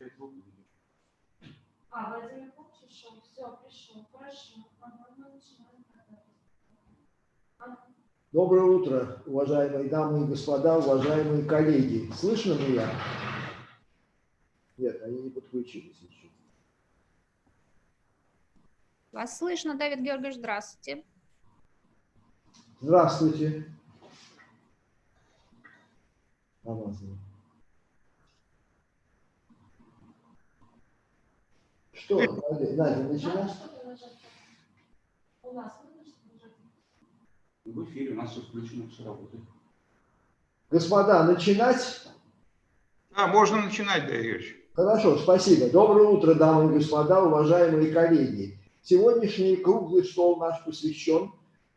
Владимир пришел, все, пришел, хорошо. Доброе утро, уважаемые дамы и господа, уважаемые коллеги. Слышно меня? Нет, они не подключились еще. Вас слышно, Давид Георгиевич, здравствуйте. Здравствуйте. Что, Надя, начинаешь? У нас в эфире, у нас все включено, все работает. Господа, начинать? Да, можно начинать, Давид Георгиевич. Хорошо, спасибо. Доброе утро, дамы и господа, уважаемые коллеги. Сегодняшний круглый стол наш посвящен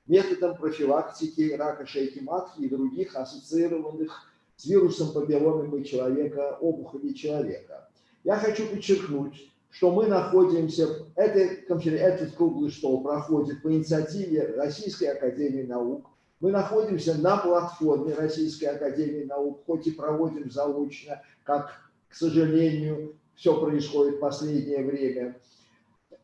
методам профилактики рака шейки матки и других ассоциированных с вирусом папилломы человека, опухолей человека. Я хочу подчеркнуть, что мы находимся, этот круглый стол проходит по инициативе Российской академии наук. Мы находимся на платформе Российской академии наук, хоть и проводим заочно, как, к сожалению, все происходит в последнее время.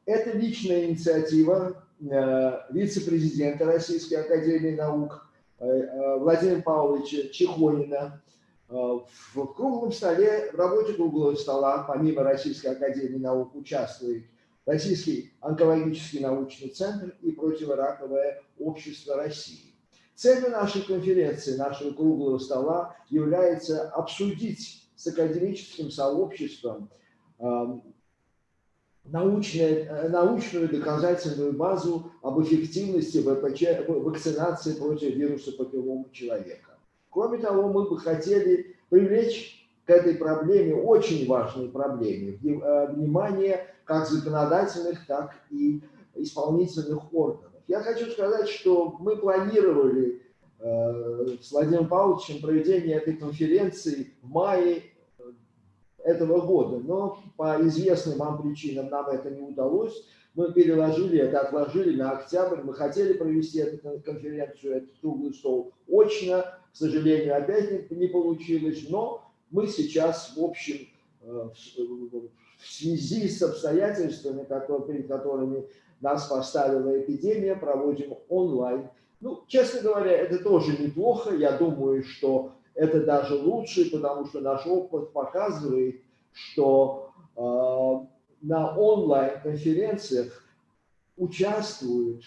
Это личная инициатива вице-президента Российской академии наук Владимира Павловича Чехонина. В круглом столе, в работе круглого стола, помимо Российской академии наук, участвует Российский онкологический научный центр и противораковое общество России. Целью нашей конференции, нашего круглого стола является обсудить с академическим сообществом научную доказательную базу об эффективности вакцинации против вируса папилломы человека. Кроме того, мы бы хотели привлечь к этой проблеме, очень важной проблеме, внимание как законодательных, так и исполнительных органов. Я хочу сказать, что мы планировали с Владимиром Павловичем проведение этой конференции в мае этого года, но по известным вам причинам нам это не удалось. Мы переложили это, отложили на октябрь. Мы хотели провести эту конференцию, этот круглый стол очно. К сожалению, опять не получилось, но мы сейчас, в общем, в связи с обстоятельствами, перед которыми нас поставила эпидемия, проводим онлайн. Ну, честно говоря, это тоже неплохо. Я думаю, что это даже лучше, потому что наш опыт показывает, что на онлайн-конференциях участвуют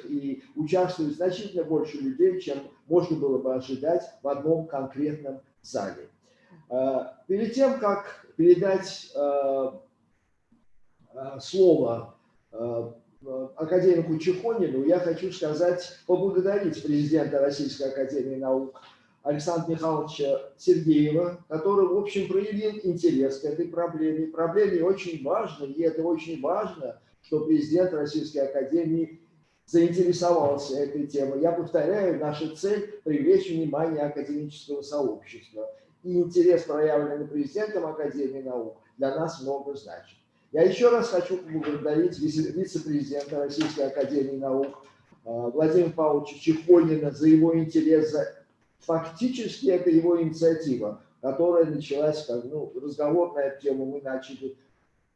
и участвует значительно больше людей, чем можно было бы ожидать в одном конкретном зале. Перед тем, как передать слово академику Чехонину, я хочу поблагодарить президента Российской академии наук Александра Михайловича Сергеева, который, в общем, проявил интерес к этой проблеме. Проблеме очень важно, и это очень важно, что президент Российской академии заинтересовался этой темой. Я повторяю, наша цель – привлечь внимание академического сообщества. И интерес, проявленный президентом Академии наук, для нас много значит. Я еще раз хочу поблагодарить вице-президента Российской академии наук Владимира Павловича Чехонина за его интерес. Фактически это его инициатива, которая началась, разговор на эту тему мы начали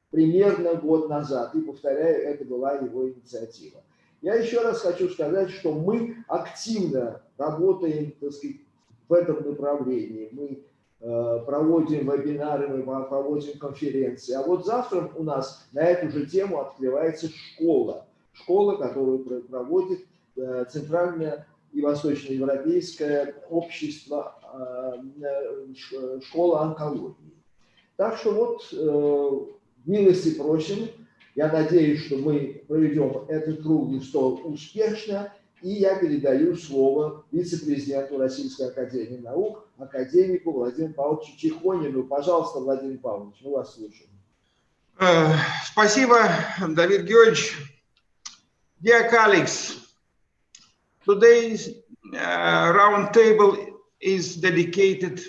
примерно год назад. И, повторяю, это была его инициатива. Я еще раз хочу сказать, что мы активно работаем, так сказать, в этом направлении. Мы проводим вебинары, мы проводим конференции. А вот завтра у нас на эту же тему открывается школа. Школа, которую проводит Центральное и Восточноевропейское общество, школа онкологии. Так что вот, милости просим. Я надеюсь, что мы проведем этот круглый стол успешно. И я передаю слово вице-президенту Российской академии наук, академику Владимиру Павловичу Чехонину. Пожалуйста, Владимир Павлович, мы вас слушаем. Спасибо, Давид Георгиевич. Dear colleagues, today's round table is dedicated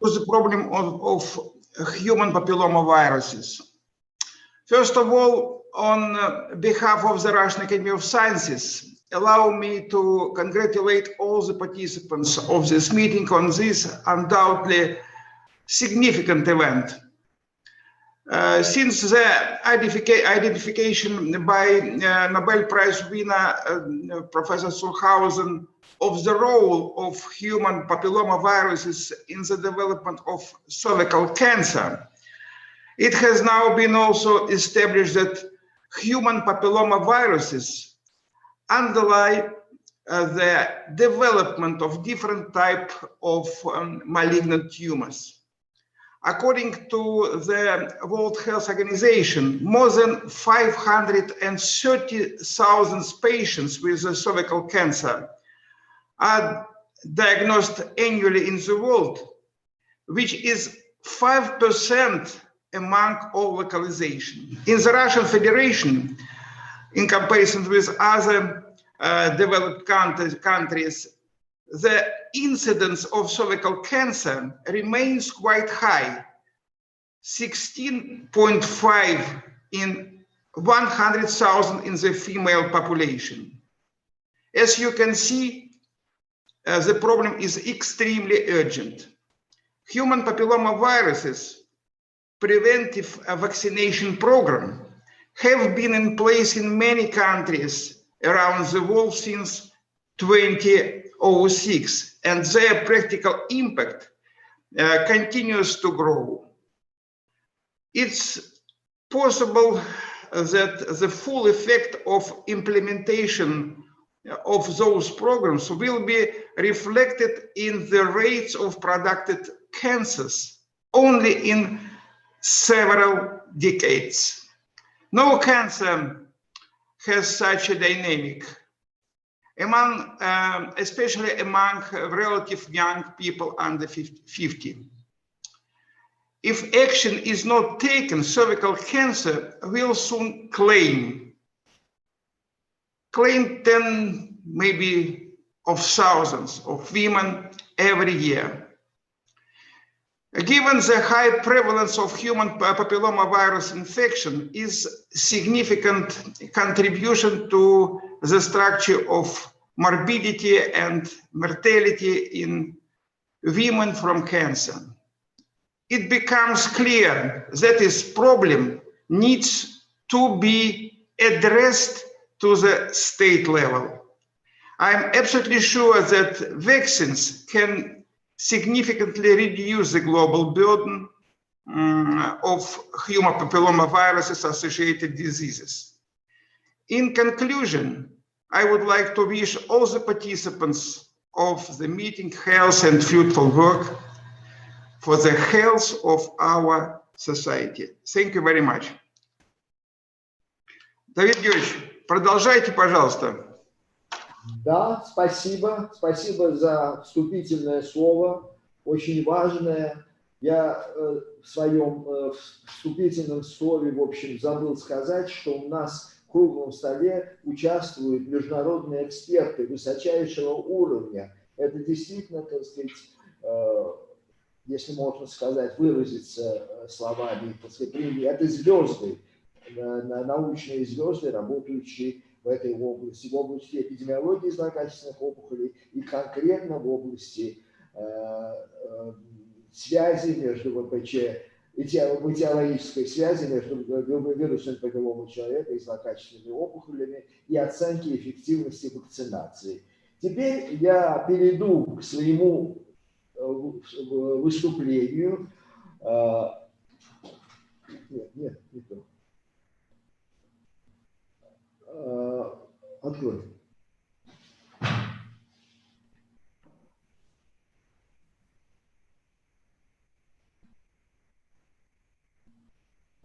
to the problem of human papillomaviruses. First of all, on behalf of the Russian Academy of Sciences, allow me to congratulate all the participants of this meeting on this undoubtedly significant event. Since the identification by Nobel Prize winner Professor Sulhausen of the role of human papillomaviruses in the development of cervical cancer, it has now been also established that human papillomaviruses underlie the development of different types of malignant tumors. According to the World Health Organization, more than 530,000 patients with cervical cancer are diagnosed annually in the world, which is 5% among all localizations. In the Russian Federation, in comparison with other developed countries, the incidence of cervical cancer remains quite high, 16.5 in 100,000 in the female population. As you can see, the problem is extremely urgent. Human papillomaviruses preventive vaccination program have been in place in many countries around the world since 2006, and their practical impact continues to grow. It's possible that the full effect of implementation of those programs will be reflected in the rates of productive cancers only in several decades. No cancer has such a dynamic, especially among relatively young people under 50. If action is not taken, cervical cancer will soon claim 10 maybe of thousands of women every year. Given the high prevalence of human papillomavirus infection is significant contribution to the structure of morbidity and mortality in women from cancer. It becomes clear that this problem needs to be addressed to the state level. I'm absolutely sure that vaccines can significantly reduce the global burden of human papillomavirus-associated diseases. In conclusion, I would like to wish all the participants of the meeting health and fruitful work for the health of our society. Thank you very much. Давид Георгиевич, продолжайте, пожалуйста. Да, спасибо. Спасибо за вступительное слово, очень важное. Я в своем вступительном слове, в общем, забыл сказать, что у нас в круглом столе участвуют международные эксперты высочайшего уровня. Это действительно, так сказать, если можно сказать, выразиться словами, так сказать, это звезды, научные звезды, работающие в этой области, в области эпидемиологии злокачественных опухолей и конкретно в области связи между ВПЧ, этиологической связи между вирусом папилломы человека и злокачественными опухолями и оценки эффективности вакцинации. Теперь я перейду к своему выступлению. Нет, не то. Открой.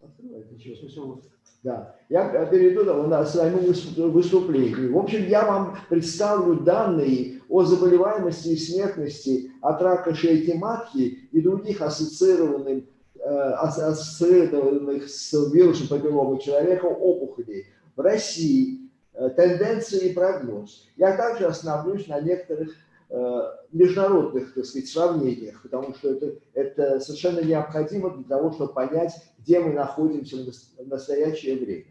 Открывай, ничего смысла. Да, я перейду к своему выступлению. В общем, я вам представлю данные о заболеваемости и смертности от рака шейки матки и других ассоциированных с вирусом папилломы человека опухолей в России, тенденции и прогноз. Я также остановлюсь на некоторых международных, так сказать, сравнениях, потому что это совершенно необходимо для того, чтобы понять, где мы находимся в настоящее время.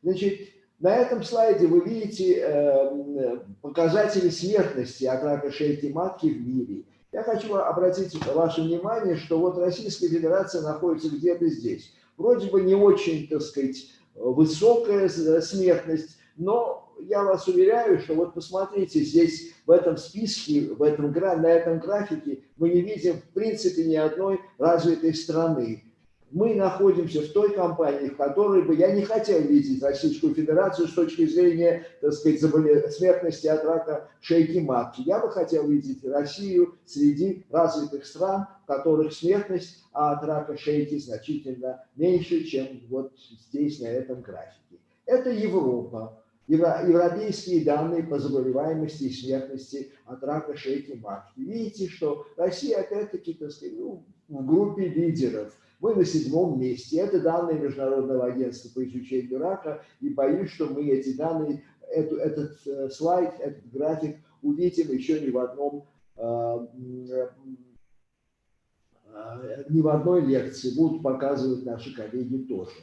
Значит, на этом слайде вы видите показатели смертности от рака шейки матки в мире. Я хочу обратить ваше внимание, что вот Российская Федерация находится где-то здесь. Вроде бы не очень, так сказать, высокая смертность, но я вас уверяю, что вот посмотрите, здесь в этом списке, на этом графике мы не видим в принципе ни одной развитой страны. Мы находимся в той компании, в которой бы я не хотел видеть Российскую Федерацию с точки зрения, так сказать, смертности от рака шейки матки. Я бы хотел видеть Россию среди развитых стран, в которых смертность от рака шейки значительно меньше, чем вот здесь, на этом графике. Это Европа. Европейские данные по заболеваемости и смертности от рака шейки матки. Видите, что Россия опять-таки, так сказать, в группе лидеров. Мы на 7-м месте. Это данные Международного агентства по изучению рака. И боюсь, что мы эти данные, этот слайд, этот график увидим еще ни в одной лекции. Будут показывать наши коллеги тоже.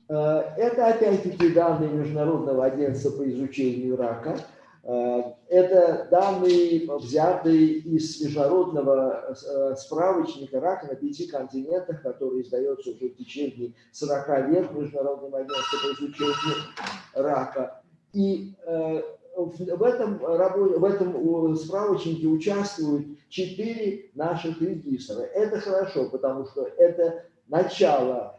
Это опять-таки данные Международного агентства по изучению рака. Это данные, взятые из международного справочника рака на 5 континентах, который издается уже в течение 40 лет Международным агентством по изучению рака. И в этом справочнике участвуют 4 наших регистра. Это хорошо, потому что это начало.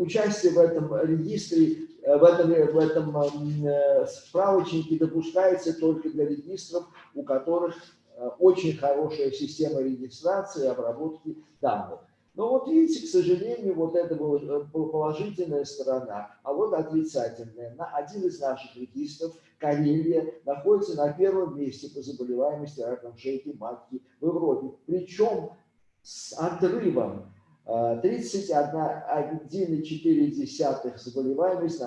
Участие в этом регистре, в этом справочнике допускается только для регистров, у которых очень хорошая система регистрации и обработки данных. Но вот видите, к сожалению, вот это была положительная сторона, а вот отрицательная. Один из наших регистров, Карелия, находится на 1-м месте по заболеваемости раком шейки матки в Европе. Причем с отрывом 31,4 заболеваемость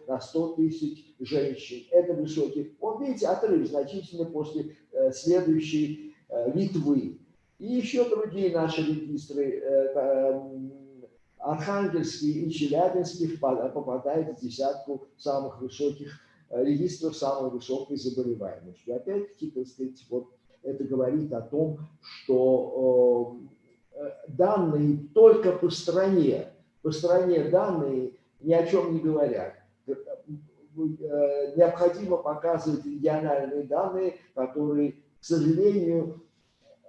на 100 тысяч женщин. Это высокий. Вот видите, отрыв значительно после следующей Литвы. И еще другие наши регистры, Архангельский и Челябинский, попадают в десятку самых высоких регистров самой высокой заболеваемостью. Опять-таки, так сказать, вот это говорит о том, что данные только по стране данные ни о чем не говорят. Необходимо показывать региональные данные, которые, к сожалению,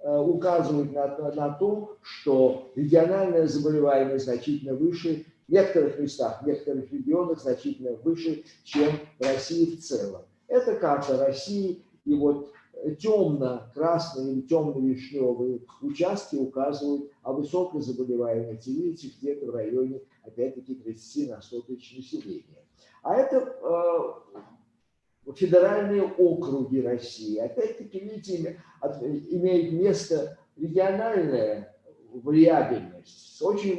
указывают на то, что региональная заболеваемость значительно выше, в некоторых местах, в некоторых регионах значительно выше, чем в России в целом. Это карта России, и вот темно-красные или темно-вишневые участки указывают о высокой заболеваемости, видите, где-то в районе, опять-таки, 30 на 100 тысяч населения. А это федеральные округи России. Опять-таки, видите, имеет место региональная вариабельность с очень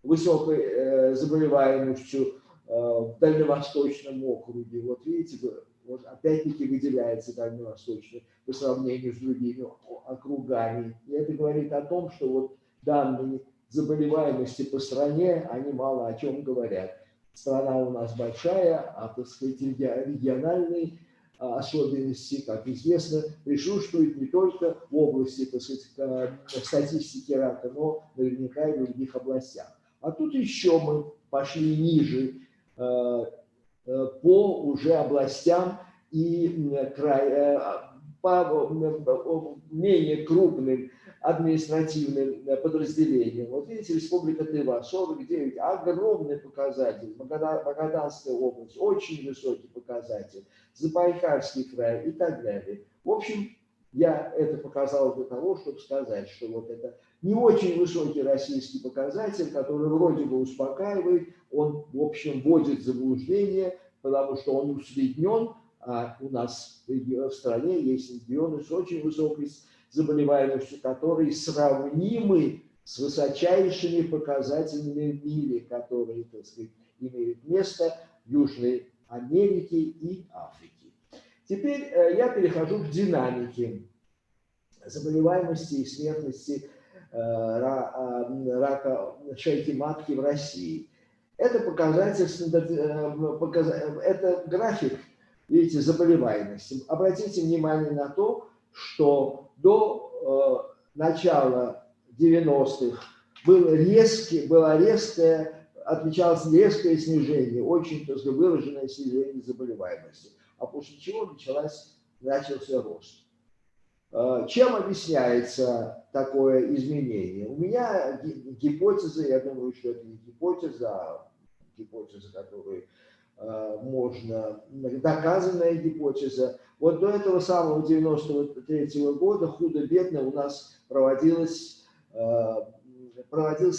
высокой заболеваемостью в Дальневосточном округе. Вот видите, вот опять-таки выделяется Дальневосточный по сравнению с другими округами. И это говорит о том, что вот данные заболеваемости по стране, они мало о чем говорят. Страна у нас большая, а, так сказать, региональные особенности, как известно, присутствуют не только в области, так сказать, статистики рака, но наверняка и в других областях. А тут еще мы пошли ниже по уже областям и по менее крупным административным подразделениям. Вот видите, Республика Тыва 49, огромный показатель. Магаданская область, очень высокий показатель. Забайкальский край и так далее. В общем, я это показал для того, чтобы сказать, что вот это не очень высокий российский показатель, который вроде бы успокаивает, он, в общем, вводит в заблуждение, потому что он усреднен, а у нас в стране есть регионы с очень высокой заболеваемостью, которые сравнимы с высочайшими показателями в мире, которые, так сказать, имеют место в Южной Америке и Африке. Теперь я перехожу к динамике заболеваемости и смертности рака шейки матки в России. Это показатель, это график, видите, заболеваемости. Обратите внимание на то, что до начала 90-х отмечалось резкое снижение, очень выраженное снижение заболеваемости, а после чего начался рост. Чем объясняется такое изменение? У меня гипотеза, я думаю, что это не гипотеза, а гипотеза, которую можно, доказанная гипотеза. Вот до этого самого 93-го года худо-бедно у нас проводился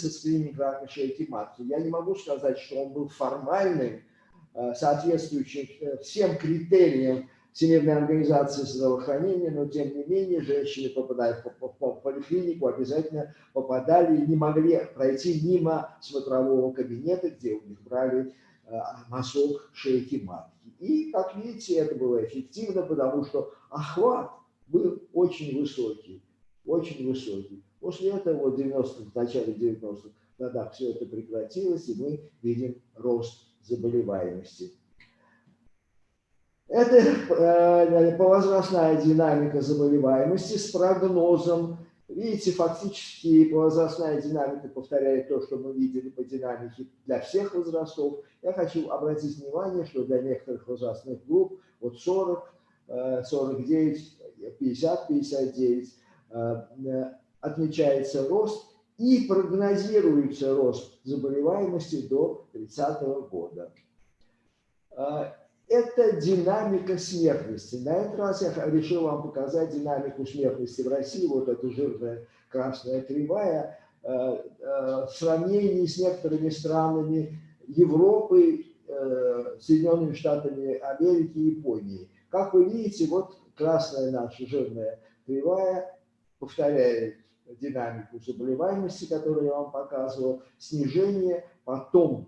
скрининг рака шейки матки. Я не могу сказать, что он был формальным, соответствующим всем критериям Всемирной организации здравоохранения, но тем не менее женщины, попадая в поликлинику, обязательно попадали и не могли пройти мимо смотрового кабинета, где у них брали мазок шейки матки. И, как видите, это было эффективно, потому что охват был очень высокий, очень высокий. После этого в начале 90-х годах все это прекратилось, и мы видим рост заболеваемости. Это повозрастная динамика заболеваемости с прогнозом. Видите, фактически повозрастная динамика повторяет то, что мы видели по динамике для всех возрастов. Я хочу обратить внимание, что для некоторых возрастных групп от 40, 49, 50, 59 отмечается рост и прогнозируется рост заболеваемости до 30-го года. Это динамика смертности. На этот раз я решил вам показать динамику смертности в России. Вот эта жирная красная кривая в сравнении с некоторыми странами Европы, Соединенными Штатами Америки и Японии. Как вы видите, вот красная наша жирная кривая повторяет динамику заболеваемости, которую я вам показывал, снижение, потом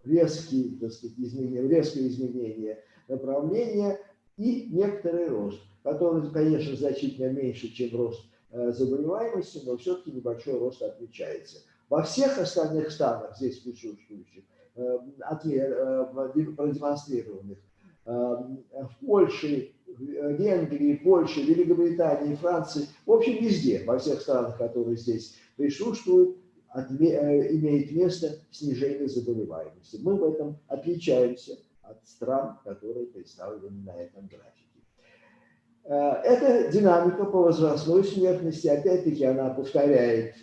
резкие изменения направления и некоторый рост, который, конечно, значительно меньше, чем рост заболеваемости, но все-таки небольшой рост отмечается. Во всех остальных странах, здесь присутствующих, продемонстрированных, в Польше, Венгрии, Польше, Великобритании, Франции, в общем, везде, во всех странах, которые здесь присутствуют, имеет место снижение заболеваемости. Мы в этом отличаемся от стран, которые представлены на этом графике. Это динамика по возрастной смертности. Опять-таки она повторяет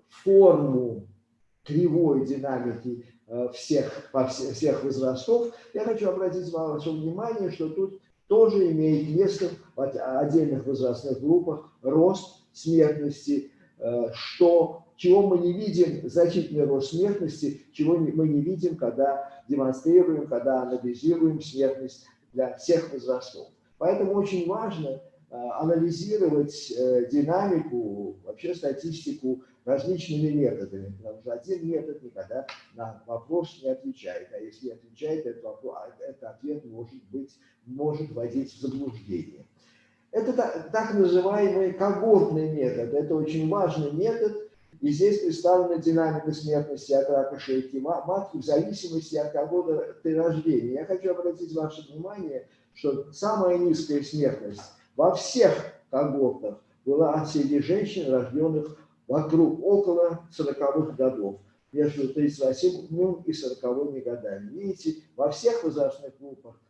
форму кривой динамики всех возрастов. Я хочу обратить ваше внимание, что тут тоже имеет место в отдельных возрастных группах рост смертности, чего мы не видим, значительный рост смертности, чего мы не видим, когда демонстрируем, когда анализируем смертность для всех возрастов. Поэтому очень важно анализировать динамику, вообще статистику различными методами, потому что один метод никогда на вопрос не отвечает, а если отвечает, этот ответ может вводить в заблуждение. Это так называемый когортный метод. Это очень важный метод. И здесь представлена динамика смертности от рака шейки матки в зависимости от года рождения. Я хочу обратить ваше внимание, что самая низкая смертность во всех когортах была среди женщин, рожденных около 40-х годов, между 38 и 40-ми годами. Видите, во всех возрастных группах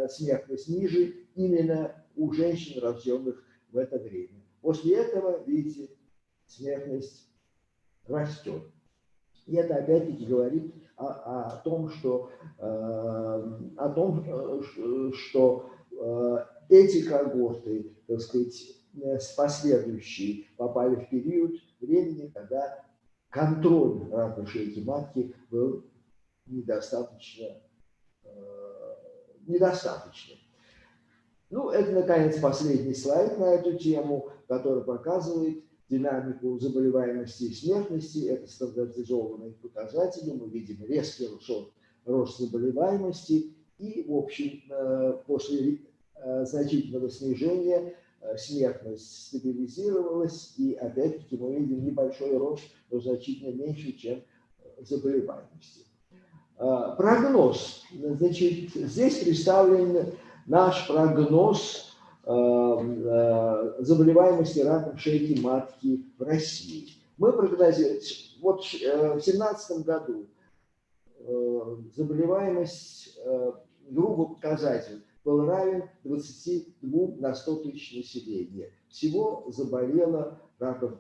смертность ниже именно у женщин, рожденных в это время. После этого, видите, смертность растет. И это опять-таки говорит о том, что эти когорты, так сказать, последующие попали в период времени, когда контроль рака шейки матки был недостаточным. Ну, это, наконец, последний слайд на эту тему, который показывает динамику заболеваемости и смертности. Это стандартизованные показатели. Мы видим резкий рост заболеваемости. И, в общем, после значительного снижения смертность стабилизировалась. И, опять-таки, мы видим небольшой рост, но значительно меньше, чем заболеваемости. Прогноз. Значит, здесь представлен наш прогноз заболеваемости раком шейки матки в России. Мы прогнозируем, вот в 2017 году заболеваемость, грубо показатель, был равен 22 на 100 тысяч населения. Всего заболело раком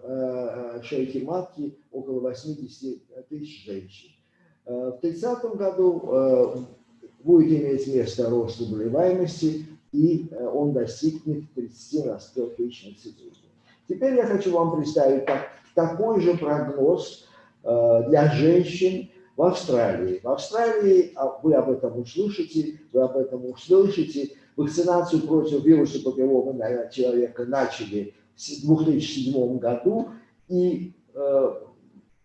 шейки матки около 80 тысяч женщин. В 2030 году будет иметь место рост заболеваемости, и он достигнет 30 на 100 тысяч населения. Теперь я хочу вам представить такой же прогноз для женщин в Австралии. В Австралии, вы об этом услышите, вакцинацию против вируса папилломы человека начали в 2007 году, и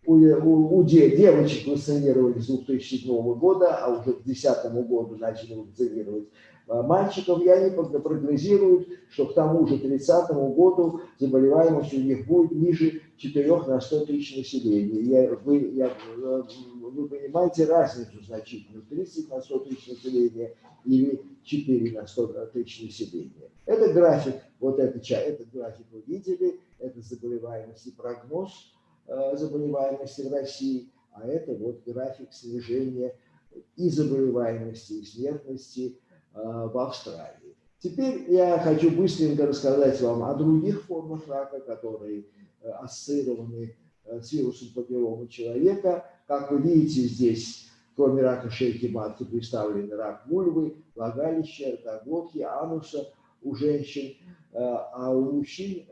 у девочек вакцинировали с 2007 года, а уже к 2010 году начали вакцинировать мальчиков, и они прогнозируют, что к тому же 30 году заболеваемость у них будет ниже 4 на 100 тысяч населения. Вы понимаете разницу значительную, 30 на 100 тысяч населения или 4 на 100 тысяч населения. Это график, этот график вы видели, это заболеваемость и прогноз заболеваемости в России, а это вот график снижения и заболеваемости, и смертности в Австралии. Теперь я хочу быстренько рассказать вам о других формах рака, которые ассоциированы с вирусом папилломы человека. Как вы видите, здесь, кроме рака шейки матки, представлены рак вульвы, влагалища, ротоглотки, ануса у женщин, а у мужчин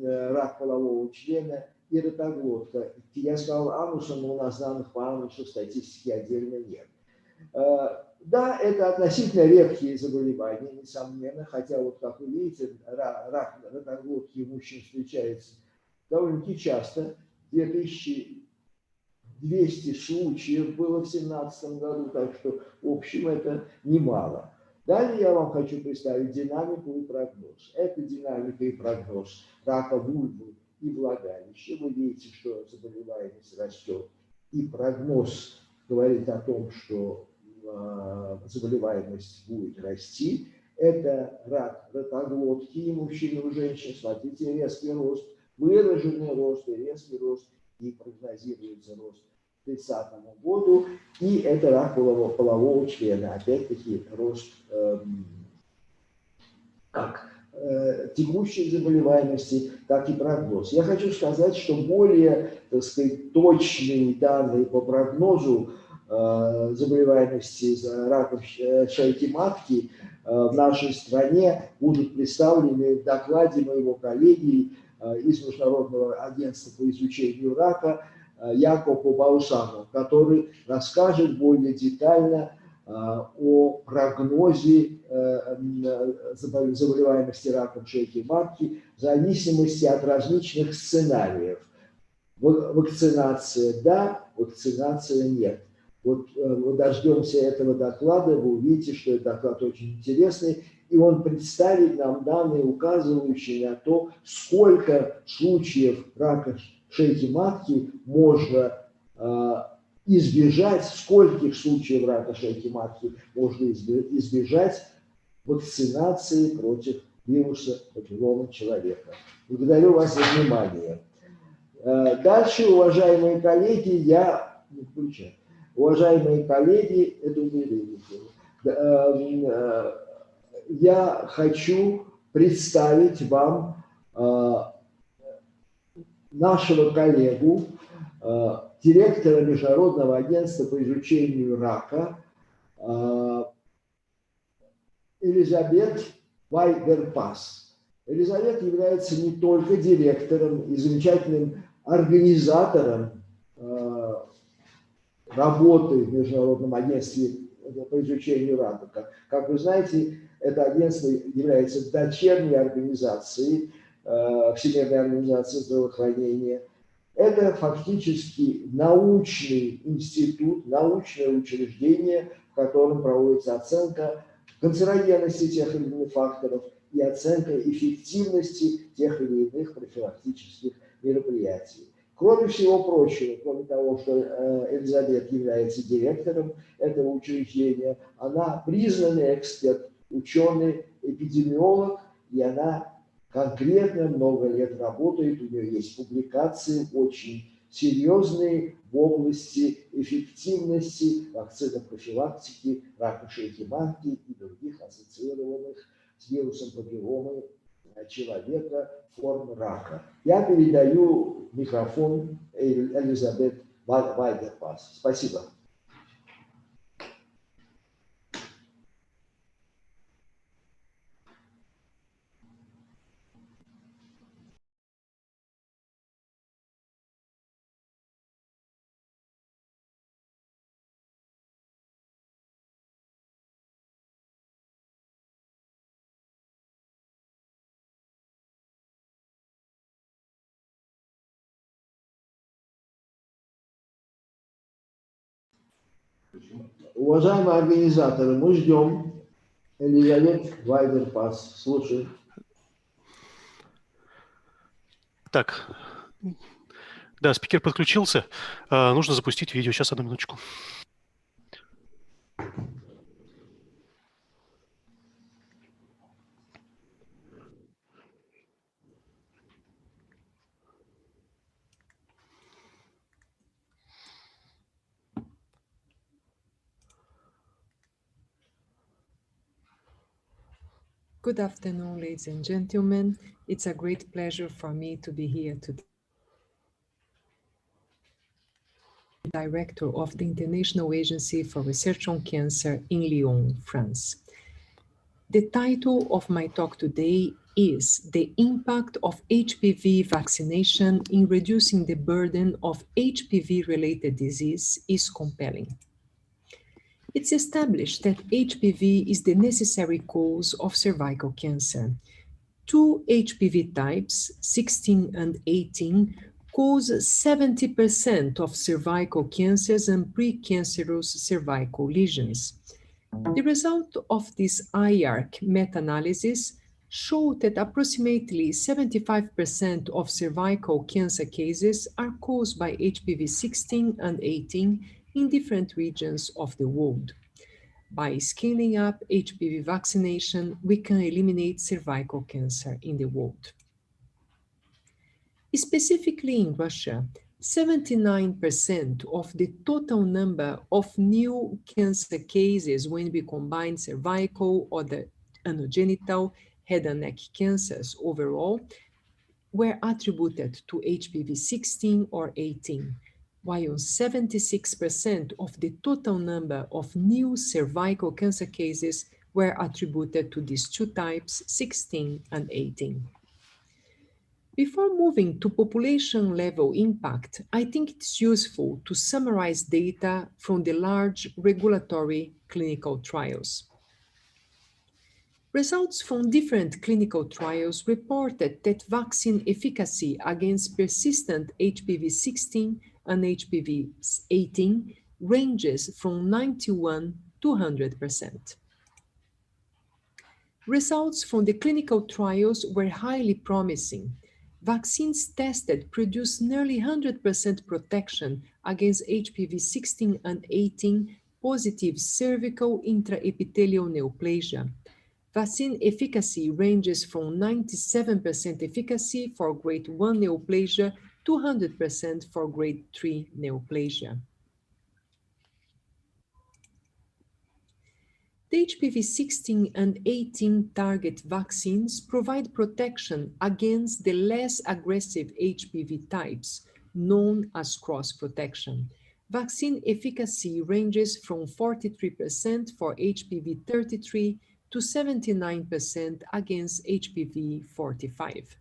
рак полового члена и ротоглотка. Я сказал ануса, но у нас данных по анусу статистики отдельно нет. Да, это относительно редкие заболевания, несомненно, хотя вот как вы видите, рак ротоглотки у мужчин встречается довольно-таки часто. 2200 случаев было в 2017 году, так что в общем это немало. Далее я вам хочу представить динамику и прогноз. Это динамика и прогноз рака вульвы и влагалища. Вы видите, что заболеваемость растет, и прогноз говорит о том, что заболеваемость будет расти. Это рак ротоглотки и мужчин, и у женщин. Смотрите, резкий рост, выраженный рост и резкий рост, и прогнозируется рост к 30 году. И это рак полового члена. Опять-таки рост как текущей заболеваемости, так и прогноз. Я хочу сказать, что более, так сказать, точные данные по прогнозу заболеваемости раком шейки матки в нашей стране будут представлены в докладе моего коллеги из Международного агентства по изучению рака Якопа Баусану, который расскажет более детально о прогнозе заболеваемости раком шейки матки в зависимости от различных сценариев. Вакцинация да, вакцинация нет. Вот дождемся этого доклада, вы увидите, что этот доклад очень интересный, и он представит нам данные, указывающие на то, сколько случаев рака шейки матки можно избежать, скольких случаев рака шейки матки можно избежать вакцинации против вируса папилломы человека. Благодарю вас за внимание. Дальше, уважаемые коллеги, я хочу представить вам нашего коллегу, директора Международного агентства по изучению рака Элизабет Вайдерпас. Элизабет является не только директором и замечательным организатором работы в Международном агентстве по изучению рака. Как вы знаете, это агентство является дочерней организацией Всемирной организации здравоохранения. Это фактически научный институт, научное учреждение, в котором проводится оценка канцерогенности тех или иных факторов и оценка эффективности тех или иных профилактических мероприятий. Кроме всего прочего, кроме того, что Элизабет является директором этого учреждения, она признанный эксперт ученый-эпидемиолог, и она конкретно много лет работает, у нее есть публикации очень серьезные в области эффективности вакцинопрофилактики рака шейки матки и других ассоциированных с вирусом папилломы человека форм рака. Я передаю микрофон Элизабет Вайдерпас. Спасибо. Уважаемые организаторы, мы ждем Элизабет Вайдерпас. Слушай. Так, да, спикер подключился. Нужно запустить видео. Сейчас, одну минуточку. Good afternoon, ladies and gentlemen. It's a great pleasure for me to be here today. Director of the International Agency for Research on Cancer in Lyon, France. The title of my talk today is The Impact of HPV Vaccination in Reducing the Burden of HPV-Related Disease is Compelling. It's established that HPV is the necessary cause of cervical cancer. Two HPV types, 16 and 18, cause 70% of cervical cancers and precancerous cervical lesions. The result of this IARC meta-analysis showed that approximately 75% of cervical cancer cases are caused by HPV 16 and 18 in different regions of the world. By scaling up HPV vaccination, we can eliminate cervical cancer in the world. Specifically in Russia, 79% of the total number of new cancer cases when we combine cervical or the anogenital head and neck cancers overall were attributed to HPV 16 or 18, while 76% of the total number of new cervical cancer cases were attributed to these two types, 16 and 18. Before moving to population-level impact, I think it's useful to summarize data from the large regulatory clinical trials. Results from different clinical trials reported that vaccine efficacy against persistent HPV 16 and HPV 18 ranges from 91 to 100%. Results from the clinical trials were highly promising. Vaccines tested produced nearly 100% protection against HPV 16 and 18 positive cervical intraepithelial neoplasia. Vaccine efficacy ranges from 97% efficacy for grade 1 neoplasia to 100% for grade 3 neoplasia. The HPV 16 and 18 target vaccines provide protection against the less aggressive HPV types, known as cross-protection. Vaccine efficacy ranges from 43% for HPV 33 to 79% against HPV 45.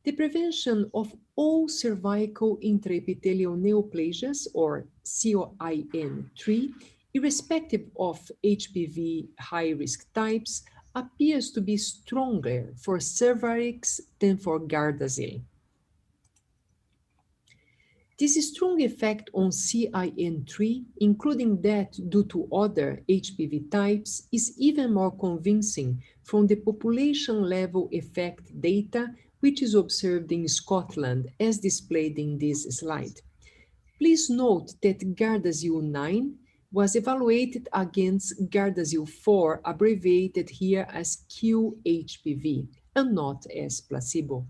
The prevention of all cervical intraepithelial neoplasias, or COIN3, irrespective of HPV high-risk types, appears to be stronger for Cervarix than for Gardasil. This strong effect on CIN3, including that due to other HPV types, is even more convincing from the population-level effect data, which is observed in Scotland, as displayed in this slide. Please note that Gardasil 9, was evaluated against Gardasil 4, abbreviated here as QHPV, and not as placebo.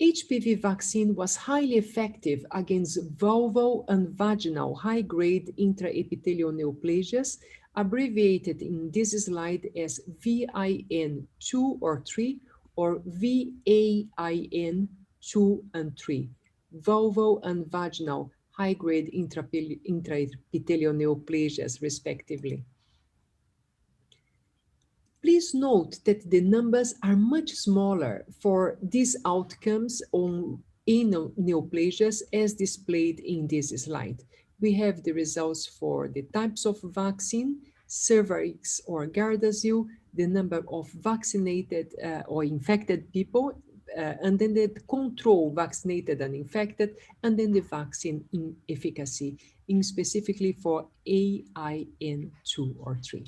HPV vaccine was highly effective against vulval and vaginal high-grade intraepithelial neoplasias, abbreviated in this slide as VIN2 or 3 or VAIN 2 and 3, vulval and vaginal high-grade intraepithelial neoplasias, respectively. Please note that the numbers are much smaller for these outcomes on anal neoplasias as displayed in this slide. We have the results for the types of vaccine, cervarix or Gardasil, the number of vaccinated or infected people, and then the control vaccinated and infected, and then the vaccine in efficacy, in specifically for AIN2 or 3.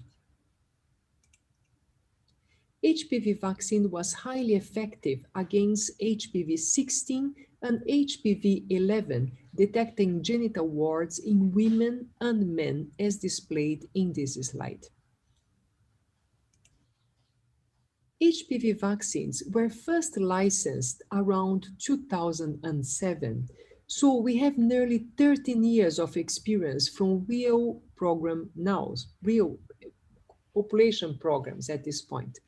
HPV vaccine was highly effective against HPV 16 and HPV 11, detecting genital warts in women and men as displayed in this slide. HPV vaccines were first licensed around 2007, so we have nearly 13 years of experience from real program now, real population programs at this point.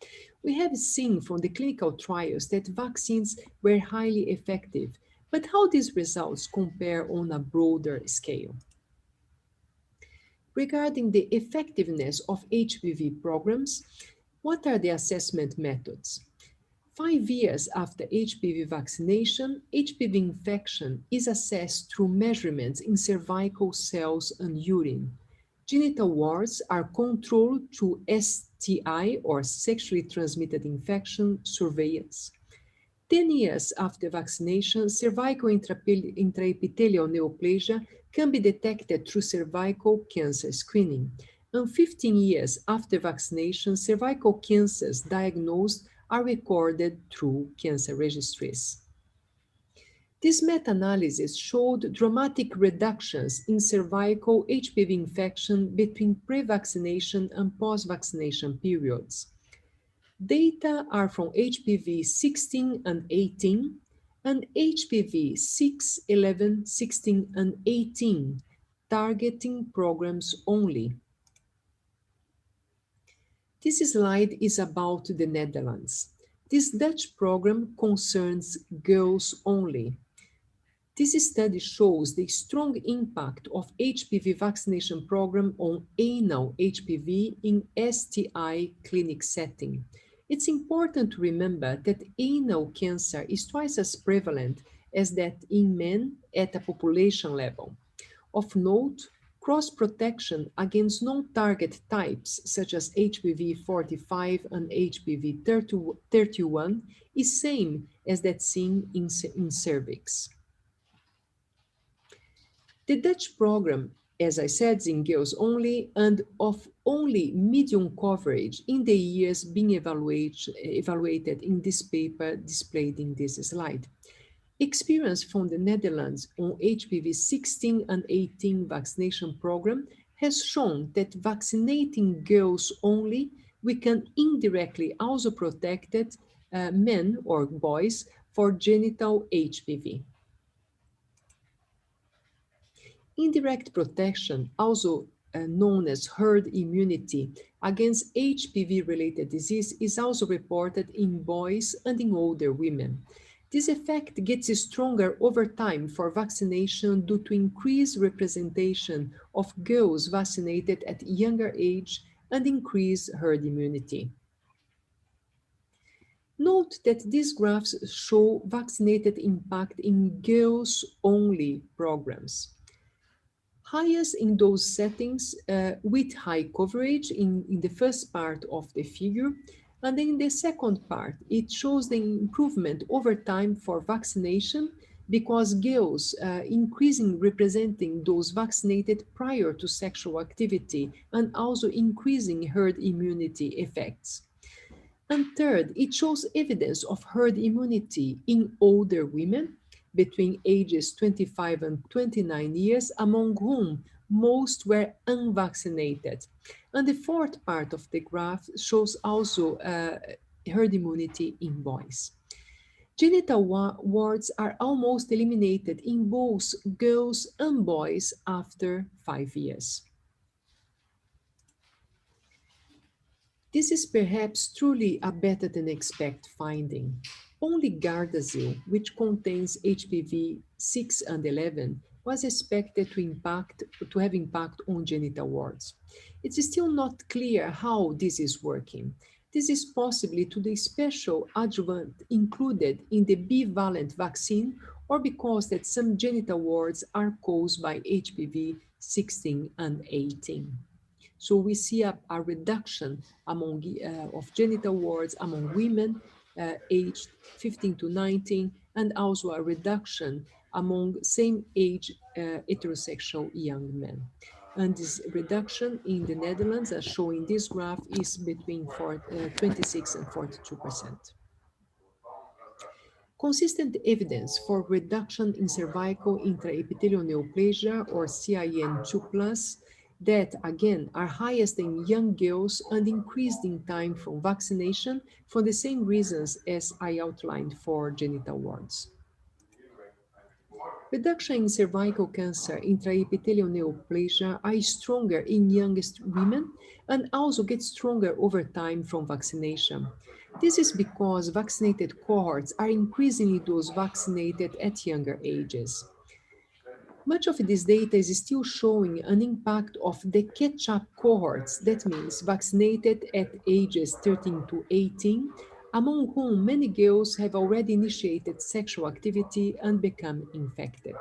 We have seen from the clinical trials that vaccines were highly effective, but how these results compare on a broader scale? Regarding the effectiveness of HPV programs, what are the assessment methods? 5 years after HPV vaccination, HPV infection is assessed through measurements in cervical cells and urine. Genital warts are controlled through STI or sexually transmitted infection surveillance. 10 years after vaccination, cervical intraepithelial neoplasia can be detected through cervical cancer screening. And 15 years after vaccination, cervical cancers diagnosed are recorded through cancer registries. This meta-analysis showed dramatic reductions in cervical HPV infection between pre-vaccination and post-vaccination periods. Data are from HPV 16 and 18 and HPV 6, 11, 16, and 18, targeting programs only. This slide is about the Netherlands. This Dutch program concerns girls only. This study shows the strong impact of HPV vaccination program on anal HPV in STI clinic setting. It's important to remember that anal cancer is twice as prevalent as that in men at a population level. Of note, cross-protection against non-target types such as HPV 45 and HPV 31 is same as that seen in cervix. The Dutch program, as I said, is in girls only and of only medium coverage in the years being evaluated in this paper displayed in this slide. Experience from the Netherlands on HPV 16 and 18 vaccination program has shown that vaccinating girls only, we can indirectly also protect men or boys for genital HPV. Indirect protection, also known as herd immunity against HPV-related disease, is also reported in boys and in older women. This effect gets stronger over time for vaccination due to increased representation of girls vaccinated at younger age and increased herd immunity. Note that these graphs show vaccinated impact in girls-only programs. Highest in those settings with high coverage in the first part of the figure, and then in the second part, it shows the improvement over time for vaccination because girls increasing representing those vaccinated prior to sexual activity and also increasing herd immunity effects. And third, it shows evidence of herd immunity in older women between ages 25 and 29 years, among whom most were unvaccinated. And the fourth part of the graph shows also herd immunity in boys. Genital warts are almost eliminated in both girls and boys after 5 years. This is perhaps truly a better than expected finding. Only Gardasil, which contains HPV 6 and 11, was expected to have impact on genital warts. It is still not clear how this is working. This is possibly to the special adjuvant included in the bivalent vaccine, or because that some genital warts are caused by HPV 16 and 18. So we see a reduction among of genital warts among women aged 15 to 19, and also a reduction among same age heterosexual young men. And this reduction in the Netherlands, as shown in this graph, is between 26 and 42%. Consistent evidence for reduction in cervical intraepithelial neoplasia, or CIN2+, that again are highest in young girls and increased in time from vaccination for the same reasons as I outlined for genital warts. Reduction in cervical cancer intraepithelial neoplasia are stronger in youngest women and also get stronger over time from vaccination. This is because vaccinated cohorts are increasingly those vaccinated at younger ages. Much of this data is still showing an impact of the catch-up cohorts, that means vaccinated at ages 13 to 18, among whom many girls have already initiated sexual activity and become infected.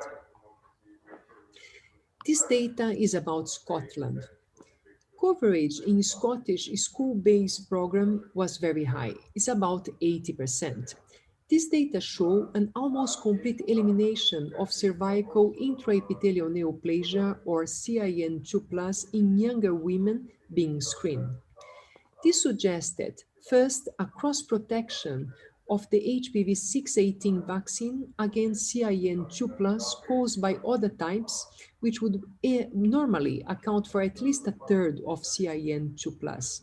This data is about Scotland. Coverage in Scottish school-based program was very high. It's about 80%. These data show an almost complete elimination of cervical intraepithelial neoplasia, or CIN2+, in younger women being screened. This suggested, first, a cross-protection of the HPV 6/18 vaccine against CIN2+ caused by other types, which would normally account for at least a third of CIN2+.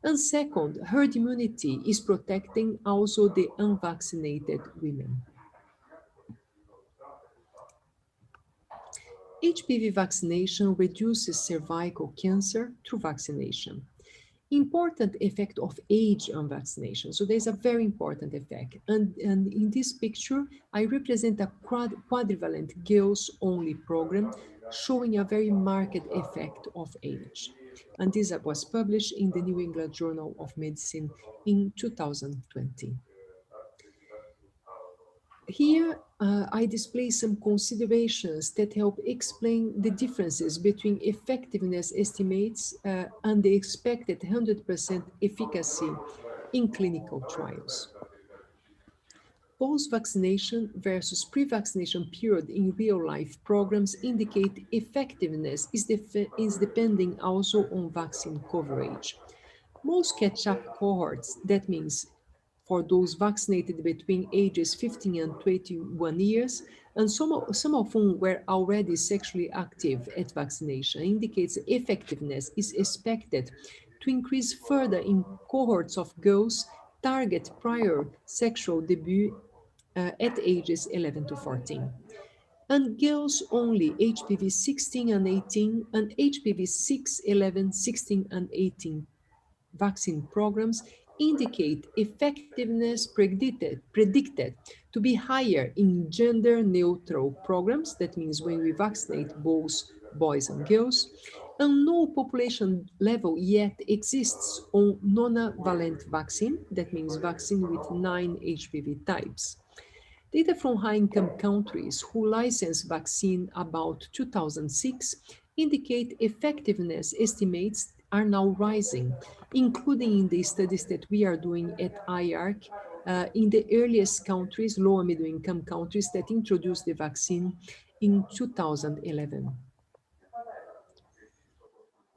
And second, herd immunity is protecting also the unvaccinated women. HPV vaccination reduces cervical cancer through vaccination. Important effect of age on vaccination. So there's a very important effect. And in this picture, I represent a quadrivalent girls only program showing a very marked effect of age. And this was published in the New England Journal of Medicine in 2020. Here, I display some considerations that help explain the differences between effectiveness estimates and the expected 100% efficacy in clinical trials. Post-vaccination versus pre-vaccination period in real-life programs indicate effectiveness is depending also on vaccine coverage. Most catch-up cohorts, that means for those vaccinated between ages 15 and 21 years, and some of whom were already sexually active at vaccination, indicates effectiveness is expected to increase further in cohorts of girls target prior sexual debut at ages 11 to 14. And girls only HPV 16 and 18 and HPV 6, 11, 16 and 18 vaccine programs indicate effectiveness predicted to be higher in gender-neutral programs, that means when we vaccinate both boys and girls, and no population level yet exists on nonavalent vaccine, that means vaccine with 9 HPV types. Data from high-income countries who licensed vaccine about 2006 indicate effectiveness estimates are now rising, including in the studies that we are doing at IARC in the earliest countries, low and middle income countries that introduced the vaccine in 2011.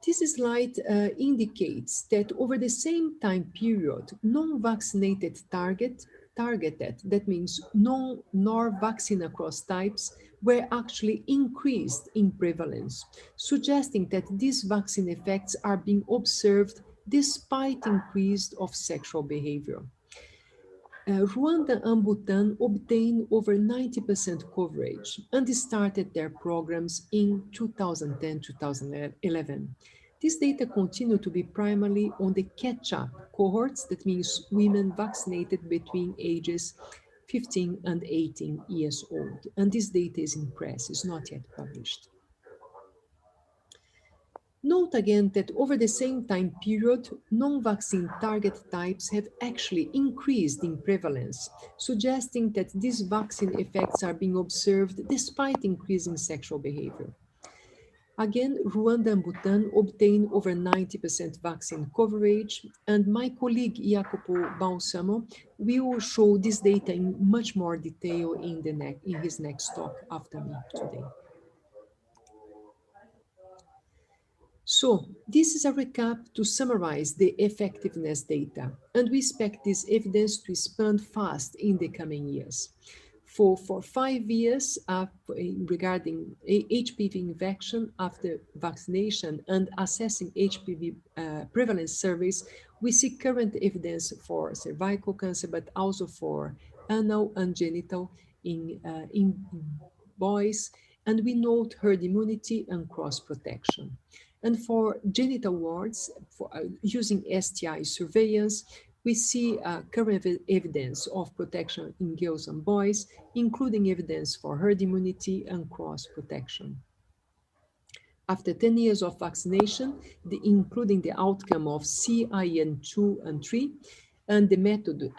This slide indicates that over the same time period, non-vaccinated targeted, that means nor vaccine across types, were actually increased in prevalence, suggesting that these vaccine effects are being observed despite increase of sexual behavior. Rwanda and Bhutan obtained over 90% coverage and started their programs in 2010-2011. This data continue to be primarily on the catch-up cohorts, that means women vaccinated between ages 15 and 18 years old. And this data is in press, it's not yet published. Note again that over the same time period, non-vaccine target types have actually increased in prevalence, suggesting that these vaccine effects are being observed despite increasing sexual behavior. Again, Rwanda and Bhutan obtained over 90% vaccine coverage, and my colleague Jacopo Balsamo will show this data in much more detail in his next talk after me today. So this is a recap to summarize the effectiveness data, and we expect this evidence to expand fast in the coming years. For 5 years regarding HPV infection after vaccination and assessing HPV prevalence surveys, we see current evidence for cervical cancer, but also for anal and genital in boys, and we note herd immunity and cross protection. And for genital warts, using STI surveillance, we see current evidence of protection in girls and boys, including evidence for herd immunity and cross protection. After 10 years of vaccination, including the outcome of CIN2 and 3, and the method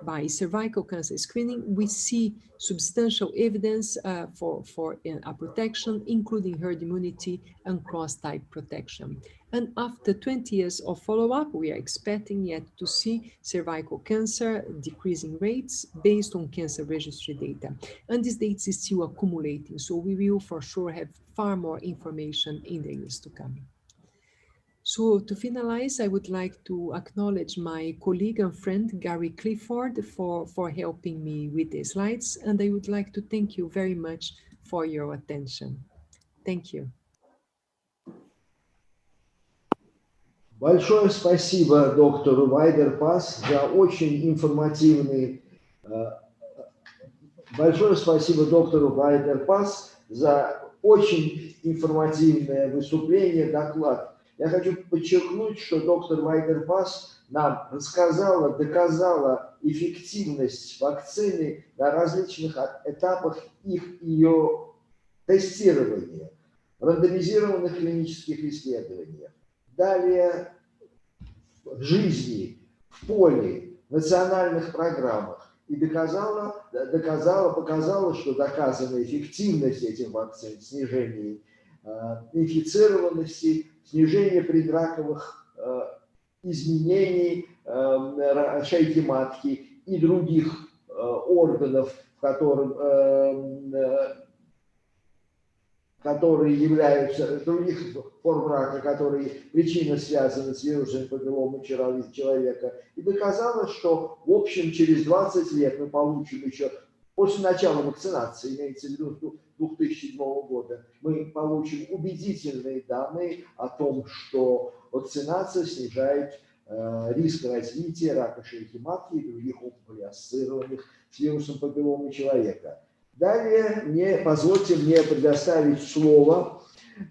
by cervical cancer screening, we see substantial evidence for a protection, including herd immunity and cross-type protection. And after 20 years of follow-up, we are expecting yet to see cervical cancer decreasing rates based on cancer registry data. And this data is still accumulating, so we will for sure have far more information in the years to come. So to finalize, I would like to acknowledge my colleague and friend, Gary Clifford, for helping me with the slides. And I would like to thank you very much for your attention. Thank you. Большое спасибо доктору Вайдерпас за очень информативный. Большое спасибо доктору Вайдерпас за очень информативное выступление, доклад. Я хочу подчеркнуть, что доктор Вайдерпас нам рассказала, доказала эффективность вакцины на различных этапах ее тестирования, рандомизированных клинических исследованиях. Далее в жизни, в поле, в национальных программах. И показала, что доказана эффективность этих вакцин, снижение инфицированности, снижение предраковых изменений шейки матки и других органов, которые являются, других форм рака, которые причинно связаны с вирусами папилломы человека, и доказала, что в общем через 20 лет мы получим еще, после начала вакцинации, имеется в виду 2007 года, мы получим убедительные данные о том, что вакцинация снижает риск развития рака шейки матки и других опухолей, ассоциированных с вирусом папилломы человека. Далее позвольте мне предоставить слово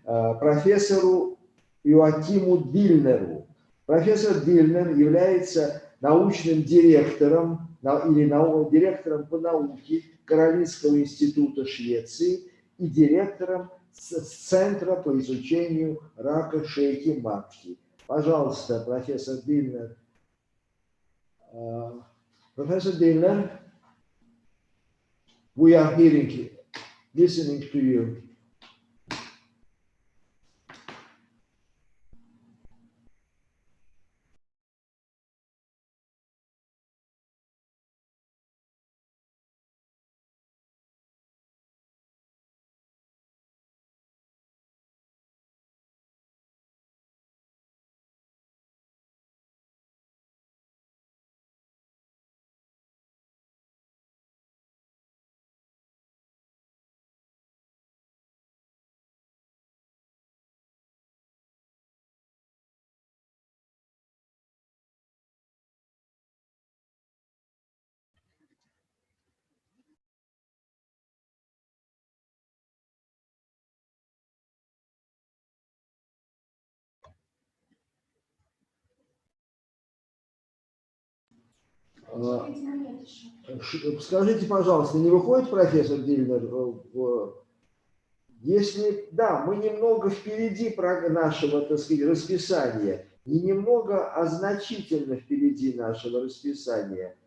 профессору Йоакиму Дильнеру. Профессор Дильнер является научным директором или директором по науке Каролинского института Швеции и директором Центра по изучению рака шейки матки. Пожалуйста, профессор Дильнер. Профессор Дильнер, we are listening to you. Видимо, нет еще. Скажите, пожалуйста, не выходит профессор Дильнер? Если, да, мы немного впереди нашего, так сказать, расписания, не немного, а значительно впереди нашего расписания.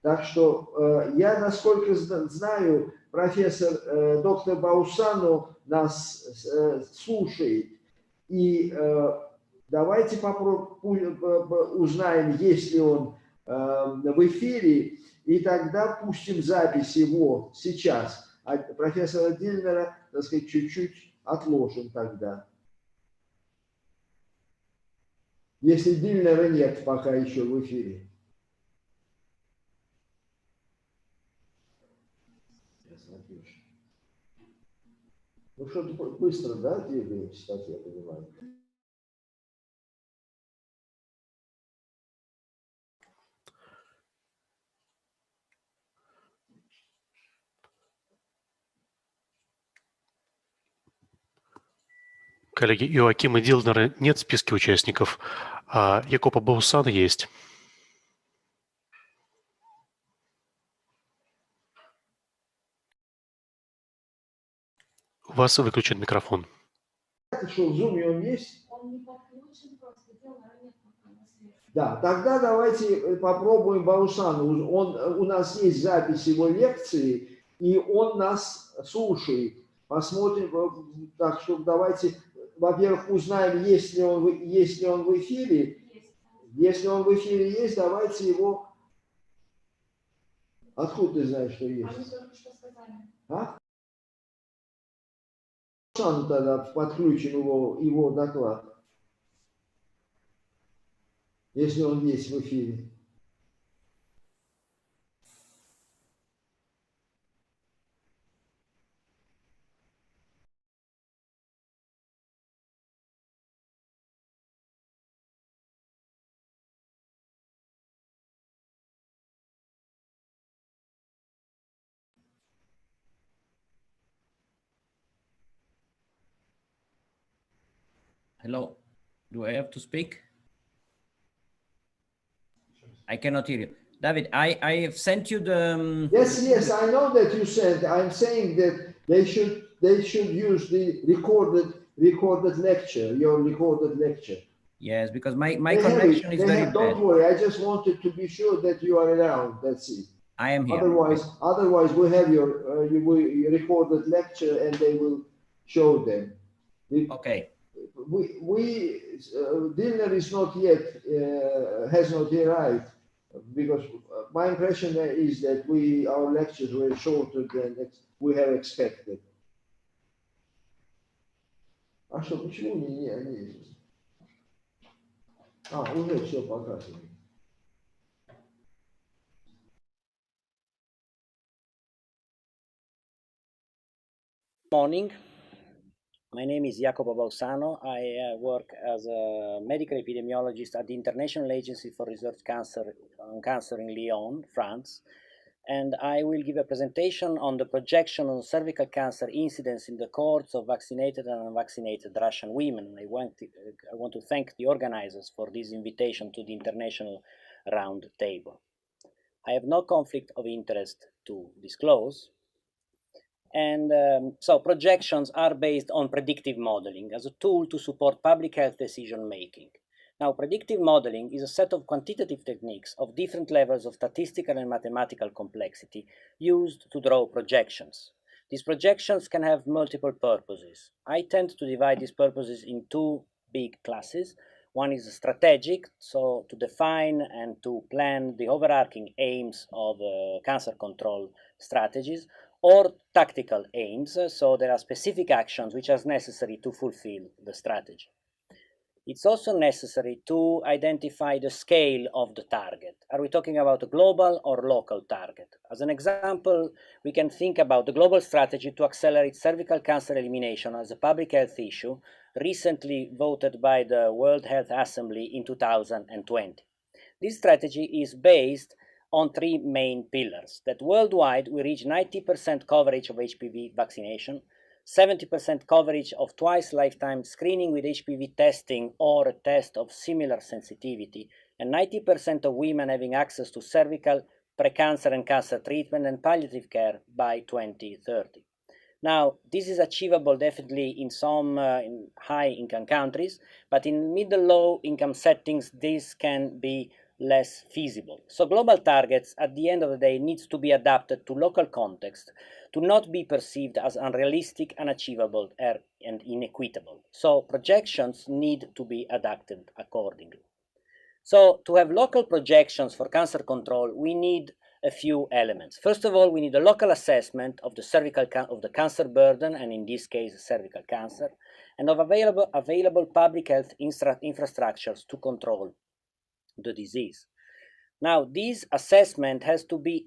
Так что я, насколько знаю, профессор доктор Баусану нас слушает. И давайте узнаем, есть ли он в эфире, и тогда пустим запись его сейчас. А профессора Дильнера, так сказать, чуть-чуть отложим тогда. Если Дильнера нет пока еще в эфире. Ну что-то быстро, да, двигаемся, так я понимаю. Коллеги, Иоакима Дилнера нет в списке участников, а Якоба Баусана есть. У вас выключен микрофон. Что, в Zoom он есть? Он не подключен, просто Дилнера нет пока на связи. Да, тогда давайте попробуем Баусану. У нас есть запись его лекции, и он нас слушает. Посмотрим, так что давайте, во-первых, узнаем, есть ли он в эфире. Есть. Если он в эфире есть, давайте его... Откуда ты знаешь, что есть? Они только что сказали. А? Баусану тогда подключим его доклад. Если он есть в эфире. Hello, do I have to speak? I cannot hear you. David, I have sent you the... Yes, I know that you said. I'm saying that they should use the recorded lecture, your recorded lecture. Yes, because my They connection is very bad. Don't worry, I just wanted to be sure that you are around. That's it. I am here. Otherwise we have your recorded lecture and they will show them. Okay. Dillner is not yet has not arrived because my impression is that our lectures were shorter than we have expected. А что, почему не? Уже все показывает. Morning. My name is Jacopo Bausano. I work as a medical epidemiologist at the International Agency for Research on Cancer in Lyon, France. And I will give a presentation on the projection on cervical cancer incidence in the cohorts of vaccinated and unvaccinated Russian women. I want to thank the organizers for this invitation to the International Round Table. I have no conflict of interest to disclose. And so projections are based on predictive modeling as a tool to support public health decision making. Now, predictive modeling is a set of quantitative techniques of different levels of statistical and mathematical complexity used to draw projections. These projections can have multiple purposes. I tend to divide these purposes in two big classes. One is strategic, so to define and to plan the overarching aims of cancer control strategies, or tactical aims, so there are specific actions which are necessary to fulfill the strategy. It's also necessary to identify the scale of the target. Are we talking about a global or local target? As an example, we can think about the global strategy to accelerate cervical cancer elimination as a public health issue, recently voted by the World Health Assembly in 2020. This strategy is based on three main pillars: that worldwide we reach 90% coverage of HPV vaccination, 70% coverage of twice lifetime screening with HPV testing or a test of similar sensitivity, and 90% of women having access to cervical, precancer and cancer treatment and palliative care by 2030. Now, this is achievable definitely in some in high-income countries, but in middle-low-income settings, this can be less feasible. So global targets, at the end of the day, needs to be adapted to local context to not be perceived as unrealistic, unachievable, and inequitable. So projections need to be adapted accordingly. So to have local projections for cancer control, we need a few elements. First of all, we need a local assessment of the cancer burden, and in this case, cervical cancer, and of available public health infrastructures to control the disease. Now, this assessment has to be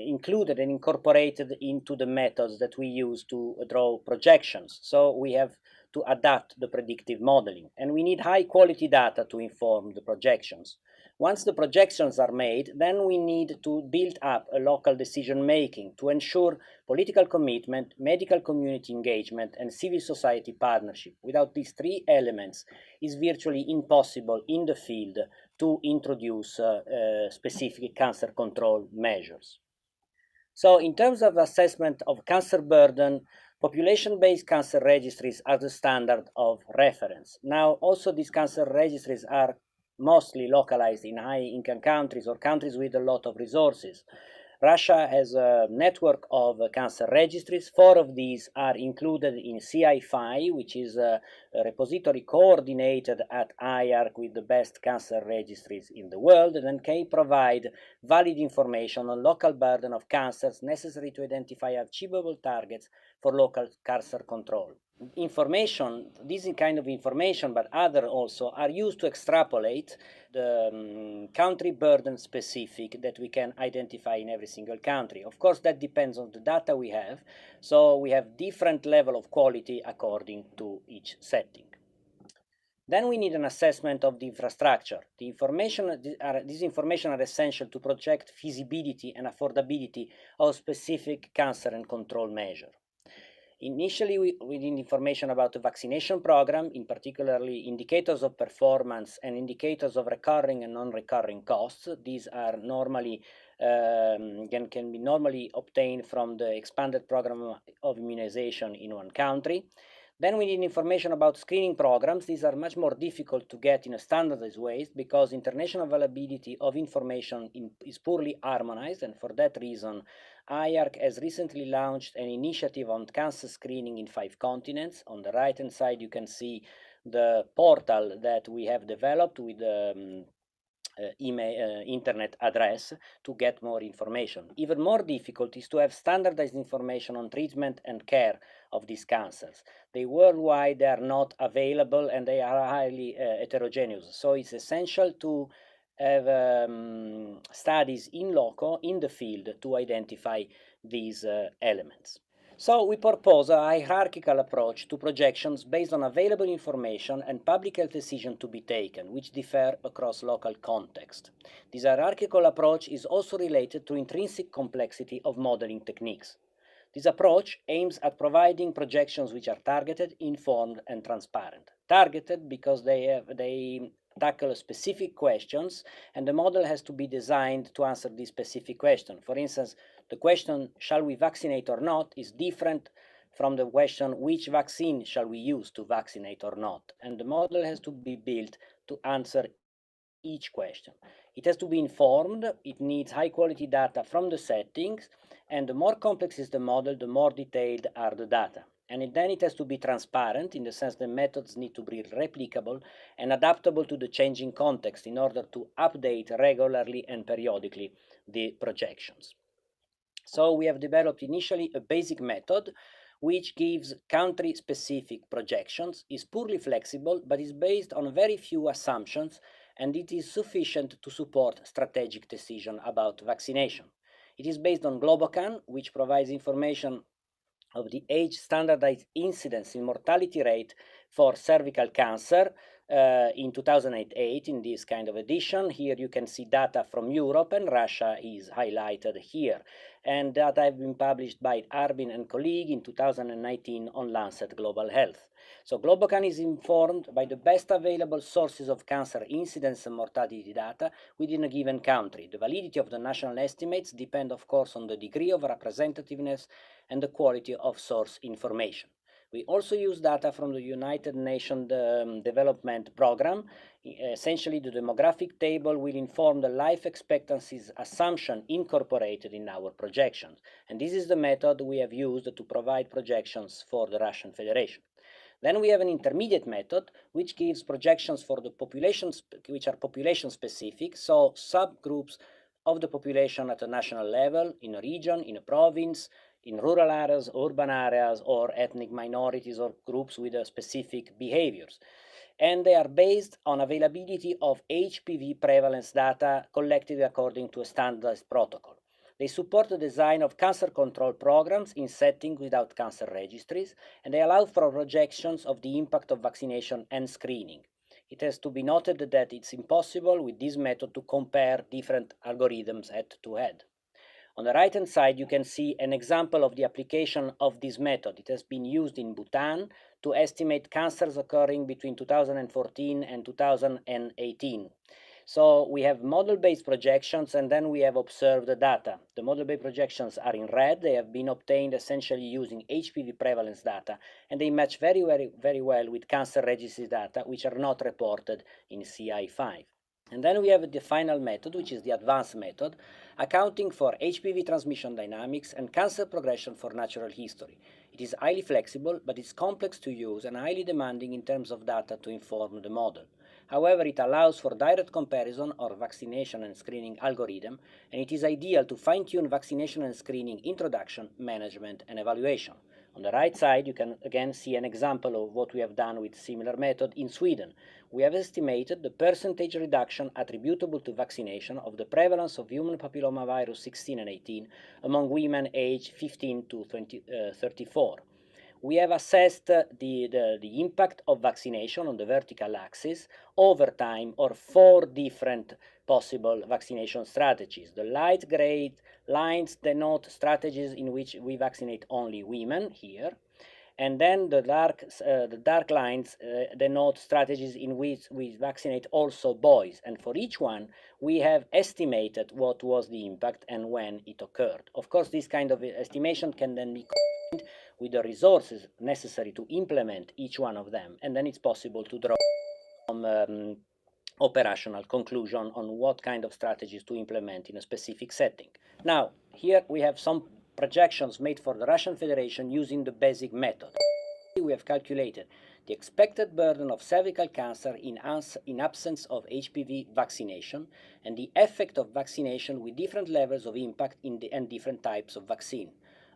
included and incorporated into the methods that we use to draw projections. So we have to adapt the predictive modeling, and we need high quality data to inform the projections. Once the projections are made, then we need to build up a local decision making to ensure political commitment, medical community engagement, and civil society partnership. Without these three elements, it's virtually impossible in the field to introduce specific cancer control measures. So in terms of assessment of cancer burden, population-based cancer registries are the standard of reference. Now, also these cancer registries are mostly localized in high-income countries or countries with a lot of resources. Russia has a network of cancer registries. 4 of these are included in CI-FI, which is a repository coordinated at IARC with the best cancer registries in the world, and can provide valid information on local burden of cancers necessary to identify achievable targets for local cancer control. Information, this kind of information, but other also, are used to extrapolate the country burden specific that we can identify in every single country. Of course, that depends on the data we have, so we have different level of quality according to each setting. Then we need an assessment of the infrastructure. This information are essential to project feasibility and affordability of specific cancer and control measure. Initially, we need information about the vaccination program, in particularly indicators of performance and indicators of recurring and non-recurring costs. These are normally can be normally obtained from the expanded program of immunization in one country. Then we need information about screening programs. These are much more difficult to get in a standardized way because international availability of information is poorly harmonized, and for that reason, IARC has recently launched an initiative on cancer screening in 5 continents. On the right-hand side, you can see the portal that we have developed with the internet address to get more information. Even more difficult is to have standardized information on treatment and care of these cancers. They worldwide they are not available, and they are highly heterogeneous. So it's essential to have studies in loco, in the field, to identify these elements. So we propose a hierarchical approach to projections based on available information and public health decisions to be taken, which differ across local context. This hierarchical approach is also related to intrinsic complexity of modeling techniques. This approach aims at providing projections which are targeted, informed, and transparent. Targeted because they tackle specific questions, and the model has to be designed to answer this specific question. For instance, the question, shall we vaccinate or not, is different from the question, which vaccine shall we use to vaccinate or not? And the model has to be built to answer each question. It has to be informed, it needs high quality data from the settings, and the more complex is the model, the more detailed are the data. And then it has to be transparent in the sense the methods need to be replicable and adaptable to the changing context in order to update regularly and periodically the projections. So we have developed initially a basic method which gives country-specific projections, is poorly flexible, but is based on very few assumptions, and it is sufficient to support strategic decision about vaccination. It is based on Globocan, which provides information of the age standardized incidence in mortality rate for cervical cancer in 2008 in this kind of edition. Here you can see data from Europe, and Russia is highlighted here. And that have been published by Arbin and colleague in 2019 on Lancet Global Health. So Globocan is informed by the best available sources of cancer incidence and mortality data within a given country. The validity of the national estimates depend, of course, on the degree of representativeness and the quality of source information. We also use data from the United Nations Development Program. Essentially, the demographic table will inform the life expectancies assumption incorporated in our projections. And this is the method we have used to provide projections for the Russian Federation. Then we have an intermediate method, which gives projections for the populations, which are population specific, so subgroups of the population at a national level, in a region, in a province, in rural areas, urban areas, or ethnic minorities or groups with specific behaviors. And they are based on availability of HPV prevalence data collected according to a standardized protocol. They support the design of cancer control programs in settings without cancer registries, and they allow for projections of the impact of vaccination and screening. It has to be noted that it's impossible with this method to compare different algorithms head-to-head. On the right-hand side, you can see an example of the application of this method. It has been used in Bhutan to estimate cancers occurring between 2014 and 2018. So we have model-based projections, and then we have observed the data. The model-based projections are in red. They have been obtained essentially using HPV prevalence data, and they match very well with cancer registry data, which are not reported in CI5. And then we have the final method, which is the advanced method, accounting for HPV transmission dynamics and cancer progression for natural history. It is highly flexible, but it's complex to use and highly demanding in terms of data to inform the model. However, it allows for direct comparison of vaccination and screening algorithm, and it is ideal to fine-tune vaccination and screening introduction, management, and evaluation. On the right side, you can again see an example of what we have done with similar method in Sweden. We have estimated the percentage reduction attributable to vaccination of the prevalence of human papillomavirus 16 and 18 among women aged 15 to 34. We have assessed the impact of vaccination on the vertical axis over time or 4 different possible vaccination strategies. The light gray lines denote strategies in which we vaccinate only women here, and then the dark lines denote strategies in which we vaccinate also boys, and for each one we have estimated what was the impact and when it occurred. Of course, this kind of estimation can then be combined with the resources necessary to implement each one of them, and then it's possible to draw some operational conclusion on what kind of strategies to implement in a specific setting. Now, here we have some projections made for the Russian Federation using the basic method. We have calculated the expected burden of cervical cancer in absence of HPV vaccination and the effect of vaccination with different levels of impact and different types of vaccine.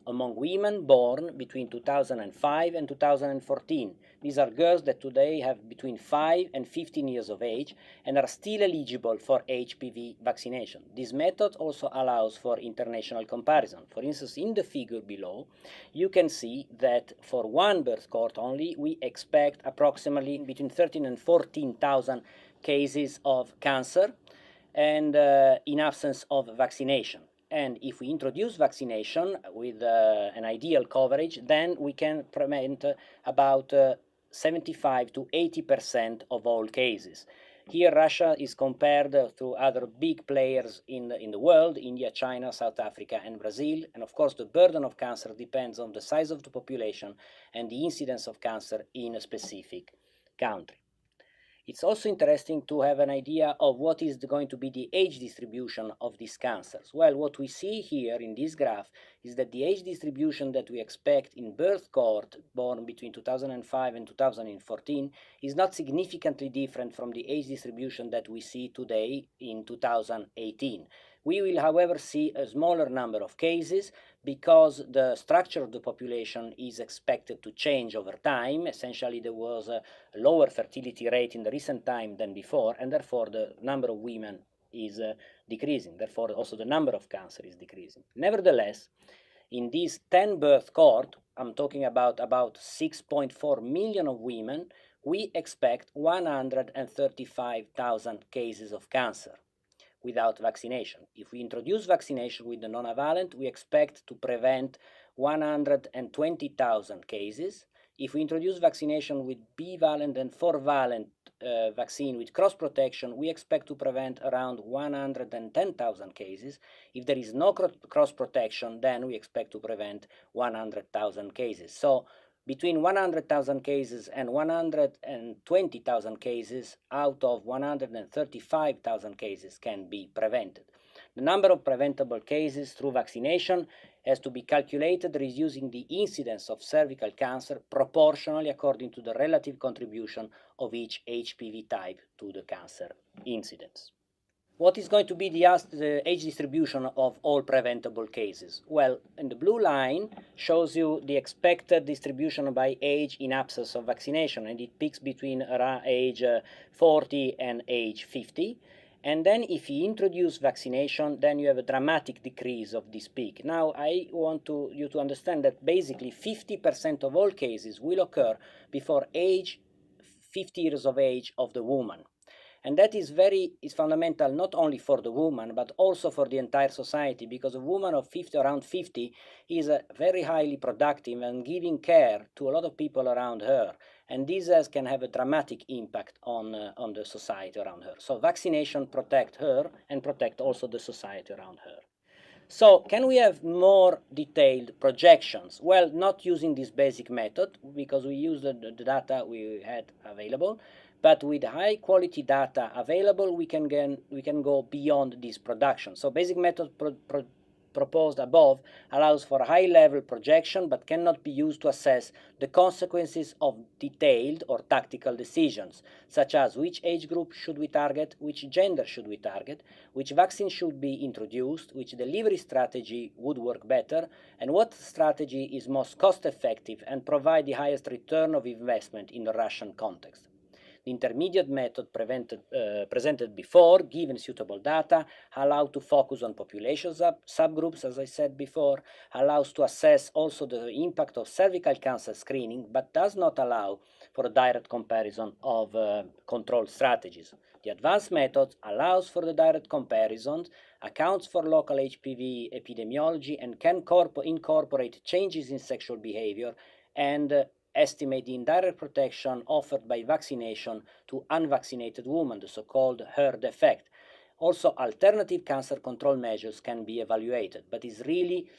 Among women born between 2005 and 2014. These are girls that today have between 5 and 15 years of age and are still eligible for HPV vaccination. This method also allows for international comparison. For instance, in the figure below, you can see that for one birth cohort only, we expect approximately between 13 and 14,000 cases of cancer and in absence of vaccination. And if we introduce vaccination with an ideal coverage, then we can prevent about 75 to 80% of all cases. Here, Russia is compared to other big players in the world, India, China, South Africa, and Brazil. And of course, the burden of cancer depends on the size of the population and the incidence of cancer in a specific country. It's also interesting to have an idea of what is going to be the age distribution of these cancers. Well, what we see here in this graph is that the age distribution that we expect in birth cohort born between 2005 and 2014 is not significantly different from the age distribution that we see today in 2018. We will, however, see a smaller number of cases because the structure of the population is expected to change over time. Essentially, there was a lower fertility rate in the recent time than before, and therefore the number of women is decreasing. Therefore, also the number of cancer is decreasing. Nevertheless, in this 10 birth cohort, I'm talking about 6.4 million of women, we expect 135,000 cases of cancer without vaccination. If we introduce vaccination with the nonavalent, we expect to prevent 120,000 cases. If we introduce vaccination with bivalent and 4-valent vaccine with cross protection, we expect to prevent around 110,000 cases. If there is no cross protection, then we expect to prevent 100,000 cases. So between 100,000 cases and 120,000 cases out of 135,000 cases can be prevented. The number of preventable cases through vaccination has to be calculated reducing the incidence of cervical cancer proportionally according to the relative contribution of each HPV type to the cancer incidence. What is going to be the age distribution of all preventable cases? Well, in the blue line shows you the expected distribution by age in absence of vaccination, and it peaks between around age 40 and age 50. And then if you introduce vaccination, then you have a dramatic decrease of this peak. Now, I want you to understand that basically 50% of all cases will occur before age 50 years of age of the woman. And that is fundamental not only for the woman, but also for the entire society, because a woman of around 50 is very highly productive and giving care to a lot of people around her. And this can have a dramatic impact on the society around her. So vaccination protect her and protect also the society around her. So can we have more detailed projections? Well, not using this basic method, because we use the data we had available. But with high quality data available, we can go beyond this production. So basic method proposed above allows for high level projection, but cannot be used to assess the consequences of detailed or tactical decisions, such as which age group should we target, which gender should we target, which vaccine should be introduced, which delivery strategy would work better, and what strategy is most cost effective and provide the highest return of investment in the Russian context. The intermediate method presented before, given suitable data, allows to focus on population subgroups, as I said before, allows to assess also the impact of cervical cancer screening, but does not allow for a direct comparison of control strategies. The advanced method allows for the direct comparisons, accounts for local HPV epidemiology, and can incorporate changes in sexual behavior and estimate the indirect protection offered by vaccination to unvaccinated women, the so-called herd effect. Also, alternative cancer control measures can be evaluated, but is really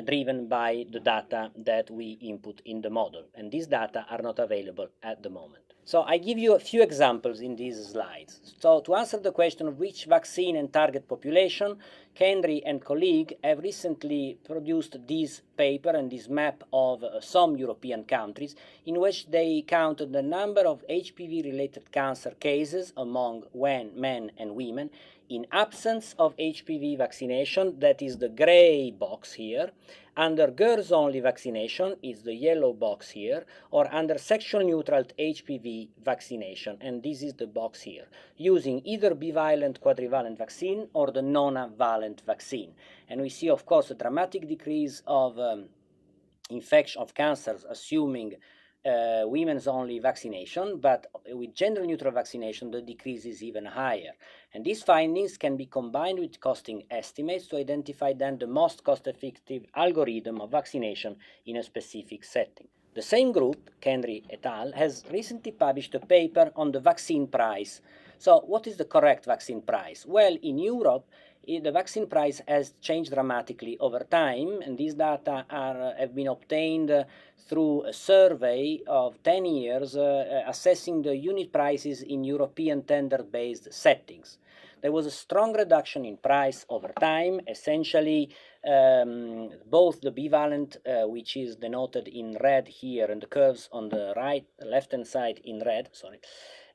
driven by the data that we input in the model, and these data are not available at the moment. So I give you a few examples in these slides. So to answer the question of which vaccine and target population, Kendry and colleague have recently produced this paper and this map of some European countries in which they counted the number of HPV-related cancer cases among men and women in absence of HPV vaccination, that is the gray box here, under girls-only vaccination is the yellow box here, or under sexual-neutral HPV vaccination, and this is the box here, using either bivalent, quadrivalent vaccine or the nonavalent vaccine. And we see, of course, a dramatic decrease of infection of cancers, assuming women's only vaccination, but with gender-neutral vaccination, the decrease is even higher. And these findings can be combined with costing estimates to identify then the most cost-effective algorithm of vaccination in a specific setting. The same group, Kendry et al., has recently published a paper on the vaccine price. So what is the correct vaccine price? Well, in Europe, the vaccine price has changed dramatically over time, and these data have been obtained through a survey of 10 years assessing the unit prices in European tender-based settings. There was a strong reduction in price over time, essentially both the bivalent, which is denoted in red here, and the curves on the left-hand side in red,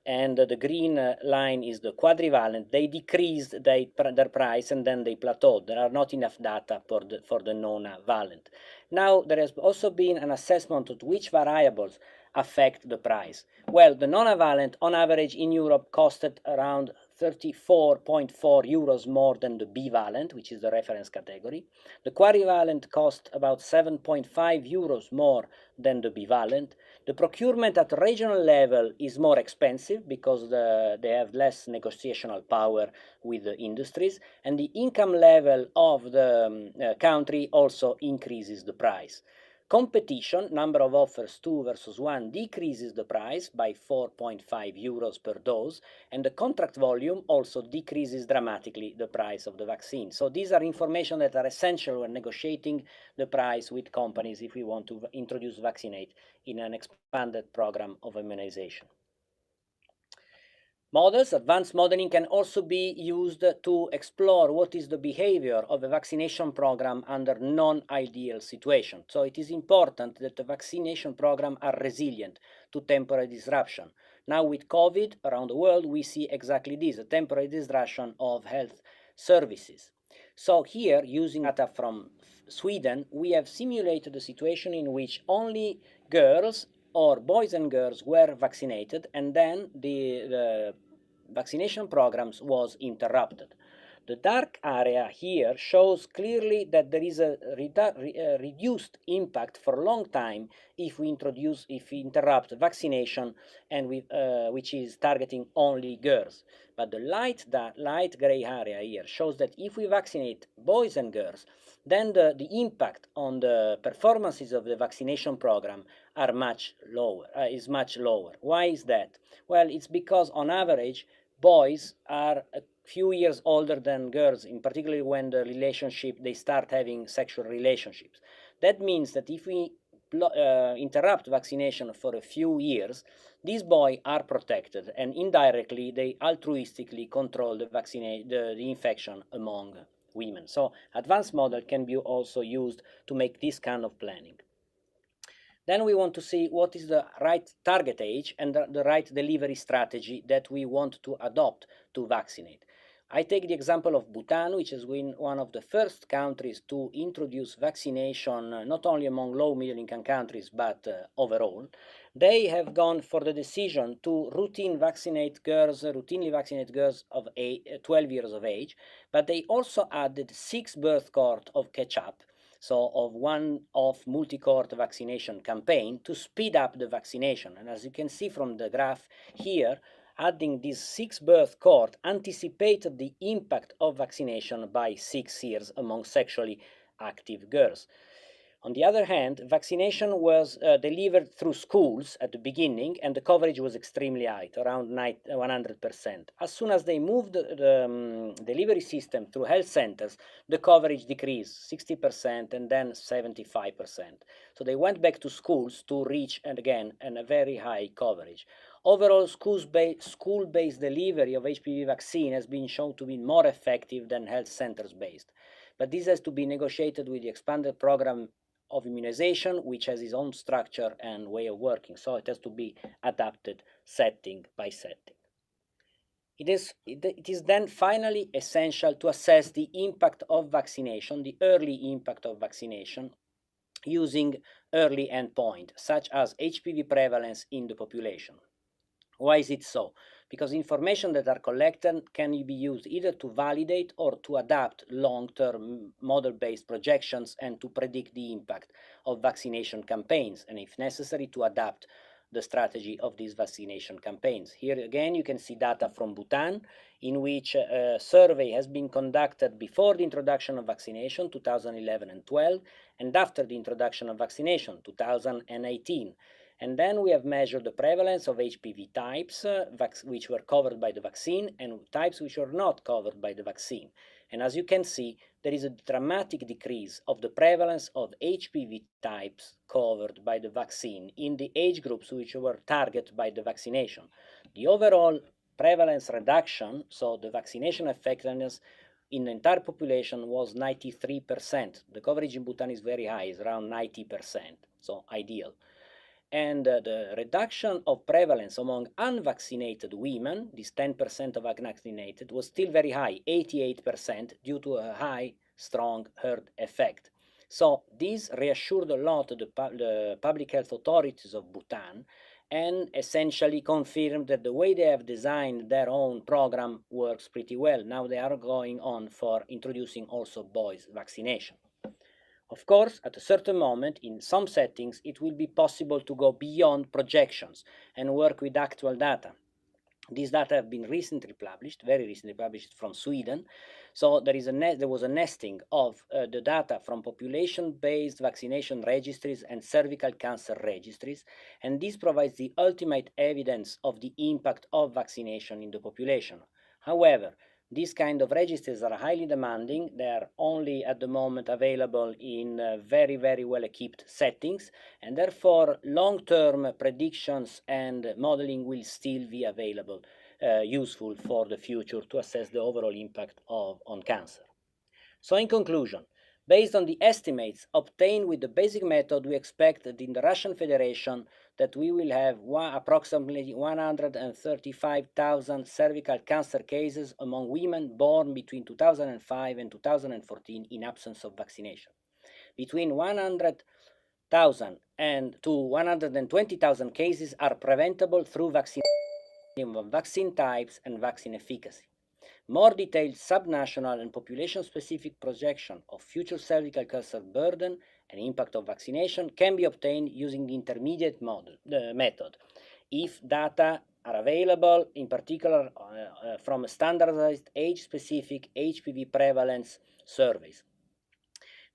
and the green line is the quadrivalent. They decreased their price and then they plateaued. There are not enough data for the nonavalent. Now, there has also been an assessment of which variables affect the price. Well, the nonavalent, on average in Europe, costed around 34.4 euros more than the bivalent, which is the reference category. The quadrivalent cost about 7.5 euros more than the bivalent. The procurement at regional level is more expensive because they have less negotiational power with the industries, and the income level of the country also increases the price. Competition, number of offers 2 versus 1, decreases the price by 4.5 euros per dose, and the contract volume also decreases dramatically the price of the vaccine. So these are information that are essential when negotiating the price with companies if we want to introduce vaccinate in an expanded program of immunization. Models, advanced modeling can also be used to explore what is the behavior of a vaccination program under non-ideal situations. So it is important that the vaccination program are resilient to temporary disruption. Now with COVID around the world, we see exactly this, a temporary disruption of health services. So here, using data from Sweden, we have simulated a situation in which only girls or boys and girls were vaccinated, and then the vaccination programs was interrupted. The dark area here shows clearly that there is a reduced impact for a long time if we interrupt vaccination and which is targeting only girls. But the light gray area here shows that if we vaccinate boys and girls, then the impact on the performances of the vaccination program are much lower. Why is that? Well, it's because on average, boys are a few years older than girls, in particular when they start having sexual relationships. That means that if we interrupt vaccination for a few years, these boys are protected, and indirectly they altruistically control the infection among women. So advanced model can be also used to make this kind of planning. Then we want to see what is the right target age and the right delivery strategy that we want to adopt to vaccinate. I take the example of Bhutan, which has been one of the first countries to introduce vaccination, not only among low middle income countries, but overall. They have gone for the decision to routinely vaccinate girls of 12 years of age, but they also added 6 birth cohorts of catch-up, so of one-off multi-cohort vaccination campaign to speed up the vaccination. And as you can see from the graph here, adding this 6 birth cohort anticipated the impact of vaccination by 6 years among sexually active girls. On the other hand, vaccination was delivered through schools at the beginning, and the coverage was extremely high, around 100%. As soon as they moved the delivery system through health centers, the coverage decreased 60% and then 75%. So they went back to schools to reach, and again, a very high coverage. Overall, school-based delivery of HPV vaccine has been shown to be more effective than health centers-based. But this has to be negotiated with the expanded program of immunization, which has its own structure and way of working. So it has to be adapted setting by setting. It is then finally essential to assess the impact of vaccination, the early impact of vaccination, using early endpoints, such as HPV prevalence in the population. Why is it so? Because information that are collected can be used either to validate or to adapt long-term model-based projections and to predict the impact of vaccination campaigns, and if necessary, to adapt the strategy of these vaccination campaigns. Here again, you can see data from Bhutan, in which a survey has been conducted before the introduction of vaccination, 2011 and 12, and after the introduction of vaccination, 2018. And then we have measured the prevalence of HPV types which were covered by the vaccine and types which were not covered by the vaccine. And as you can see, there is a dramatic decrease of the prevalence of HPV types covered by the vaccine in the age groups which were targeted by the vaccination. The overall prevalence reduction, so the vaccination effectiveness in the entire population, was 93%. The coverage in Bhutan is very high, it's around 90%, so ideal. And the reduction of prevalence among unvaccinated women, this 10% of unvaccinated, was still very high, 88%, due to a high, strong herd effect. So this reassured a lot the public health authorities of Bhutan, and essentially confirmed that the way they have designed their own program works pretty well. Now they are going on for introducing also boys vaccination. Of course, at a certain moment, in some settings, it will be possible to go beyond projections and work with actual data. These data have been recently published, very recently published from Sweden. So there was a nesting of the data from population-based vaccination registries and cervical cancer registries, and this provides the ultimate evidence of the impact of vaccination in the population. However, these kind of registries are highly demanding. They are only at the moment available in very, very well-equipped settings, and therefore long-term predictions and modeling will still be available, useful for the future to assess the overall impact on cancer. So in conclusion, based on the estimates obtained with the basic method, we expect that in the Russian Federation that we will have approximately 135,000 cervical cancer cases among women born between 2005 and 2014 in absence of vaccination. Between 100,000 and to 120,000 cases are preventable through vaccine types and vaccine efficacy. More detailed subnational and population-specific projection of future cervical cancer burden and impact of vaccination can be obtained using the intermediate method, if data are available, in particular from standardized age-specific HPV prevalence surveys.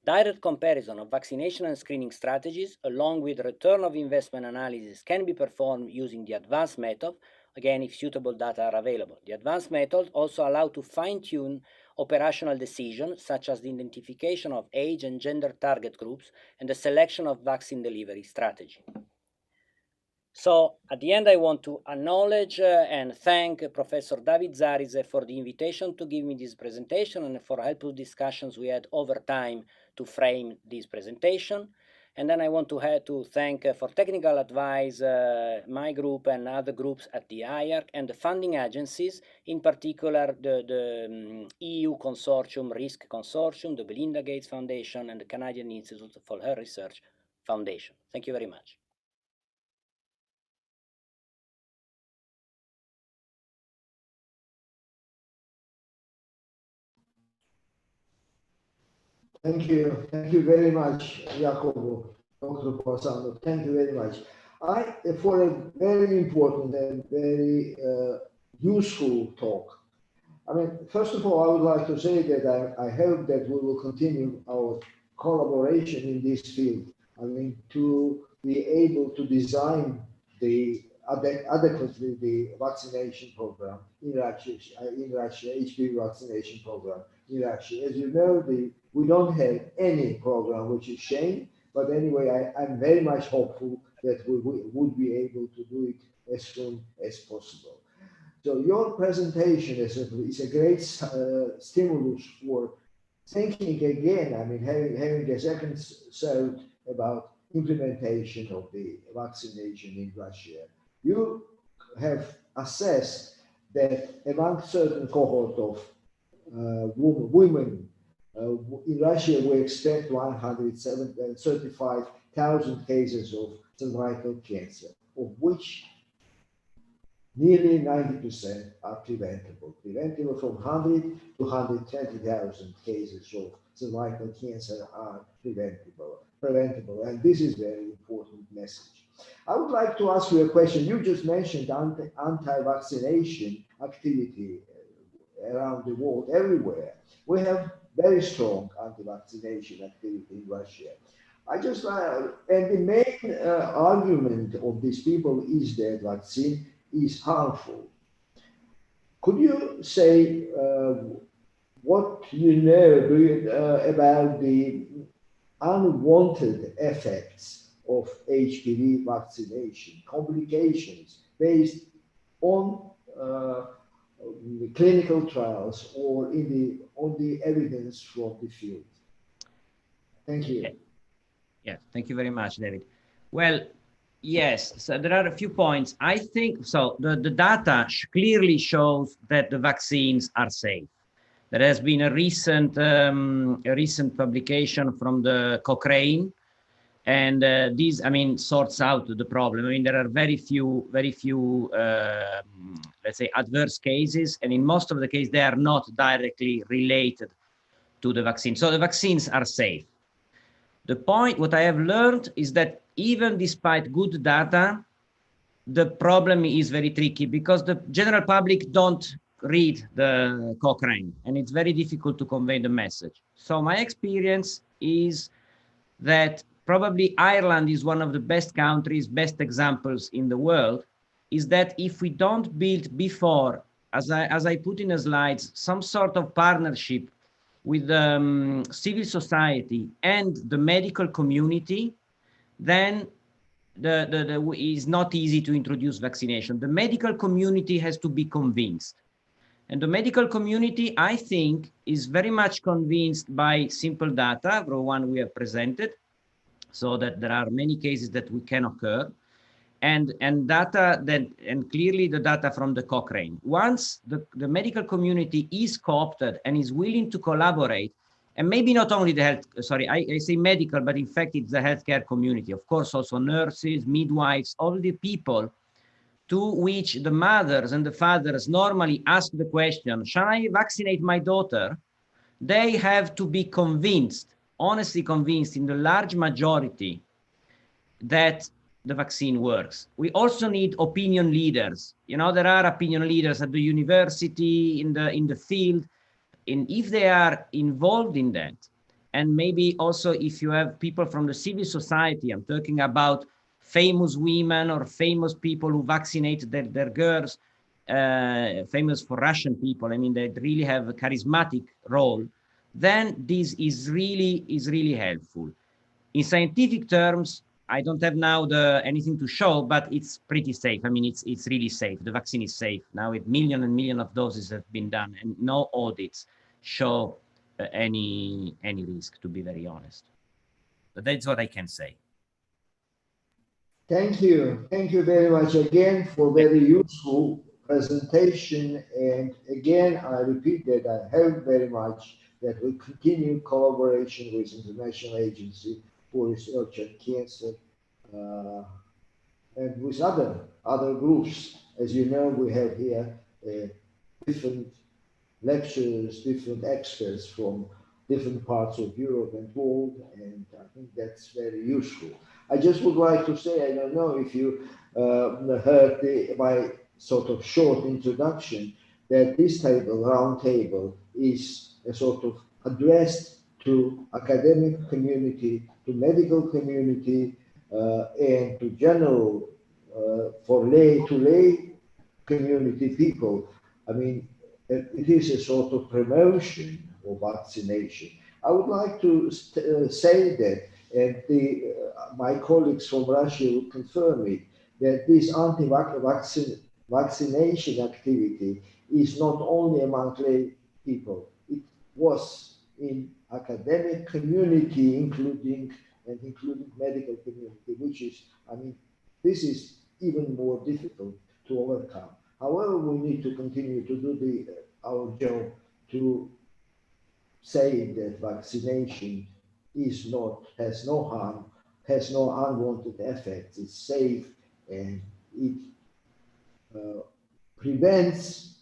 Direct comparison of vaccination and screening strategies, along with return of investment analysis, can be performed using the advanced method, again, if suitable data are available. The advanced methods also allow to fine-tune operational decisions, such as the identification of age and gender target groups and the selection of vaccine delivery strategy. So at the end, I want to acknowledge and thank Professor David Zarize for the invitation to give me this presentation and for helpful discussions we had over time to frame this presentation. And then I want to thank for technical advice my group and other groups at the IARC and the funding agencies, in particular the EU Consortium, Risk Consortium, the Belinda Gates Foundation, and the Canadian Institute for Health Research Foundation. Thank you very much. Thank you very much, Jacopo, Dr. Posano. Thank you very much. For a very important and very useful talk. I mean, first of all, I would like to say that I hope that we will continue our collaboration in this field. I mean, to be able to design adequately the vaccination program in Russia, HPV vaccination program in Russia. As you know, we don't have any program, which is a shame, but anyway, I'm very much hopeful that we would be able to do it as soon as possible. So your presentation is a great stimulus for thinking again, I mean, having a second thought about implementation of the vaccination in Russia. You have assessed that among certain cohort of women in Russia, we expect 135,000 cases of cervical cancer, of which nearly 90% are preventable from 100 to 120,000 cases of cervical cancer are preventable, and this is a very important message. I would like to ask you a question. You just mentioned anti-vaccination activity around the world, everywhere. We have very strong anti-vaccination activity in Russia. And the main argument of these people is that vaccine is harmful. Could you say what you know about the unwanted effects of HPV vaccination, complications based on clinical trials or on the evidence from the field? Thank you. Yeah, thank you very much, David. Well, yes, so there are a few points. I think, so the data clearly shows that the vaccines are safe. There has been a recent publication from the Cochrane And this, I mean, sorts out the problem. I mean, there are very few, let's say, adverse cases, and in most of the cases, they are not directly related to the vaccine. So the vaccines are safe. The point, what I have learned is that even despite good data, the problem is very tricky because the general public don't read the Cochrane, and it's very difficult to convey the message. So my experience is that probably Ireland is one of the best countries, best examples in the world, is that if we don't build before, as I put in the slides, some sort of partnership with civil society and the medical community, then it's not easy to introduce vaccination. The medical community has to be convinced. And the medical community, I think, is very much convinced by simple data, the one we have presented, so that there are many cases that we can occur, and data that, and clearly the data from the Cochrane. Once the medical community is co-opted and is willing to collaborate, and maybe not only the health, sorry, I say medical, but in fact it's the healthcare community, of course, also nurses, midwives, all the people to which the mothers and the fathers normally ask the question, shall I vaccinate my daughter? They have to be convinced, honestly convinced in the large majority that the vaccine works. We also need opinion leaders. You know, there are opinion leaders at the university, in the field, and if they are involved in that, and maybe also if you have people from the civil society, I'm talking about famous women or famous people who vaccinate their girls, famous for Russian people, I mean, they really have a charismatic role, then this is really helpful. In scientific terms, I don't have now anything to show, but it's pretty safe. I mean, it's really safe. The vaccine is safe. Now with millions and millions of doses have been done, and no audits show any risk, to be very honest. But that's what I can say. Thank you. Thank you very much again for very useful presentation. And again, I repeat that I hope very much that we continue collaboration with International Agency for Research on Cancer and with other groups. As you know, we have here different lecturers, different experts from different parts of Europe and world, and I think that's very useful. I just would like to say, I don't know if you heard my sort of short introduction, that this table, round table, is a sort of addressed to academic community, to medical community, and to general, for lay community people. I mean, it is a sort of promotion of vaccination. I would like to say that, and my colleagues from Russia will confirm it, that this anti-vaccination activity is not only among lay people. It was in academic community, including medical community, which is, I mean, this is even more difficult to overcome. However, we need to continue to do our job to say that vaccination has no harm, has no unwanted effects, it's safe, and it prevents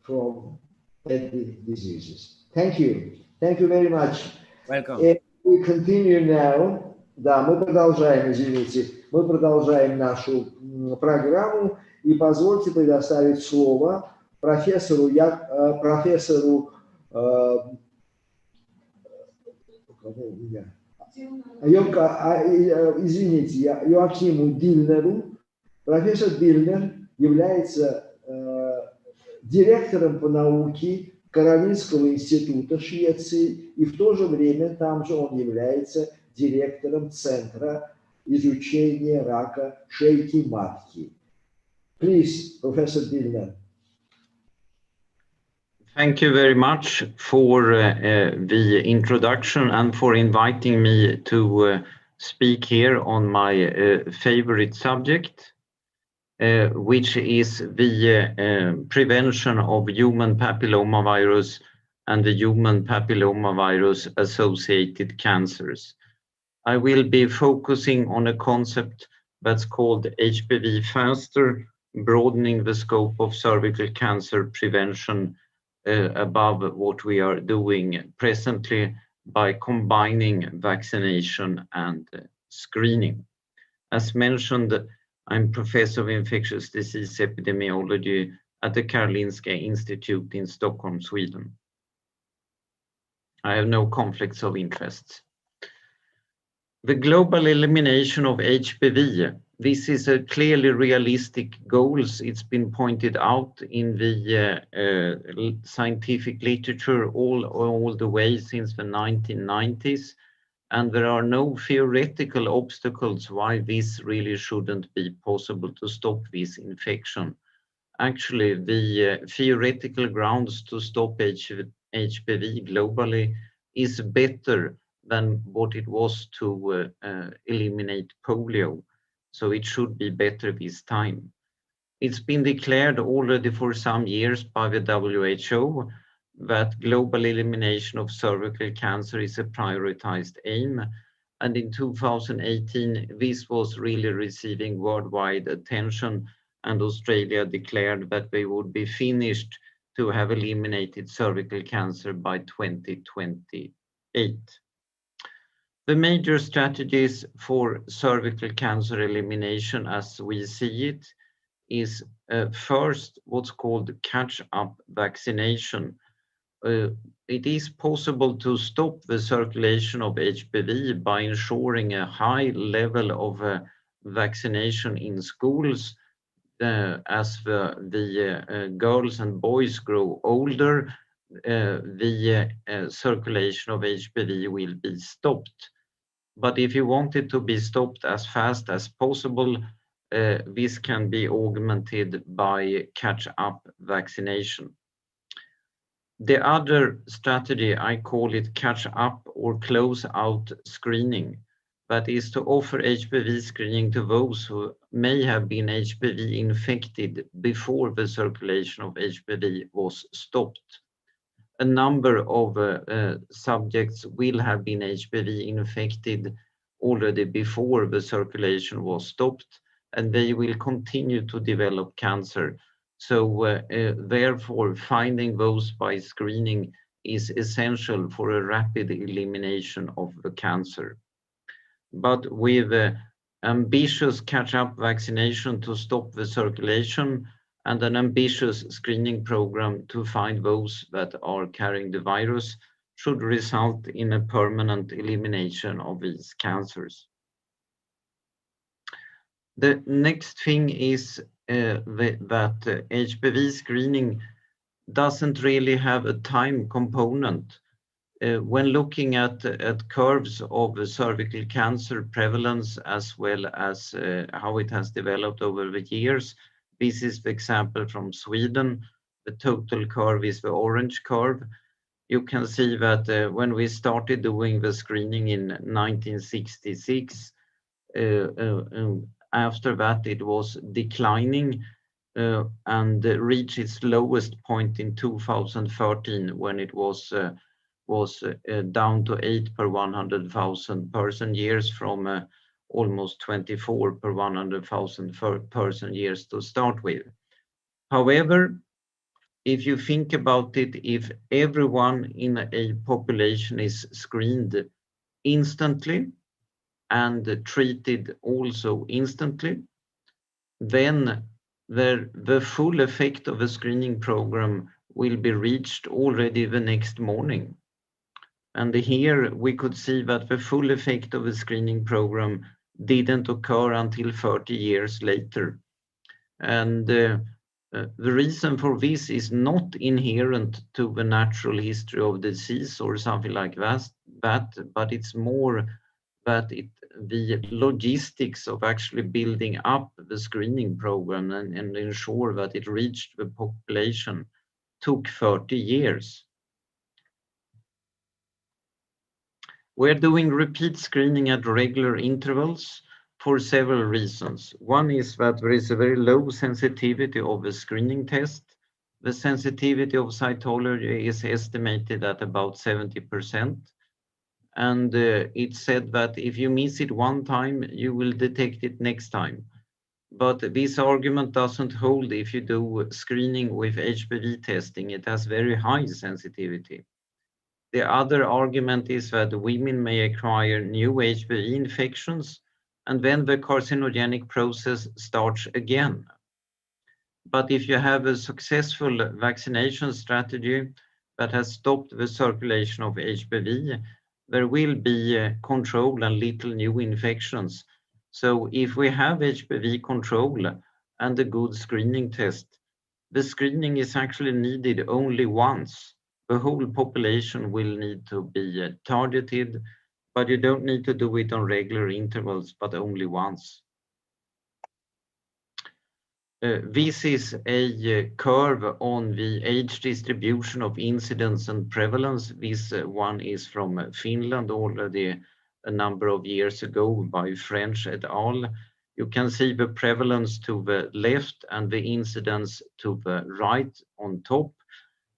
from deadly diseases. Thank you. Thank you very much. Welcome. And we continue now. Да, мы продолжаем, извините, мы продолжаем нашу программу, и позвольте предоставить слово профессору Йоахиму Дильнеру. Профессор Дильнер является директором по науке Каролинского института Швеции, и в то же время там же он является директором Центра изучения рака шейки матки. Please, Professor Dillner. Thank you very much for the introduction and for inviting me to speak here on my favorite subject, which is the prevention of human papillomavirus and the human papillomavirus associated cancers. I will be focusing on a concept that's called HPV faster, broadening the scope of cervical cancer prevention above what we are doing presently by combining vaccination and screening. As mentioned, I'm professor of infectious disease epidemiology at the Karolinska Institute in Stockholm, Sweden. I have no conflicts of interest. The global elimination of HPV, this is a clearly realistic goal. It's been pointed out in the scientific literature all the way since the 1990s. And there are no theoretical obstacles why this really shouldn't be possible to stop this infection. Actually, the theoretical grounds to stop HPV globally is better than what it was to eliminate polio. So it should be better this time. It's been declared already for some years by the WHO that global elimination of cervical cancer is a prioritized aim. And in 2018, this was really receiving worldwide attention, and Australia declared that they would be finished to have eliminated cervical cancer by 2028. The major strategies for cervical cancer elimination as we see it is first what's called catch-up vaccination. It is possible to stop the circulation of HPV by ensuring a high level of vaccination in schools. As the girls and boys grow older, the circulation of HPV will be stopped. But if you want it to be stopped as fast as possible, this can be augmented by catch-up vaccination. The other strategy, I call it catch-up or close-out screening. That is to offer HPV screening to those who may have been HPV infected before the circulation of HPV was stopped. A number of subjects will have been HPV infected already before the circulation was stopped, and they will continue to develop cancer. So therefore, finding those by screening is essential for a rapid elimination of the cancer. But with ambitious catch-up vaccination to stop the circulation and an ambitious screening program to find those that are carrying the virus should result in a permanent elimination of these cancers. The next thing is that HPV screening doesn't really have a time component. When looking at curves of cervical cancer prevalence as well as how it has developed over the years, this is the example from Sweden. The total curve is the orange curve. You can see that when we started doing the screening in 1966, after that it was declining and reached its lowest point in 2013 when it was down to 8 per 100,000 person years from almost 24 per 100,000 person years to start with. However, if you think about it, if everyone in a population is screened instantly and treated also instantly, then the full effect of a screening program will be reached already the next morning. And here we could see that the full effect of the screening program didn't occur until 30 years later. And the reason for this is not inherent to the natural history of disease or something like that, but it's more that the logistics of actually building up the screening program and ensure that it reached the population took 30 years. We're doing repeat screening at regular intervals for several reasons. One is that there is a very low sensitivity of the screening test. The sensitivity of cytology is estimated at about 70%. And it said that if you miss it one time, you will detect it next time. But this argument doesn't hold if you do screening with HPV testing. It has very high sensitivity. The other argument is that women may acquire new HPV infections, and then the carcinogenic process starts again. But if you have a successful vaccination strategy that has stopped the circulation of HPV, there will be control and little new infections. So if we have HPV control and a good screening test, the screening is actually needed only once. The whole population will need to be targeted, but you don't need to do it on regular intervals, but only once. This is a curve on the age distribution of incidence and prevalence. This one is from Finland, already a number of years ago by French et al. You can see the prevalence to the left and the incidence to the right on top.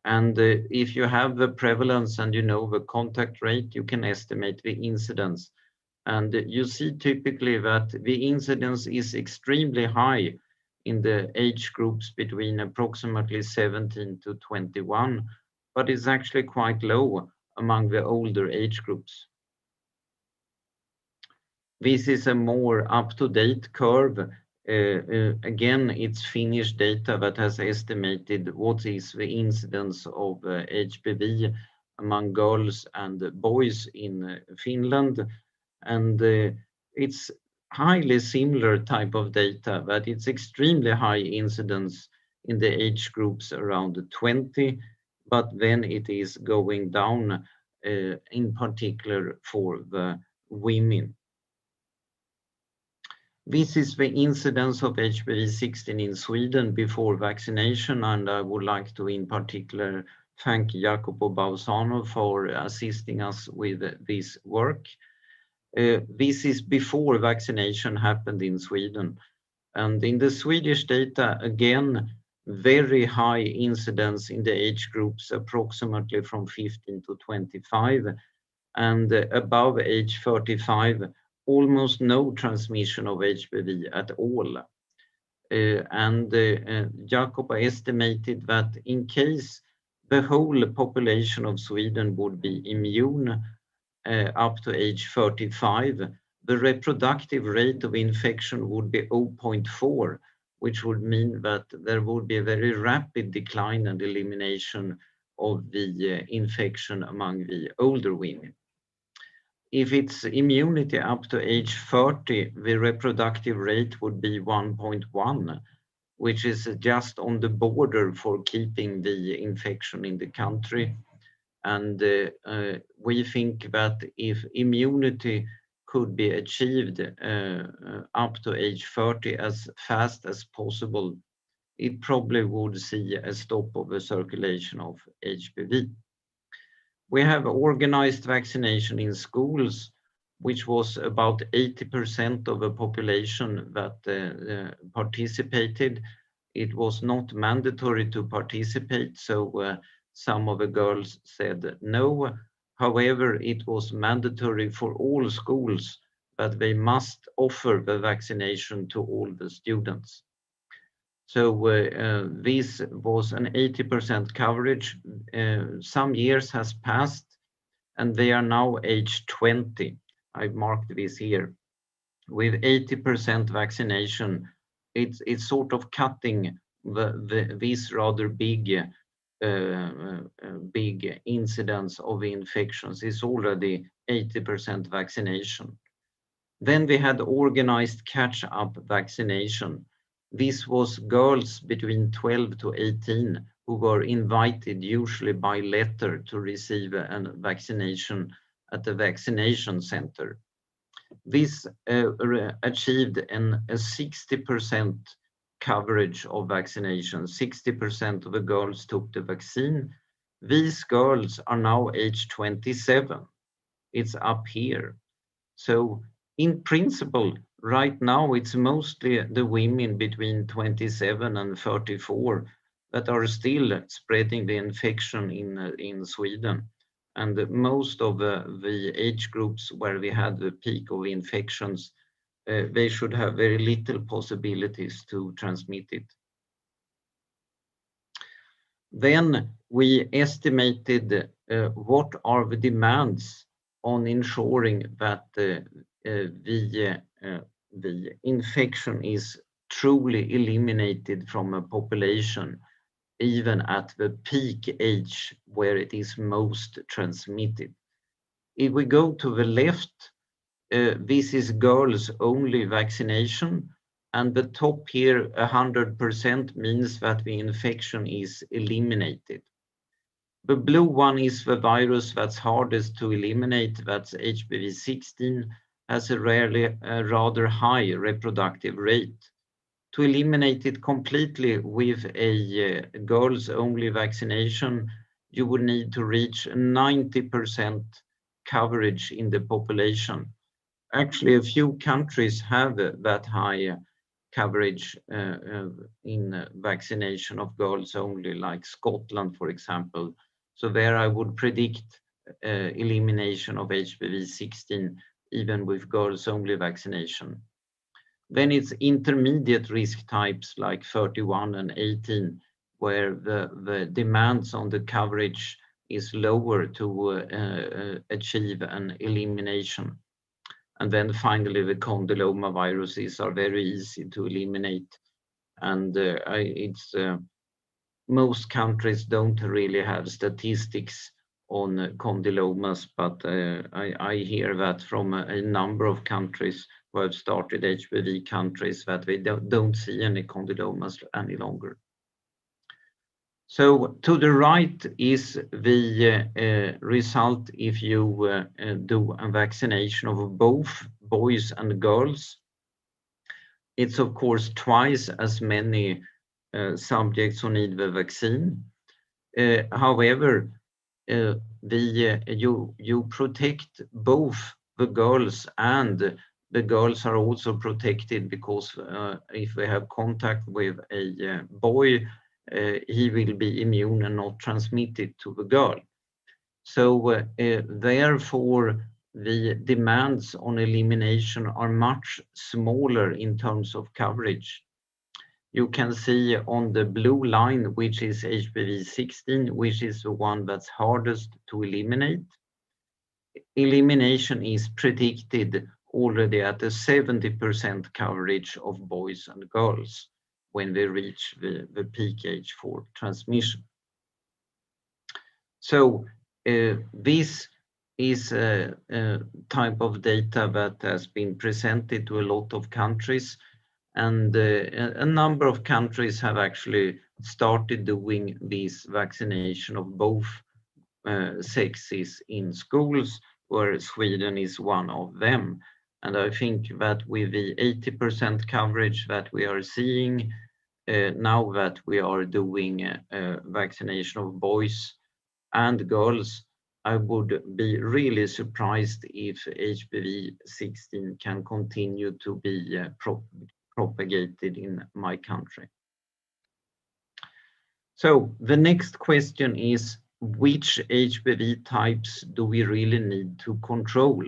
And if you have the prevalence and you know the contact rate, you can estimate the incidence. And you see typically that the incidence is extremely high in the age groups between approximately 17 to 21, but it's actually quite low among the older age groups. This is a more up-to-date curve. Again, it's Finnish data that has estimated what is the incidence of HPV among girls and boys in Finland. And it's highly similar type of data, that it's extremely high incidence in the age groups around 20, but then it is going down in particular for the women. This is the incidence of HPV-16 in Sweden before vaccination, and I would like to in particular thank Jacopo Bausano for assisting us with this work. This is before vaccination happened in Sweden. And in the Swedish data, again, very high incidence in the age groups approximately from 15 to 25, and above age 35, almost no transmission of HPV at all. Jacob estimated that in case the whole population of Sweden would be immune up to age 35, the reproductive rate of infection would be 0.4, which would mean that there would be a very rapid decline and elimination of the infection among the older women. If it's immunity up to age 30, the reproductive rate would be 1.1, which is just on the border for keeping the infection in the country. And we think that if immunity could be achieved up to age 30 as fast as possible, it probably would see a stop of the circulation of HPV. We have organized vaccination in schools, which was about 80% of the population that participated. It was not mandatory to participate, so some of the girls said no. However, it was mandatory for all schools that they must offer the vaccination to all the students. So this was an 80% coverage. Some years has passed and they are now age 20. I've marked this here. With 80% vaccination, it's sort of cutting this rather big incidence of infections. Is already 80% vaccination. Then we had organized catch-up vaccination. This was girls between 12 to 18 who were invited, usually by letter, to receive a vaccination at the vaccination center. This achieved a 60% coverage of vaccination. 60% of the girls took the vaccine. These girls are now age 27. It's up here. So in principle, right now, it's mostly the women between 27 and 34 that are still spreading the infection in Sweden. And most of the age groups where we had the peak of infections, they should have very little possibilities to transmit it. Then we estimated what are the demands on ensuring that the infection is truly eliminated from a population, even at the peak age where it is most transmitted. If we go to the left, this is girls only vaccination, and the top here, 100%, means that the infection is eliminated. The blue one is the virus that's hardest to eliminate, that's HPV-16, has a rather high reproductive rate. To eliminate it completely with a girls-only vaccination, you would need to reach 90% coverage in the population. Actually, a few countries have that high coverage in vaccination of girls only, like Scotland, for example. So there I would predict elimination of HPV-16 even with girls only vaccination. Then it's intermediate risk types like 31 and 18, where the demands on the coverage is lower to achieve an elimination. And then finally, the condyloma viruses are very easy to eliminate. And most countries don't really have statistics on condylomas, but I hear that from a number of countries who have started HPV countries that they don't see any condylomas any longer. So to the right is the result if you do a vaccination of both boys and girls. It's of course twice as many subjects who need the vaccine. However, you protect both the girls, and the girls are also protected because if they have contact with a boy, he will be immune and not transmit it to the girl. So therefore, the demands on elimination are much smaller in terms of coverage. You can see on the blue line, which is HPV-16, which is the one that's hardest to eliminate. Elimination is predicted already at a 70% coverage of boys and girls when they reach the peak age for transmission. So this is a type of data that has been presented to a lot of countries, and a number of countries have actually started doing this vaccination of both sexes in schools, where Sweden is one of them. And I think that with the 80% coverage that we are seeing, now that we are doing vaccination of boys and girls, I would be really surprised if HPV-16 can continue to be propagated in my country. So the next question is, which HPV types do we really need to control?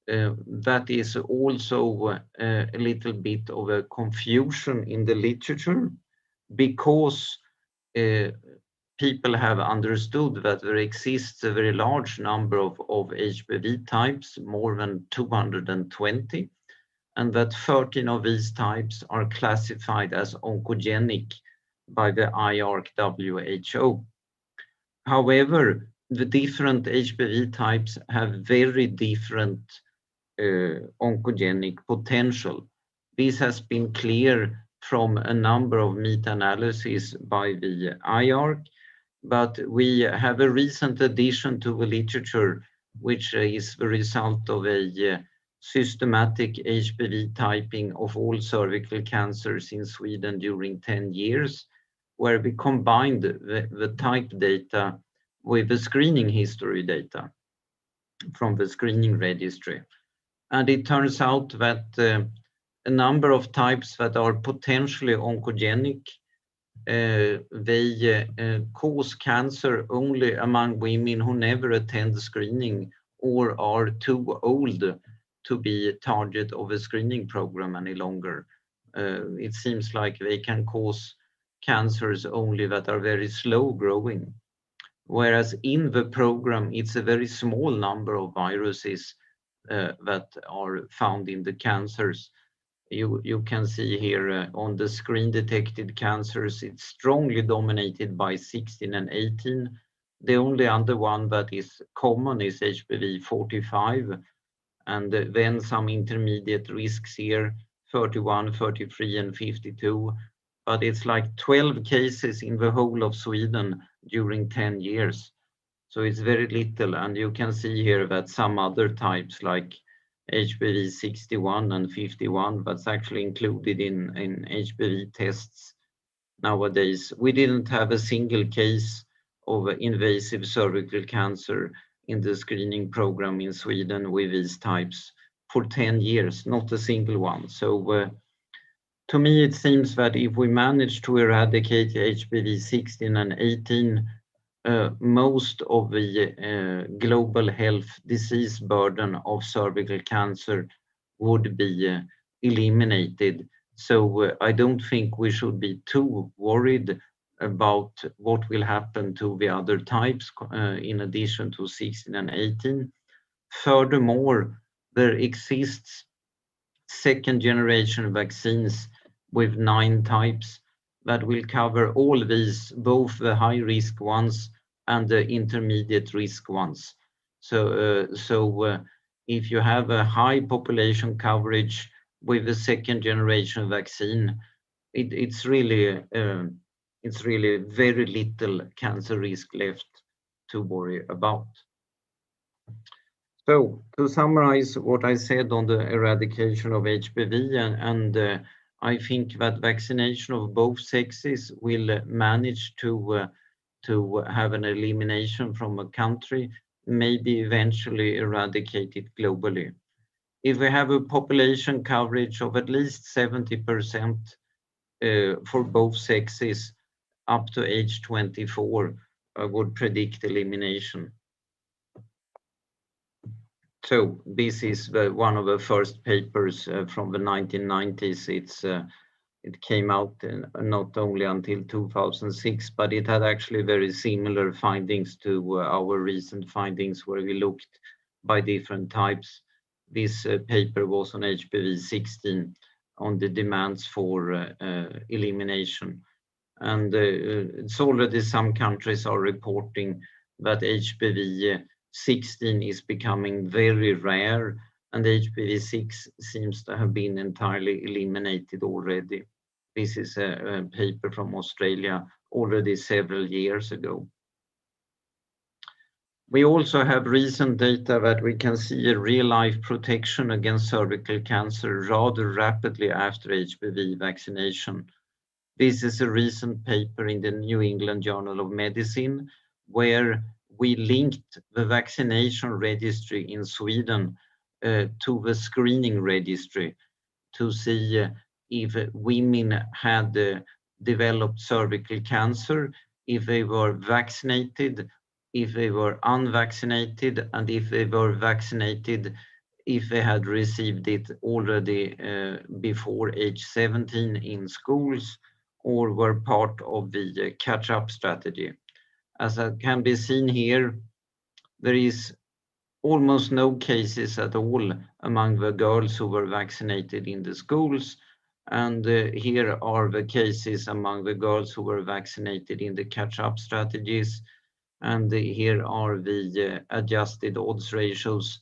That is also a little bit of a confusion in the literature, because people have understood that there exists a very large number of HPV types, more than 220, and that 13 of these types are classified as oncogenic by the IARC-WHO. However, the different HPV types have very different oncogenic potential. This has been clear from a number of meta-analyses by the IARC, but we have a recent addition to the literature, which is the result of a systematic HPV typing of all cervical cancers in Sweden during 10 years, where we combined the type data with the screening history data from the screening registry. And it turns out that a number of types that are potentially oncogenic they cause cancer only among women who never attend screening or are too old to be target of a screening program any longer. It seems like they can cause cancers only that are very slow growing. Whereas in the program, it's a very small number of viruses that are found in the cancers. You can see here on the screen detected cancers, it's strongly dominated by 16 and 18. The only other one that is common is HPV 45, and then some intermediate risks here, 31, 33, and 52. But it's like 12 cases in the whole of Sweden during 10 years. So it's very little, and you can see here that some other types like HPV 61 and 51, that's actually included in HPV tests nowadays. We didn't have a single case of invasive cervical cancer in the screening program in Sweden with these types for 10 years, not a single one. So to me, it seems that if we manage to eradicate HPV 16 and 18, most of the global health disease burden of cervical cancer would be eliminated. So I don't think we should be too worried about what will happen to the other types in addition to 16 and 18. Furthermore, there exists second generation vaccines with 9 types that will cover all these, both the high risk ones and the intermediate risk ones. So if you have a high population coverage with the second generation vaccine, it's really very little cancer risk left to worry about. So to summarize what I said on the eradication of HPV, and I think that vaccination of both sexes will manage to have an elimination from a country, maybe eventually eradicate it globally. If we have a population coverage of at least 70% for both sexes up to age 24, I would predict elimination. So this is one of the first papers from the 1990s. It came out not only until 2006, but it had actually very similar findings to our recent findings where we looked by different types. This paper was on HPV 16 on the demands for elimination. And it's already some countries are reporting that HPV 16 is becoming very rare, and HPV 6 seems to have been entirely eliminated already. This is a paper from Australia already several years ago. We also have recent data that we can see a real-life protection against cervical cancer rather rapidly after HPV vaccination. This is a recent paper in the New England Journal of Medicine, where we linked the vaccination registry in Sweden to the screening registry to see if women had developed cervical cancer, if they were vaccinated, if they were unvaccinated, and if they were vaccinated, if they had received it already before age 17 in schools or were part of the catch-up strategy. As can be seen here, there is almost no cases at all among the girls who were vaccinated in the schools. And here are the cases among the girls who were vaccinated in the catch-up strategies. And here are the adjusted odds ratios.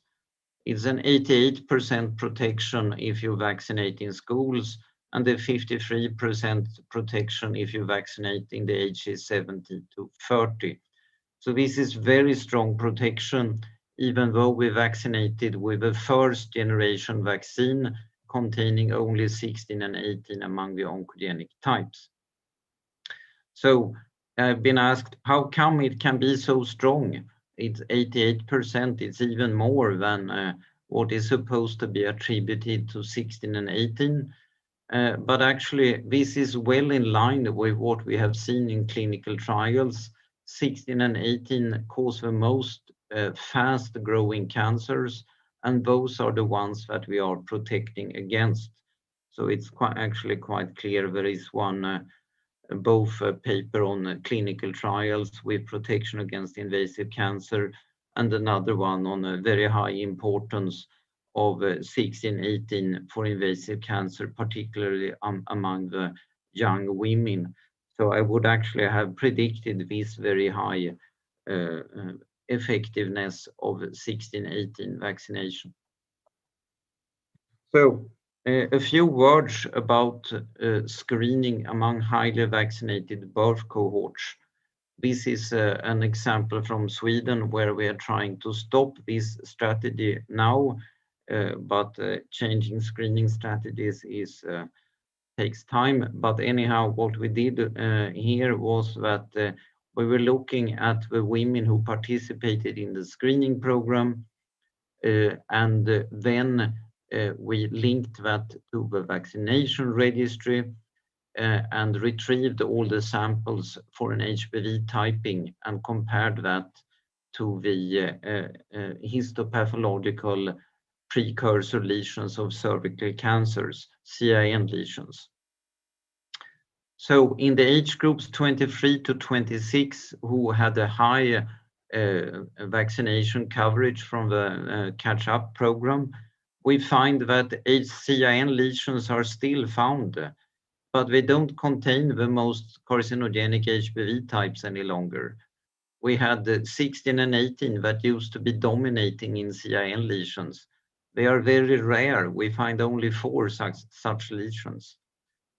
It's an 88% protection if you vaccinate in schools, and a 53% protection if you vaccinate in the ages 17 to 30. So this is very strong protection, even though we vaccinated with the first generation vaccine containing only 16 and 18 among the oncogenic types. So I've been asked, how come it can be so strong? It's 88%, it's even more than what is supposed to be attributed to 16 and 18. but actually this is well in line with what we have seen in clinical trials. 16 and 18 cause the most fast growing cancers, and those are the ones that we are protecting against. So it's actually quite clear. There is one both a paper on clinical trials with protection against invasive cancer, and another one on a very high importance of 16-18 for invasive cancer, particularly among the young women. So I would actually have predicted this very high effectiveness of 16-18 vaccination. So a few words about screening among highly vaccinated birth cohorts. This is an example from Sweden where we are trying to stop this strategy now, but changing screening strategies takes time. But anyhow, what we did here was that we were looking at the women who participated in the screening program, and then we linked that to the vaccination registry and retrieved all the samples for an HPV typing and compared that to the histopathological precursor lesions of cervical cancers, CIN lesions. So in the age groups 23 to 26 who had a high vaccination coverage from the catch-up program, we find that CIN lesions are still found, but they don't contain the most carcinogenic HPV types any longer. We had 16 and 18 that used to be dominating in CIN lesions. They are very rare. We find only 4 such lesions.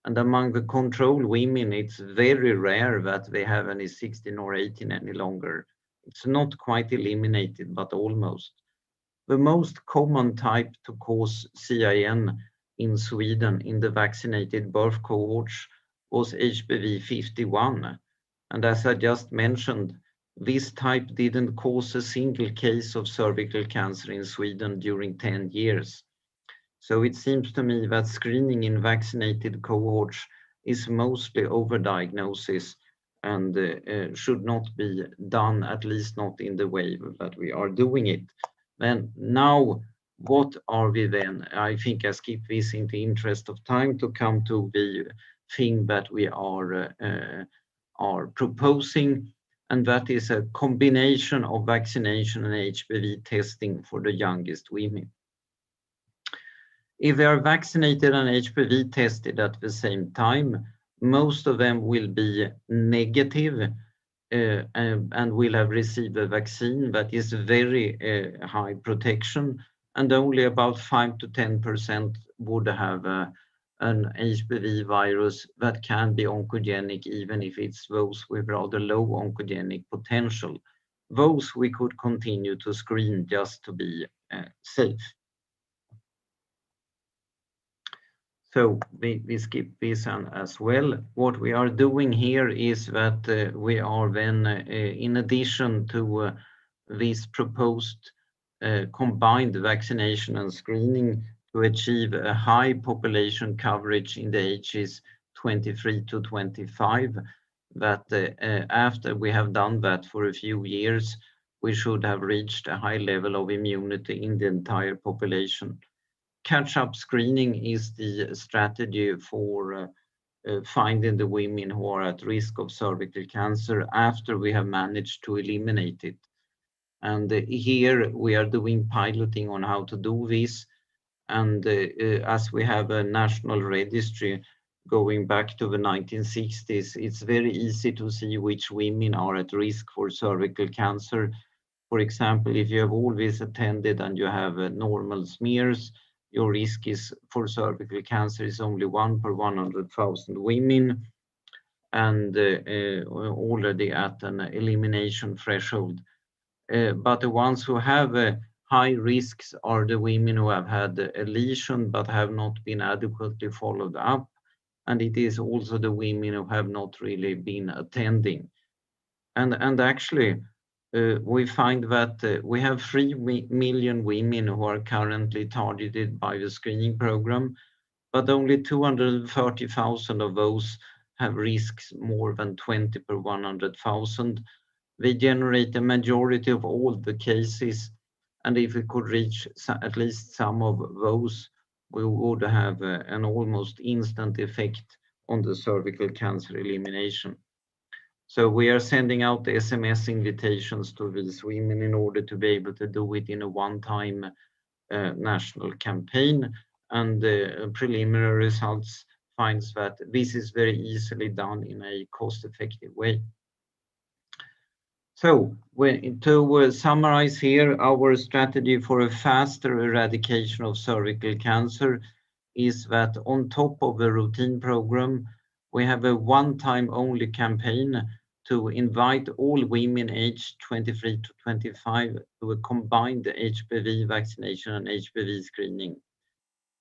And among the control women, it's very rare that they have any 16 or 18 any longer. It's not quite eliminated, but almost. The most common type to cause CIN in Sweden in the vaccinated birth cohorts was HPV 51. And as I just mentioned, this type didn't cause a single case of cervical cancer in Sweden during 10 years. So it seems to me that screening in vaccinated cohorts is mostly overdiagnosis and should not be done, at least not in the way that we are doing it. And now, what are we then? I think I skip this in the interest of time to come to the thing that we are proposing, and that is a combination of vaccination and HPV testing for the youngest women. If they are vaccinated and HPV tested at the same time, most of them will be negative and will have received a vaccine that is very high protection, and only about 5 to 10% would have an HPV virus that can be oncogenic, even if it's those with rather low oncogenic potential. Those we could continue to screen just to be safe. So we skip this as well. What we are doing here is that we are then, in addition to this proposed combined vaccination and screening to achieve a high population coverage in the ages 23 to 25, that after we have done that for a few years, we should have reached a high level of immunity in the entire population. Catch-up screening is the strategy for finding the women who are at risk of cervical cancer after we have managed to eliminate it. And here we are doing piloting on how to do this. And as we have a national registry going back to the 1960s, it's very easy to see which women are at risk for cervical cancer. For example, if you have always attended and you have normal smears, your risk is for cervical cancer is only 1 per 100,000 women, and already at an elimination threshold. But the ones who have high risks are the women who have had a lesion but have not been adequately followed up, and it is also the women who have not really been attending. And actually, we find that we have 3 million women who are currently targeted by the screening program, but only 230,000 of those have risks more than 20 per 100,000. We generate the majority of all the cases, and if we could reach at least some of those, we would have an almost instant effect on the cervical cancer elimination. So we are sending out the SMS invitations to these women in order to be able to do it in a one-time national campaign, and the preliminary results finds that this is very easily done in a cost-effective way. So to summarize here, our strategy for a faster eradication of cervical cancer is that on top of the routine program, we have a one-time only campaign to invite all women aged 23 to 25 to a combined HPV vaccination and HPV screening.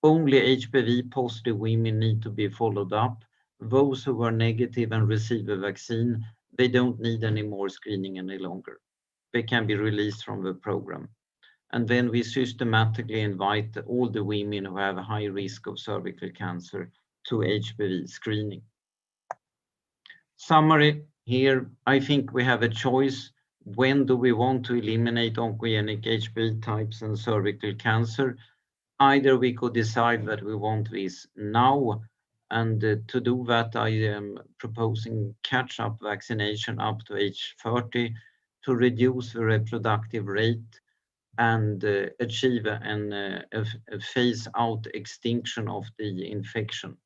Only HPV positive women need to be followed up. Those who are negative and receive a vaccine, they don't need any more screening any longer. They can be released from the program. And then we systematically invite all the women who have a high risk of cervical cancer to HPV screening. Summary here, I think we have a choice. When do we want to eliminate oncogenic HPV types and cervical cancer? Either we could decide that we want this now, and to do that, I am proposing catch-up vaccination up to age 30 to reduce the reproductive rate and achieve a phase-out extinction of the infection.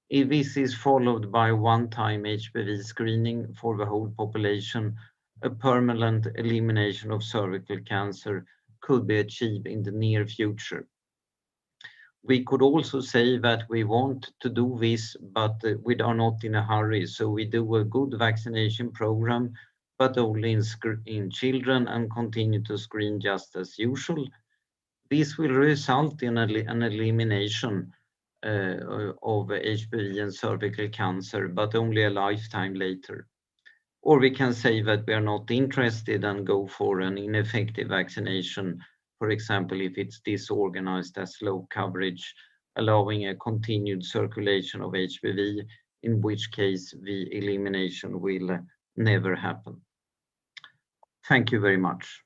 If this is followed by one-time HPV screening for the whole population, a permanent elimination of cervical cancer could be achieved in the near future. We could also say that we want to do this, but we are not in a hurry. So we do a good vaccination program, but only in children, and continue to screen just as usual. This will result in an elimination of HPV and cervical cancer, but only a lifetime later. Or we can say that we are not interested and go for an ineffective vaccination. For example, if it's disorganized as low coverage, allowing a continued circulation of HPV, in which case the elimination will never happen. Thank you very much.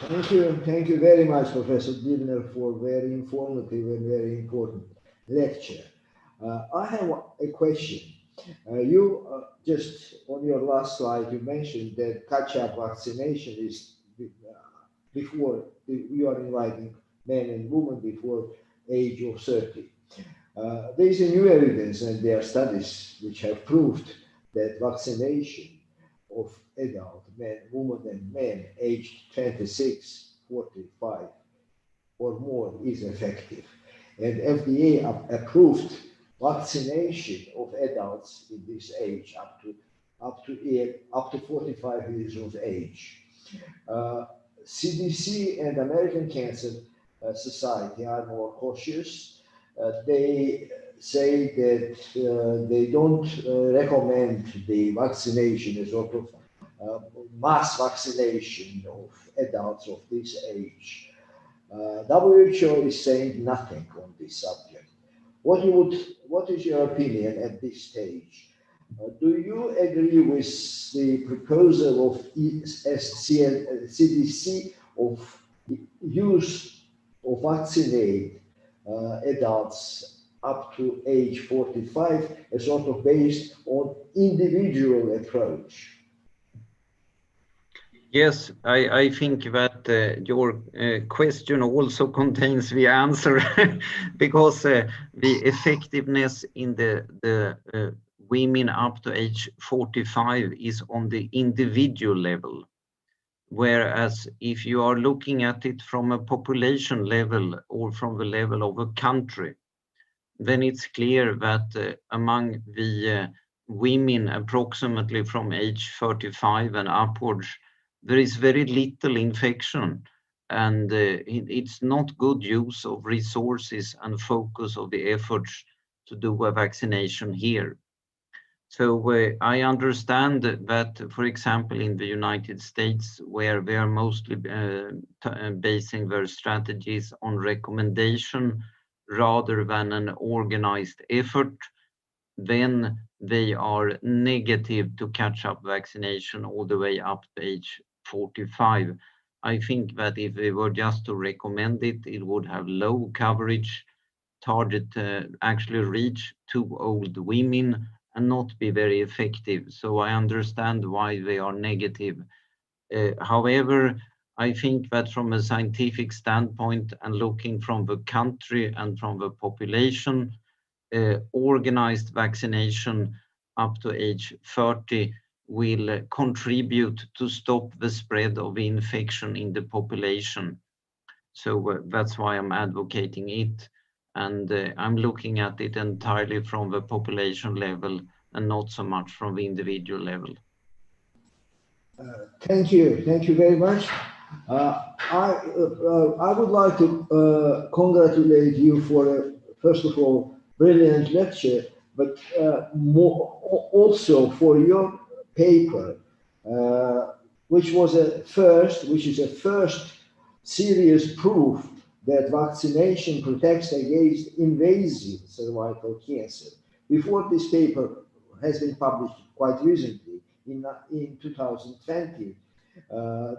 Thank you very much, Professor Dibner, for very informative and very important lecture. I have a question. You just on your last slide, you mentioned that catch-up vaccination is before you are inviting men and women before age of 30. There is a new evidence, and there are studies which have proved that vaccination of adult men, women and men aged 26, 45 or more is effective. And FDA approved vaccination of adults in this age up to 45 years of age. CDC and American Cancer Society are more cautious. They say that they don't recommend the vaccination as sort of mass vaccination of adults of this age. WHO is saying nothing on this subject. What is your opinion at this stage? Do you agree with the proposal of CDC of use of vaccinate adults up to age 45 as sort of based on individual approach? Yes, I think that your question also contains the answer because the effectiveness in the women up to age 45 is on the individual level. Whereas if you are looking at it from a population level or from the level of a country, then it's clear that among the women approximately from age 35 and upwards, there is very little infection, and it's not good use of resources and focus of the efforts to do a vaccination here. So I understand that, for example, in the United States, where they are mostly basing their strategies on recommendation rather than an organized effort, then they are negative to catch up vaccination all the way up to age 45. I think that if they were just to recommend it, it would have low coverage, target actually reach too old women and not be very effective. So I understand why they are negative. However, I think that from a scientific standpoint and looking from the country and from the population, organized vaccination up to age 30 will contribute to stop the spread of the infection in the population. So that's why I'm advocating it. And I'm looking at it entirely from the population level and not so much from the individual level. Thank you very much. I would like to congratulate you for, first of all, brilliant lecture, but also for your paper, which is a first serious proof that vaccination protects against invasive cervical cancer. Before this paper has been published quite recently, in 2020,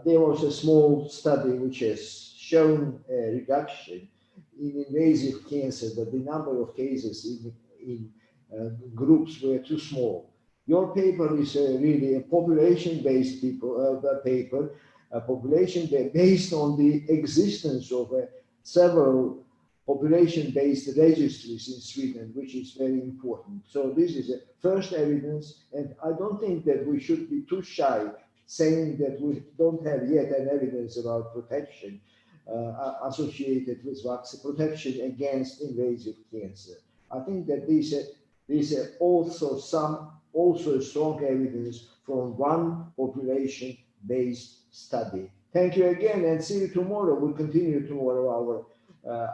there was a small study which has shown a reduction in invasive cancer, but the number of cases in groups were too small. Your paper is really a population-based paper, a population based on the existence of several population-based registries in Sweden, which is very important. So this is a first evidence, and I don't think that we should be too shy saying that we don't have yet an evidence about protection associated with vaccine protection against invasive cancer. I think that these are also strong evidence from one population-based study. Thank you again, and see you tomorrow. We'll continue tomorrow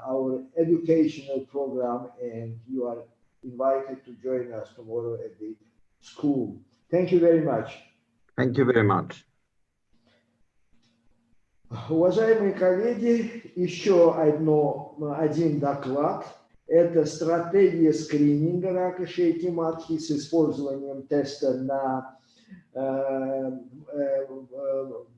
our educational program, and you are invited to join us tomorrow at the school. Thank you very much. Thank you very much. Уважаемые коллеги, еще один доклад. Это стратегия скрининга рака шейки матки с использованием теста на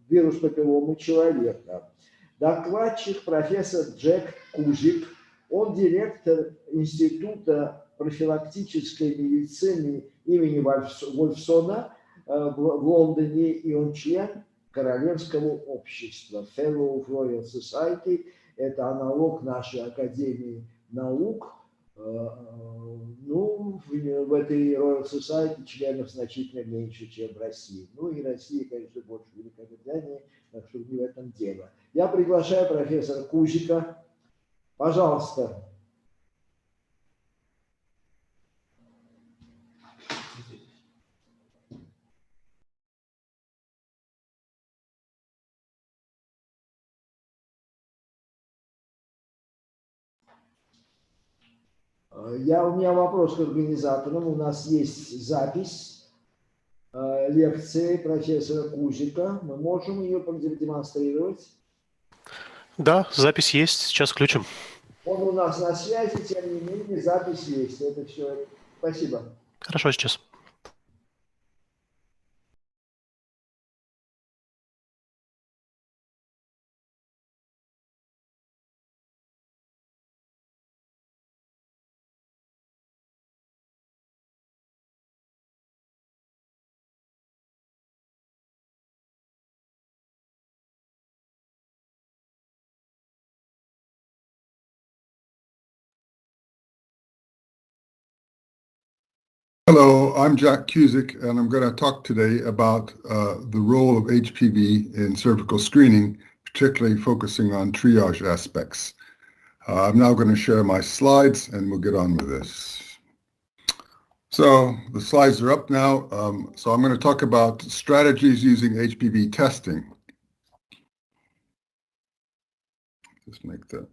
вирус папилломы человека. Докладчик профессор Джек Кузик, он директор Института профилактической медицины имени Вольфсона в Лондоне, и он член Королевского общества, Fellow of Royal Society, это аналог нашей Академии наук. Ну, в этой Royal Society членов значительно меньше, чем в России. Ну и Россия, конечно, больше Великобритании, так что не в этом дело. Я приглашаю профессора Кузика. Пожалуйста. У меня вопрос к организаторам. У нас есть запись лекции профессора Кузика. Мы можем ее продемонстрировать? Да, запись есть. Сейчас включим. Он у нас на связи, тем не менее, запись есть. Это все. Спасибо. Хорошо, сейчас. Hello, I'm Jack Cusick, and I'm going to talk today about the role of HPV in cervical screening, particularly focusing on triage aspects. I'm now going to share my slides, and we'll get on with this. So the slides are up now. So I'm going to talk about strategies using HPV testing. Just make that.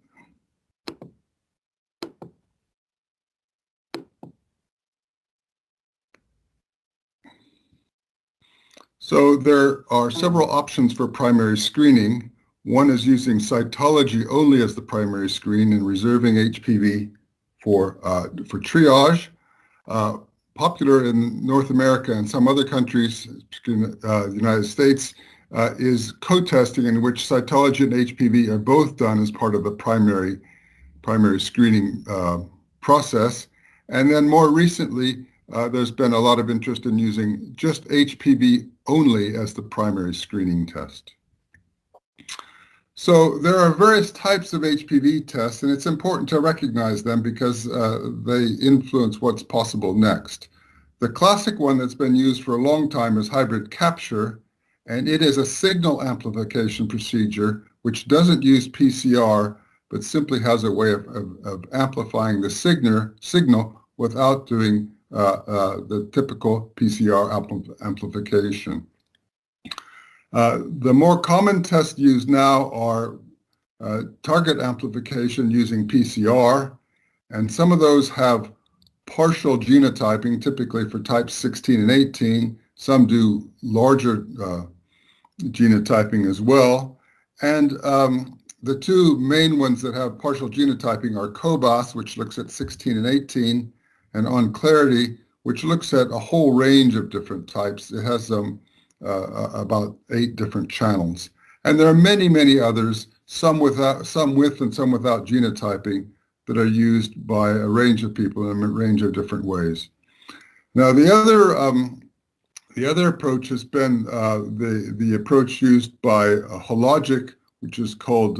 So there are several options for primary screening. One is using cytology only as the primary screen and reserving HPV for triage. Popular in North America and some other countries, particularly the United States, is co-testing, in which cytology and HPV are both done as part of the primary screening process. And then more recently, there's been a lot of interest in using just HPV only as the primary screening test. So there are various types of HPV tests, and it's important to recognize them because they influence what's possible next. The classic one that's been used for a long time is hybrid capture, and it is a signal amplification procedure which doesn't use PCR, but simply has a way of amplifying the signal without doing the typical PCR amplification. The more common tests used now are target amplification using PCR, and some of those have partial genotyping, typically for types 16 and 18. Some do larger genotyping as well. And the two main ones that have partial genotyping are COBAS, which looks at 16 and 18, and OnClarity, which looks at a whole range of different types. It has about 8 different channels. And there are many, many others, some with and some without genotyping, that are used by a range of people in a range of different ways. Now, the other approach has been the approach used by Hologic, which is called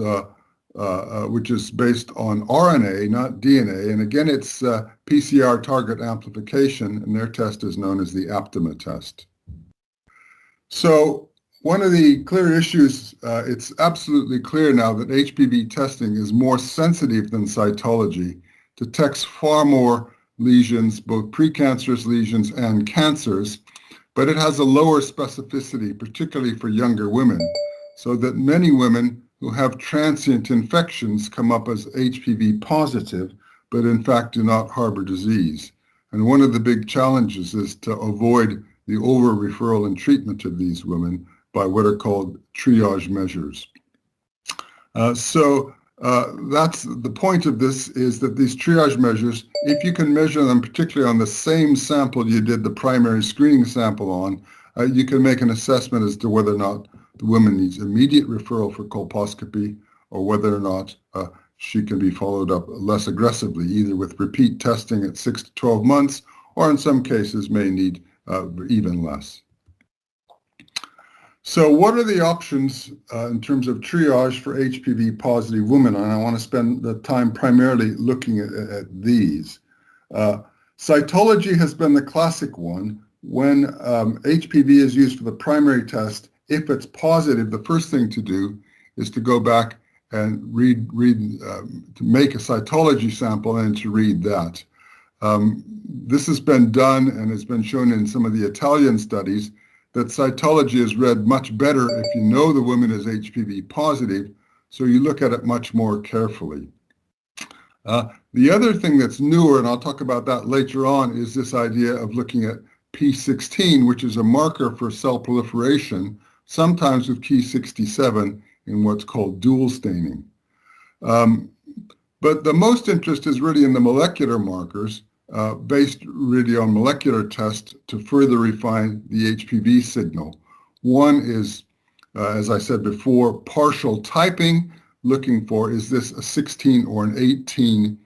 which is based on RNA, not DNA. And again, it's PCR target amplification, and their test is known as the Aptima test. So one of the clear issues, it's absolutely clear now that HPV testing is more sensitive than cytology, detects far more lesions, both precancerous lesions and cancers, but it has a lower specificity, particularly for younger women, so that many women who have transient infections come up as HPV positive, but in fact do not harbor disease. And one of the big challenges is to avoid the over-referral and treatment of these women by what are called triage measures. So that's the point of this, is that these triage measures, if you can measure them particularly on the same sample you did the primary screening sample on, you can make an assessment as to whether or not the woman needs immediate referral for colposcopy, or whether or not she can be followed up less aggressively, either with repeat testing at 6 to 12 months, or in some cases may need even less. So what are the options in terms of triage for HPV positive women? And I want to spend the time primarily looking at these. Cytology has been the classic one. When HPV is used for the primary test, if it's positive, the first thing to do is to go back and to make a cytology sample and to read that. This has been done and has been shown in some of the Italian studies that cytology is read much better if you know the woman is HPV positive, so you look at it much more carefully. The other thing that's newer, and I'll talk about that later on, is this idea of looking at P16, which is a marker for cell proliferation, sometimes with Ki67 in what's called dual staining. But the most interest is really in the molecular markers, based really on molecular tests to further refine the HPV signal. One is, as I said before, partial typing, looking for, is this a 16 or an 18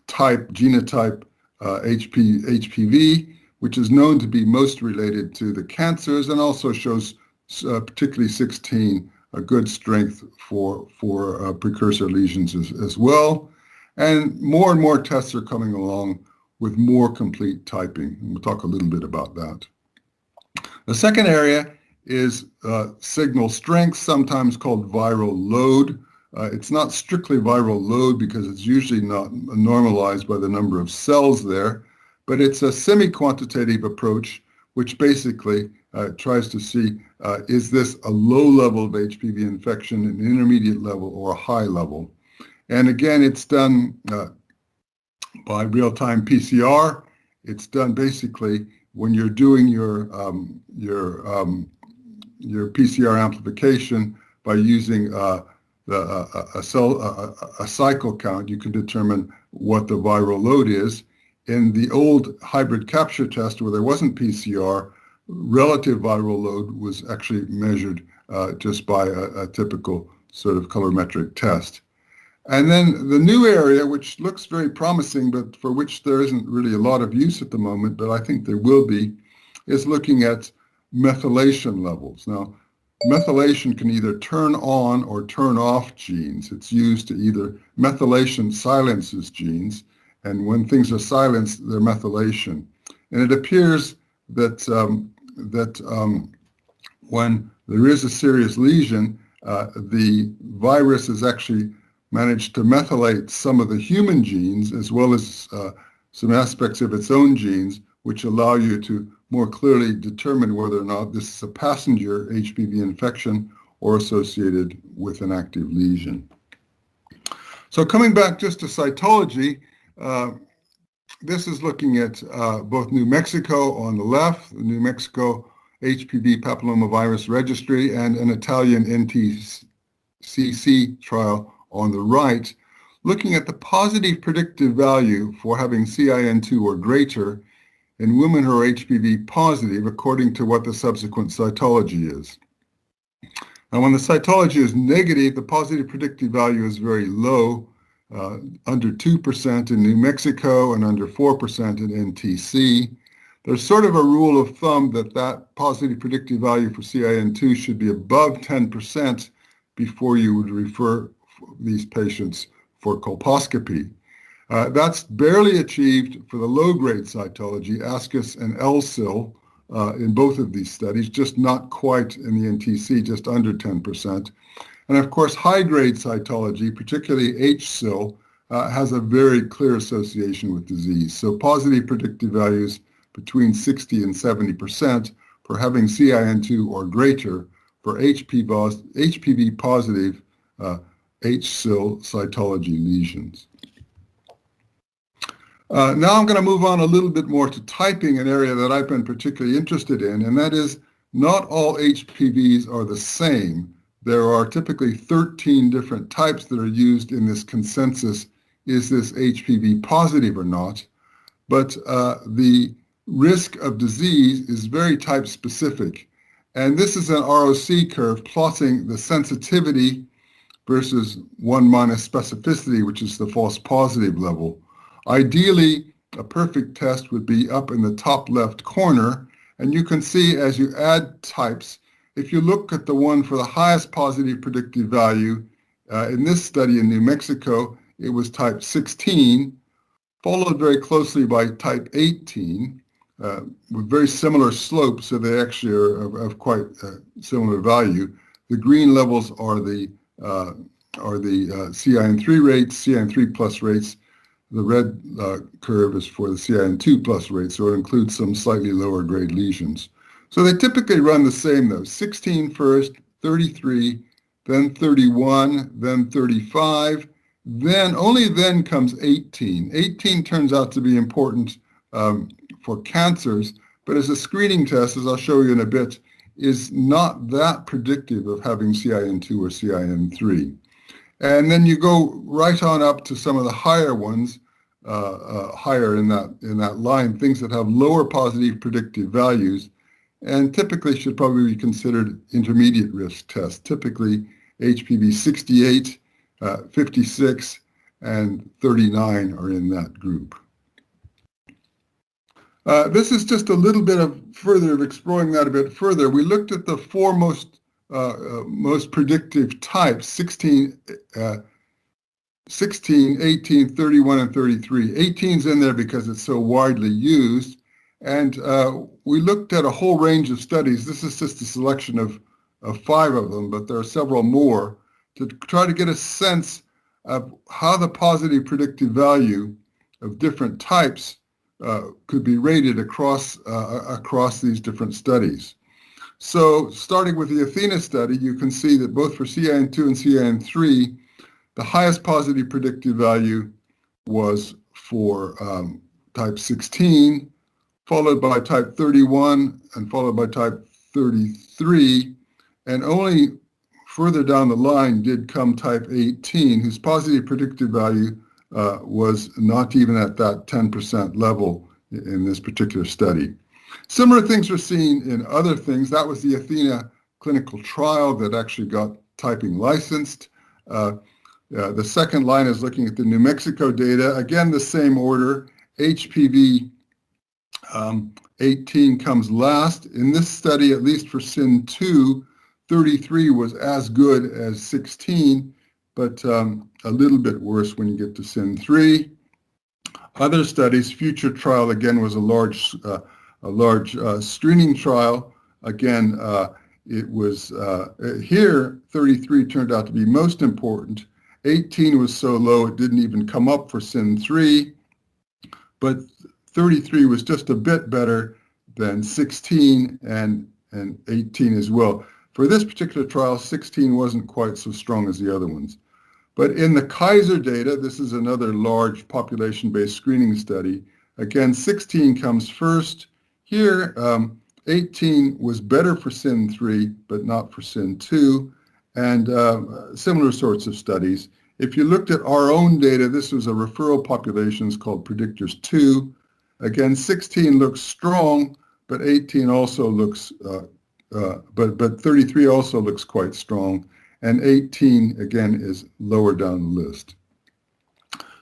genotype HPV, which is known to be most related to the cancers, and also shows, particularly 16, a good strength for precursor lesions as well. And more tests are coming along with more complete typing. And we'll talk a little bit about that. The second area is signal strength, sometimes called viral load. It's not strictly viral load because it's usually not normalized by the number of cells there, but it's a semi-quantitative approach which basically tries to see, is this a low level of HPV infection, an intermediate level, or a high level? And again, it's done by real-time PCR. It's done basically when you're doing your PCR amplification by using a cycle count. You can determine what the viral load is. In the old hybrid capture test where there wasn't PCR, relative viral load was actually measured just by a typical sort of colorimetric test. And then the new area, which looks very promising, but for which there isn't really a lot of use at the moment, but I think there will be, is looking at methylation levels. Now, methylation can either turn on or turn off genes. It's used to either methylation silences genes, and when things are silenced, they're methylation. And it appears that when there is a serious lesion, the virus has actually managed to methylate some of the human genes as well as some aspects of its own genes, which allow you to more clearly determine whether or not this is a passenger HPV infection or associated with an active lesion. So coming back just to cytology, this is looking at both New Mexico on the left, the New Mexico HPV papillomavirus registry, and an Italian NTCC trial on the right, looking at the positive predictive value for having CIN2 or greater in women who are HPV positive according to what the subsequent cytology is. Now, when the cytology is negative, the positive predictive value is very low, under 2% in New Mexico and under 4% in NTC. There's sort of a rule of thumb that that positive predictive value for CIN2 should be above 10% before you would refer these patients for colposcopy. That's barely achieved for the low-grade cytology, ASCUS and LSIL, in both of these studies, just not quite in the NTC, just under 10%. And of course, high-grade cytology, particularly HSIL, has a very clear association with disease. So positive predictive values between 60 and 70% for having CIN2 or greater for HPV positive HSIL cytology lesions. Now I'm going to move on a little bit more to typing, an area that I've been particularly interested in, and that is not all HPVs are the same. There are typically 13 different types that are used in this consensus, is this HPV positive or not? But the risk of disease is very type specific. And this is an ROC curve plotting the sensitivity versus 1 minus specificity, which is the false positive level. Ideally, a perfect test would be up in the top left corner, and you can see as you add types, if you look at the one for the highest positive predictive value, in this study in New Mexico, it was type 16, followed very closely by type 18, with very similar slopes, so they actually are of quite similar value. The green levels are the CIN3 rates, CIN3 plus rates. The red curve is for the CIN2 plus rate, so it includes some slightly lower grade lesions. So they typically run the same though, 16 first, 33, then 31, then 35, then only then comes 18. 18 turns out to be important for cancers, but as a screening test, as I'll show you in a bit, is not that predictive of having CIN2 or CIN3. And then you go right on up to some of the higher ones, higher in that line, things that have lower positive predictive values, and typically should probably be considered intermediate risk tests. Typically, HPV 68, 56, and 39 are in that group. This is just a little bit of exploring that a bit further. We looked at the four most predictive types, 16, 18, 31, and 33. 18's in there because it's so widely used. And we looked at a whole range of studies. This is just a selection of 5 of them, but there are several more to try to get a sense of how the positive predictive value of different types could be rated across these different studies. So starting with the Athena study, you can see that both for CIN2 and CIN3, the highest positive predictive value was for type 16, followed by type 31, and followed by type 33. And only further down the line did come type 18, whose positive predictive value was not even at that 10% level in this particular study. Similar things were seen in other things. That was the Athena clinical trial that actually got typing licensed. The second line is looking at the New Mexico data. Again, the same order. HPV 18 comes last. In this study, at least for SIN2, 33 was as good as 16, but a little bit worse when you get to SIN3. Other studies, Future trial again was a large screening trial. Again, it was here 33 turned out to be most important. 18 was so low it didn't even come up for SIN3, but 33 was just a bit better than 16 and 18 as well. For this particular trial, 16 wasn't quite so strong as the other ones. But in the Kaiser data, this is another large population-based screening study. Again, 16 comes first. Here, 18 was better for SIN3, but not for SIN2, and similar sorts of studies. If you looked at our own data, this was a referral populations called Predictors 2. Again, 16 looks strong, but 18 also looks, but 33 also looks quite strong, and 18 again is lower down the list.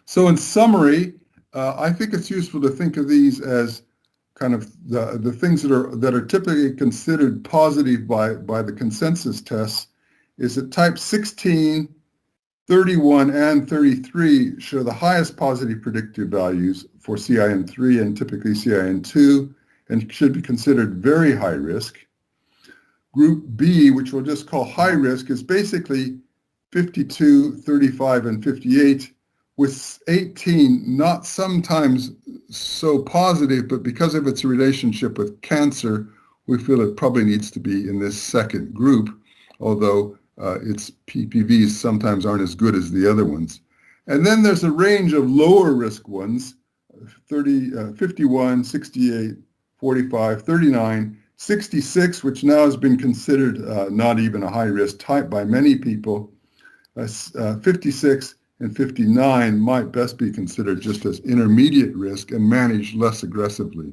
So in summary, I think it's useful to think of these as kind of the things that are typically considered positive by the consensus tests. Is that type 16, 31, and 33 show the highest positive predictive values for CIN3 and typically CIN2, and should be considered very high risk. Group B, which we'll just call high risk, is basically 52, 35, and 58, with 18 not sometimes so positive, but because of its relationship with cancer, we feel it probably needs to be in this second group, although its PPVs sometimes aren't as good as the other ones. And then there's a range of lower risk ones, 51, 68, 45, 39, 66, which now has been considered not even a high risk type by many people. 56 and 59 might best be considered just as intermediate risk and managed less aggressively.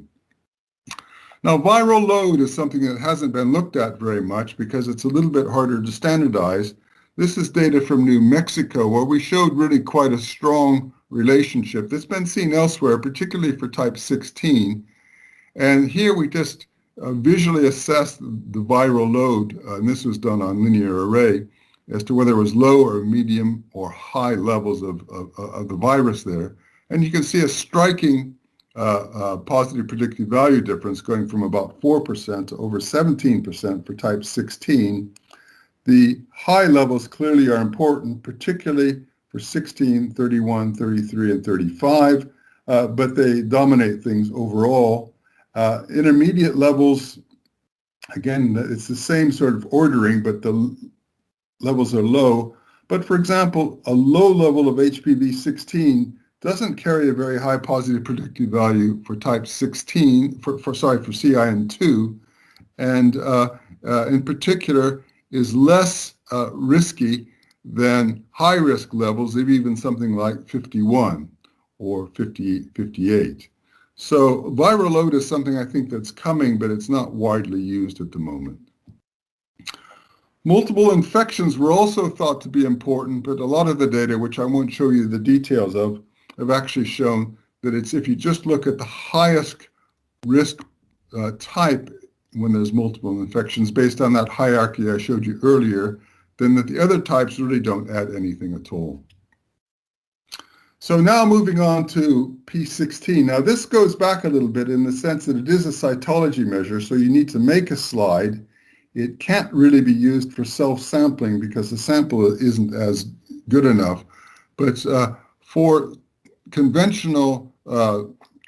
Now, viral load is something that hasn't been looked at very much because it's a little bit harder to standardize. This is data from New Mexico, where we showed really quite a strong relationship that's been seen elsewhere, particularly for type 16. And here we just visually assessed the viral load, and this was done on linear array, as to whether it was low or medium or high levels of the virus there. And you can see a striking positive predictive value difference going from about 4% to over 17% for type 16. The high levels clearly are important, particularly for 16, 31, 33, and 35, but they dominate things overall. Intermediate levels, again, it's the same sort of ordering, but the levels are low. But for example, a low level of HPV 16 doesn't carry a very high positive predictive value for type 16, for CIN2, and in particular is less risky than high risk levels of even something like 51 or 58. So viral load is something I think that's coming, but it's not widely used at the moment. Multiple infections were also thought to be important, but a lot of the data, which I won't show you the details of, have actually shown that it's if you just look at the highest risk type when there's multiple infections based on that hierarchy I showed you earlier, then that the other types really don't add anything at all. So now moving on to P16. Now this goes back a little bit in the sense that it is a cytology measure, so you need to make a slide. It can't really be used for self-sampling because the sample isn't as good enough. But for conventional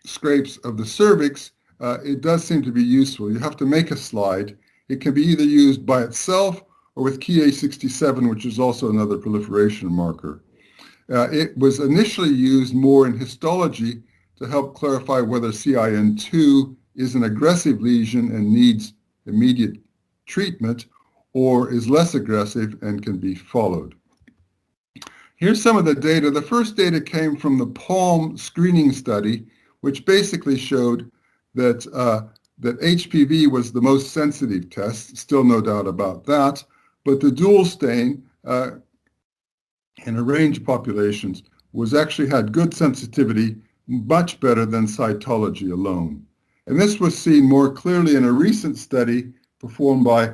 scrapes of the cervix, it does seem to be useful. You have to make a slide. It can be either used by itself or with Ki-67, which is also another proliferation marker. It was initially used more in histology to help clarify whether CIN2 is an aggressive lesion and needs immediate treatment, or is less aggressive and can be followed. Here's some of the data. The first data came from the PALM screening study, which basically showed that, that HPV was the most sensitive test, still no doubt about that, but the dual stain in a range of populations actually had good sensitivity, much better than cytology alone. And this was seen more clearly in a recent study performed by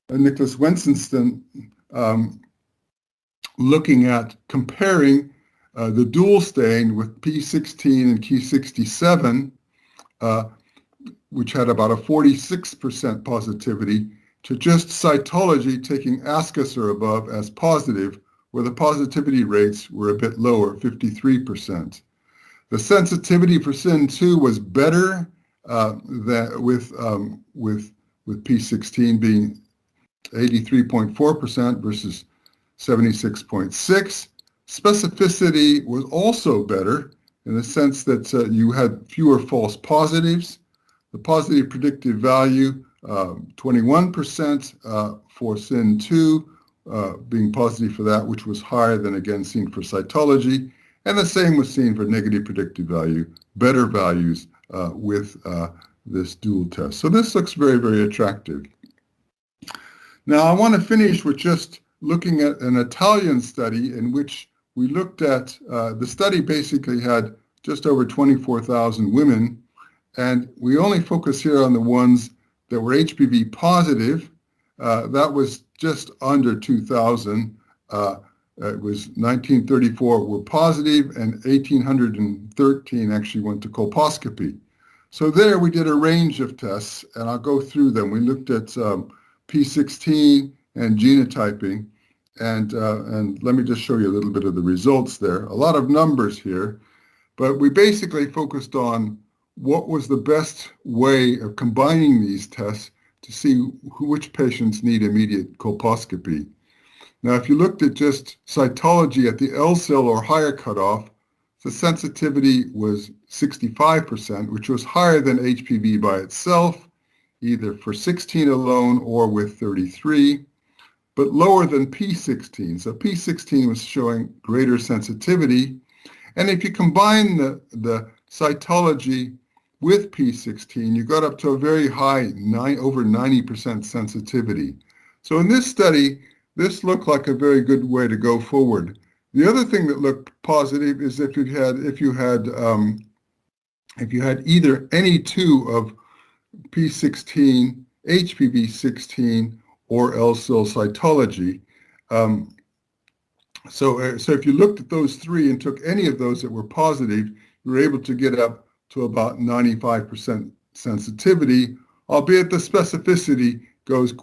Nicholas Wensenstein, looking at comparing the dual stain with P16 and Q67, which had about a 46% positivity, to just cytology taking ASCUS or above as positive, where the positivity rates were a bit lower, 53%. The sensitivity for SIN2 was better with P16 being 83.4% versus 76.6. Specificity was also better in the sense that you had fewer false positives. The positive predictive value, 21% for SIN2, being positive for that, which was higher than again seen for cytology. And the same was seen for negative predictive value, better values with this dual test. So this looks very, very attractive. Now I want to finish with just looking at an Italian study in which we looked at, the study basically had just over 24,000 women, and we only focus here on the ones that were HPV positive. That was just under 2,000. It was 1934 were positive, and 1,813 actually went to colposcopy. So there we did a range of tests, and I'll go through them. We looked at P16 and genotyping, and let me just show you a little bit of the results there. A lot of numbers here, but we basically focused on what was the best way of combining these tests to see which patients need immediate colposcopy. Now, if you looked at just cytology at the L cell or higher cutoff, the sensitivity was 65%, which was higher than HPV by itself, either for 16 alone or with 33, but lower than P16. So P16 was showing greater sensitivity. And if you combine the cytology with P16, you got up to a very high, over 90% sensitivity. So in this study, this looked like a very good way to go forward. The other thing that looked positive is if you had either any two of P16, HPV16, or L-cell cytology. So if you looked at those three and took any of those that were positive, you were able to get up to about 95% sensitivity, albeit the specificity goes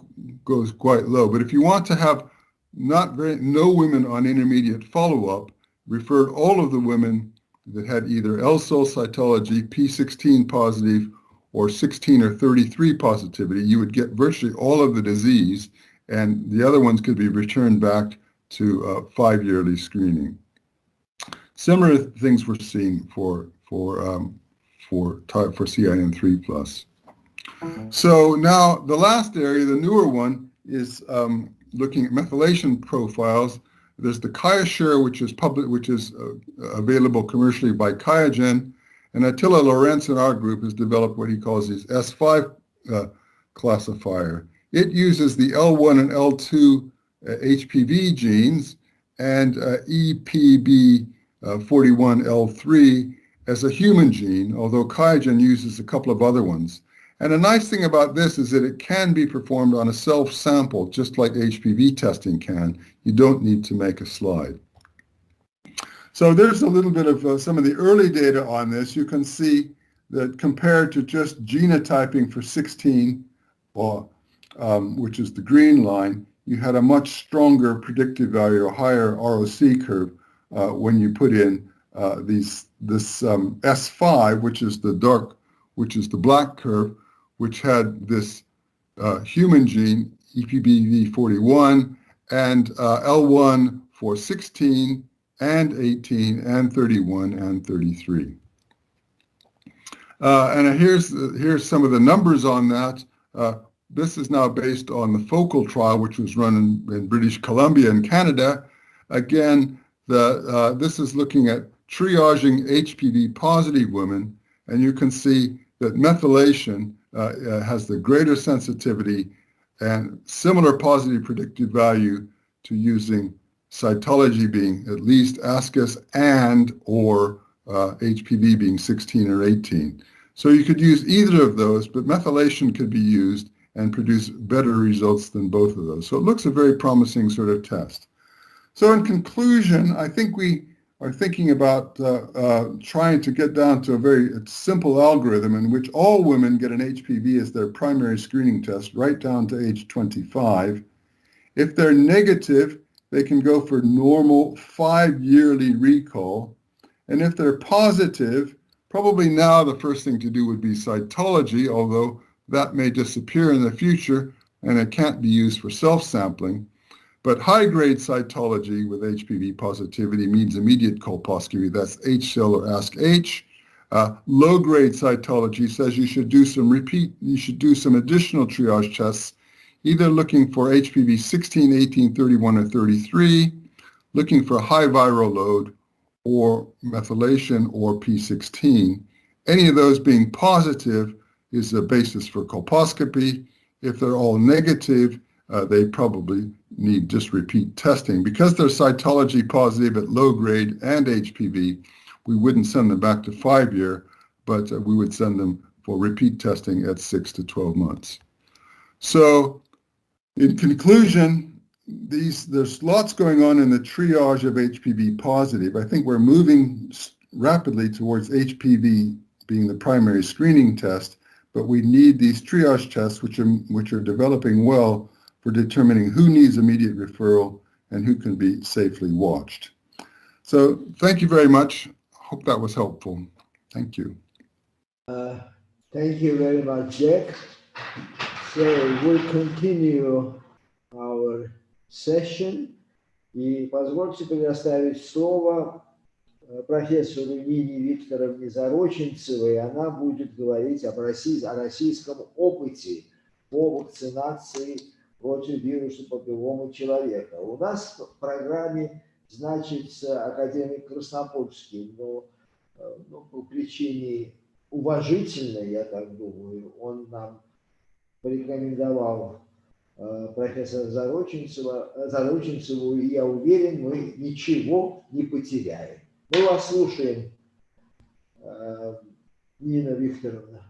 quite low. But if you want to have no women on intermediate follow-up, referred all of the women that had either L-cell cytology, P16 positive, or 16 or 33 positivity, you would get virtually all of the disease, and the other ones could be returned back to 5-yearly screening. Similar things were seen for CIN3+. So now the last area, the newer one, is looking at methylation profiles. There's the QIAsure, which is available commercially by QIAGEN, and Attila Lorenz in our group has developed what he calls his S5 classifier. It uses the L1 and L2 HPV genes and EPB41L3 as a human gene, although QIAGEN uses a couple of other ones. And a nice thing about this is that it can be performed on a self-sample, just like HPV testing can. You don't need to make a slide. So there's a little bit of some of the early data on this. You can see that compared to just genotyping for 16, which is the green line, you had a much stronger predictive value, or higher ROC curve when you put in this S5, which is the black curve, which had this human gene, EPBV41, and L1 for 16 and 18 and 31 and 33. And here's some of the numbers on that. This is now based on the focal trial, which was run in British Columbia and Canada. Again, this is looking at triaging HPV positive women, and you can see that methylation has the greater sensitivity and similar positive predictive value to using cytology being at least ASCUS and or HPV being 16 or 18. So you could use either of those, but methylation could be used and produce better results than both of those. So it looks a very promising sort of test. So in conclusion, I think we are thinking about trying to get down to a very simple algorithm in which all women get an HPV as their primary screening test right down to age 25. If they're negative, they can go for normal 5-yearly recall. And if they're positive, probably now the first thing to do would be cytology, although that may disappear in the future and it can't be used for self-sampling. But high-grade cytology with HPV positivity means immediate colposcopy. That's HCell or AskH. Low-grade cytology says you should do some additional triage tests, either looking for HPV 16, 18, 31, or 33, looking for high viral load, or methylation, or P16. Any of those being positive is the basis for colposcopy. If they're all negative, they probably need just repeat testing. Because they're cytology positive at low grade and HPV, we wouldn't send them back to 5-year, but we would send them for repeat testing at 6 to 12 months. So in conclusion, there's lots going on in the triage of HPV positive. I think we're moving rapidly towards HPV being the primary screening test, but we need these triage tests, which are developing well for determining who needs immediate referral and who can be safely watched. So thank you very much. Hope that was helpful. Thank you. Thank you very much, Jack. So we'll continue our session. И позвольте предоставить слово профессору Нине Викторовне Зароченцевой. Она будет говорить о российском опыте по вакцинации против вируса папилломы человека. У нас в программе значится академик Краснопольский, но по причине уважительной, я так думаю, он нам порекомендовал профессора Зароченцеву, и я уверен, мы ничего не потеряем. Мы вас слушаем, Нина Викторовна.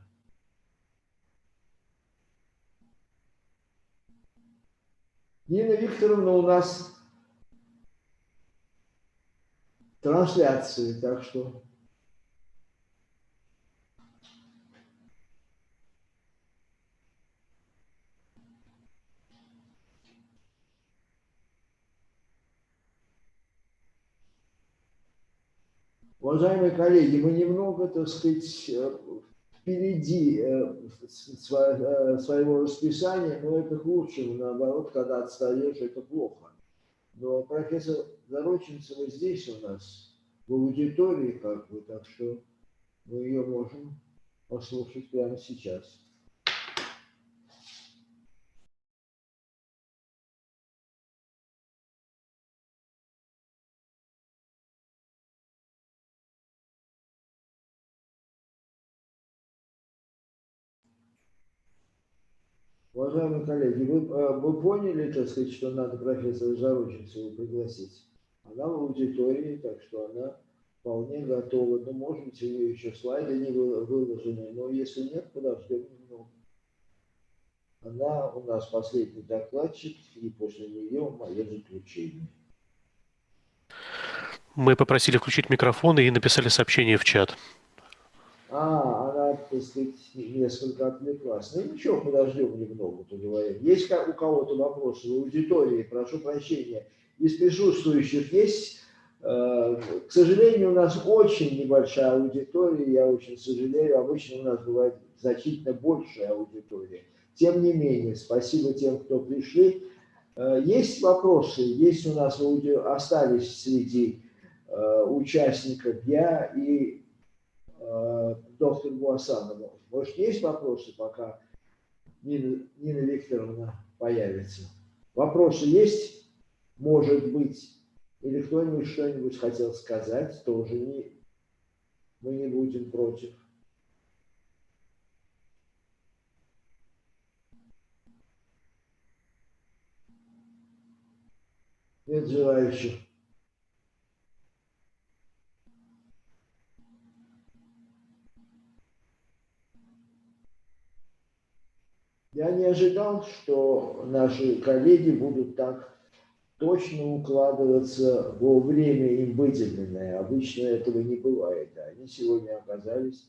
Нина Викторовна, у нас трансляция, так что... Уважаемые коллеги, мы немного, так сказать, впереди своего расписания, но это к лучшему, наоборот, когда отстаешь, это плохо. Но профессор Зароченцева здесь у нас, в аудитории, как бы, так что мы ее можем послушать прямо сейчас. Уважаемые коллеги, вы поняли, так сказать, что надо профессора Зароченцеву пригласить? Она в аудитории, так что она вполне готова. Ну, может быть, у нее еще слайды не выложены, но если нет, подождем немного. Она у нас последний докладчик, и после нее мое заключение. Мы попросили включить микрофон и написали сообщение в чат. Она, так сказать, несколько отвлеклась. Ну ничего, подождем немного, поговорим. Есть у кого-то вопросы в аудитории? Прошу прощения. Из присутствующих есть? К сожалению, у нас очень небольшая аудитория, я очень сожалею. Обычно у нас бывает значительно большая аудитория. Тем не менее, спасибо тем, кто пришли. Есть вопросы? Есть у нас остались среди участников я и доктор Буасанова. Может, есть вопросы, пока Нина Викторовна появится? Вопросы есть? Может быть, или кто-нибудь что-нибудь хотел сказать, тоже мы не будем против. Нет желающих. Я не ожидал, что наши коллеги будут так точно укладываться во время им выделенное. Обычно этого не бывает. Они сегодня оказались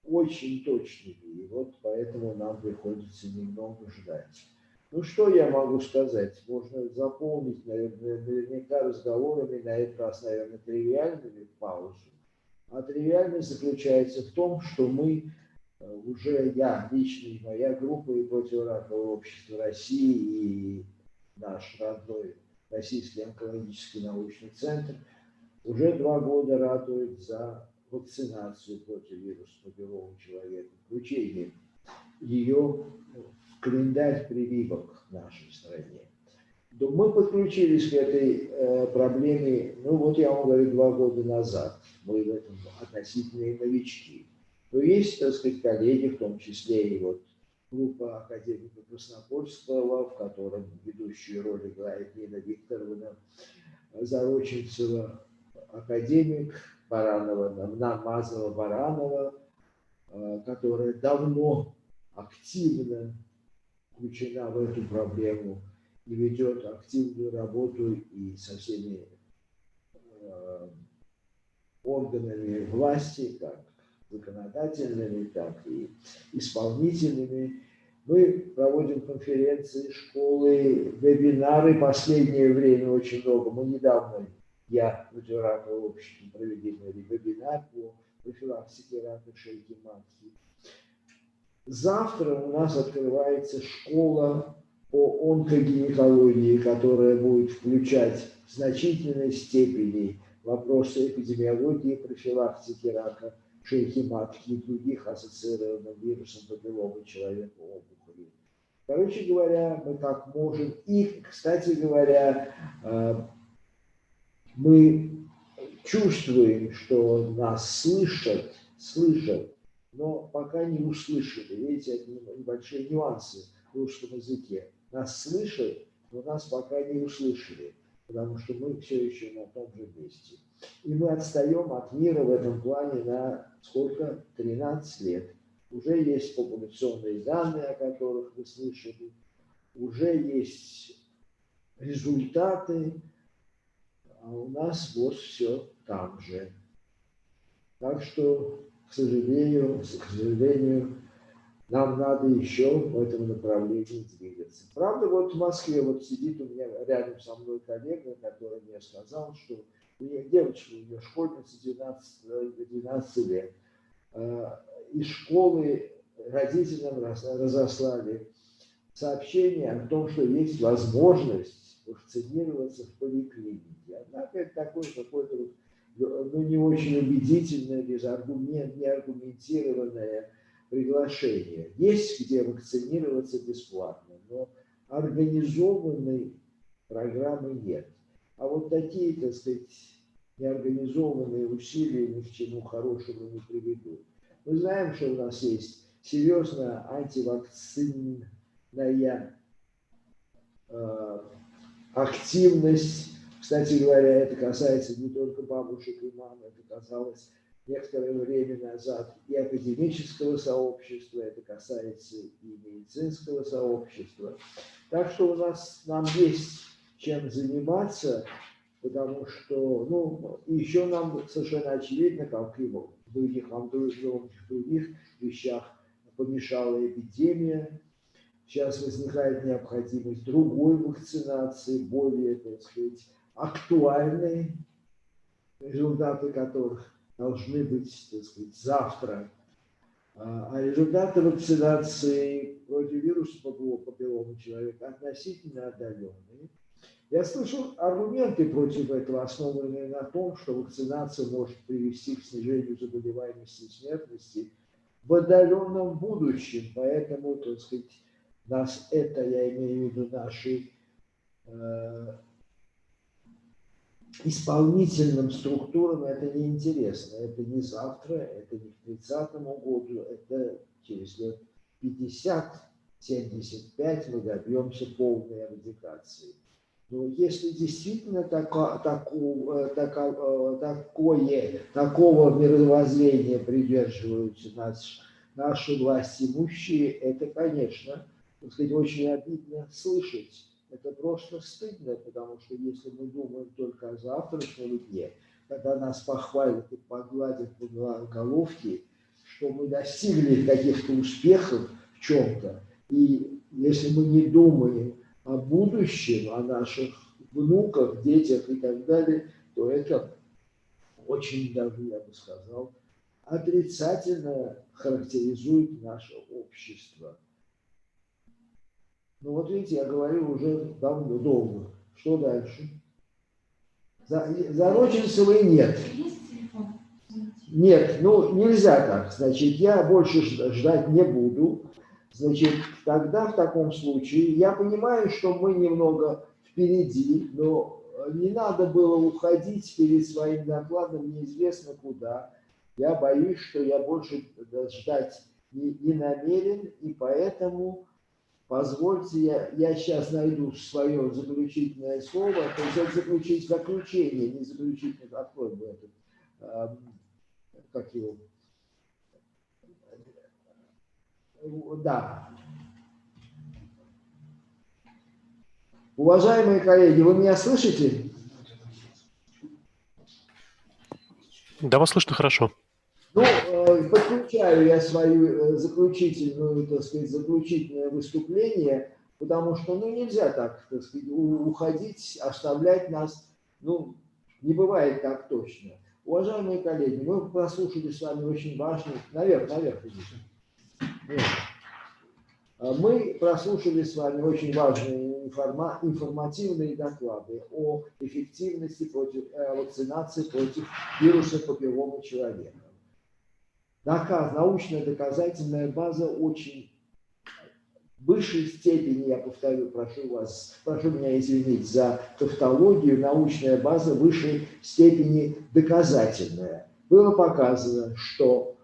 очень точными. И вот поэтому нам приходится немного ждать. Ну, что я могу сказать? Можно заполнить, наверняка, разговорами, на этот раз, наверное, тривиальными паузу. А тривиальность заключается в том, что мы уже, я лично и моя группа, и Противораковое общество России, и наш родной Российский онкологический научный центр уже 2 года ратуют за вакцинацию против вируса папилломы человека, включение ее в календарь прививок в нашей стране. Мы подключились к этой проблеме, ну вот я вам говорю, 2 года назад. Мы в этом относительные новички. Но есть, так сказать, коллеги, в том числе и вот группа академика Краснопольского, в котором ведущую роль играет Нина Викторовна, Зароченцева, академик Намазова-Баранова, которая давно активно включена в эту проблему и ведет активную работу и со всеми органами власти, как законодательными, так и исполнительными. Мы проводим конференции, школы, вебинары. В последнее время очень много. Мы недавно, я, Противораковое общество, провели вебинар по профилактике рака шейки матки. Завтра у нас открывается школа по онкогинекологии, которая будет включать в значительной степени вопросы эпидемиологии, профилактики рака шейки матки и других ассоциированных вирусом папилломы человека опухолей. Короче говоря, мы как можем. И, кстати говоря, мы чувствуем, что нас слышат, но пока не услышали. Видите, это небольшие нюансы в русском языке. Нас слышат, но нас пока не услышали, потому что мы все еще на том же месте. И мы отстаем от мира в этом плане на сколько? 13 лет. Уже есть популяционные данные, о которых вы слышали, уже есть результаты, а у нас вот все там же. Так что, к сожалению, нам надо еще в этом направлении двигаться. Правда, вот в Москве вот сидит у меня рядом со мной коллега, который мне сказал, что девочка, у нее школьница 12 лет, из школы родителям разослали сообщение о том, что есть возможность вакцинироваться в поликлинике. Однако это такое какое-то не очень убедительное, неаргументированное приглашение. Есть где вакцинироваться бесплатно, но организованной программы нет. А вот такие, так сказать, неорганизованные усилия ни к чему хорошему не приведут. Мы знаем, что у нас есть серьезная антивакцинная активность. Кстати говоря, это касается не только бабушек и мам, это касалось некоторое время назад и академического сообщества, это касается и медицинского сообщества. Так что нам есть чем заниматься, потому что, еще нам совершенно очевидно, как и в других вещах, помешала эпидемия. Сейчас возникает необходимость другой вакцинации, более, так сказать, актуальной, результаты которых должны быть, так сказать, завтра. А результаты вакцинации против вируса папилломы человека относительно отдаленные. Я слышал аргументы против этого, основанные на том, что вакцинация может привести к снижению заболеваемости и смертности в отдаленном будущем. Поэтому, так сказать, нас это, я имею в виду наши исполнительным структурам, это не интересно. Это не завтра, это не к 30-му году, это через лет 50-75 мы добьемся полной эрадикации. Но если действительно такого мировоззрения придерживаются наши власти имущие, это, конечно, так сказать, очень обидно слышать. Это просто стыдно, потому что если мы думаем только о завтрашнем дне, когда нас похвалят и погладят по головке, что мы достигли каких-то успехов в чем-то, и если мы не думаем о будущем, о наших внуках, детях и так далее, то это очень даже, я бы сказал, отрицательно характеризует наше общество. Ну вот видите, я говорю уже давно, долго. Что дальше? Зароченцевой нет. Нет, ну нельзя так. Значит, я больше ждать не буду. Значит, тогда в таком случае я понимаю, что мы немного впереди, но не надо было уходить перед своим докладом неизвестно куда. Я боюсь, что я больше ждать не намерен, и поэтому позвольте, я сейчас найду свое заключительное слово, то есть это заключение, не заключительное, открой бы этот, как его, да. Уважаемые коллеги, вы меня слышите? Да, вас слышно хорошо. Ну, подключаю я свою заключительную, так сказать, заключительное выступление, потому что, ну, нельзя так, так сказать, уходить, оставлять нас, ну, не бывает так точно. Уважаемые коллеги, мы прослушали с вами очень важный, наверх идите. Мы прослушали с вами очень важные информативные доклады о эффективности вакцинации против вируса папилломы человека. Научная доказательная база очень в высшей степени, я повторю, прошу меня извинить за тавтологию, научная база в высшей степени доказательная. Было показано, что,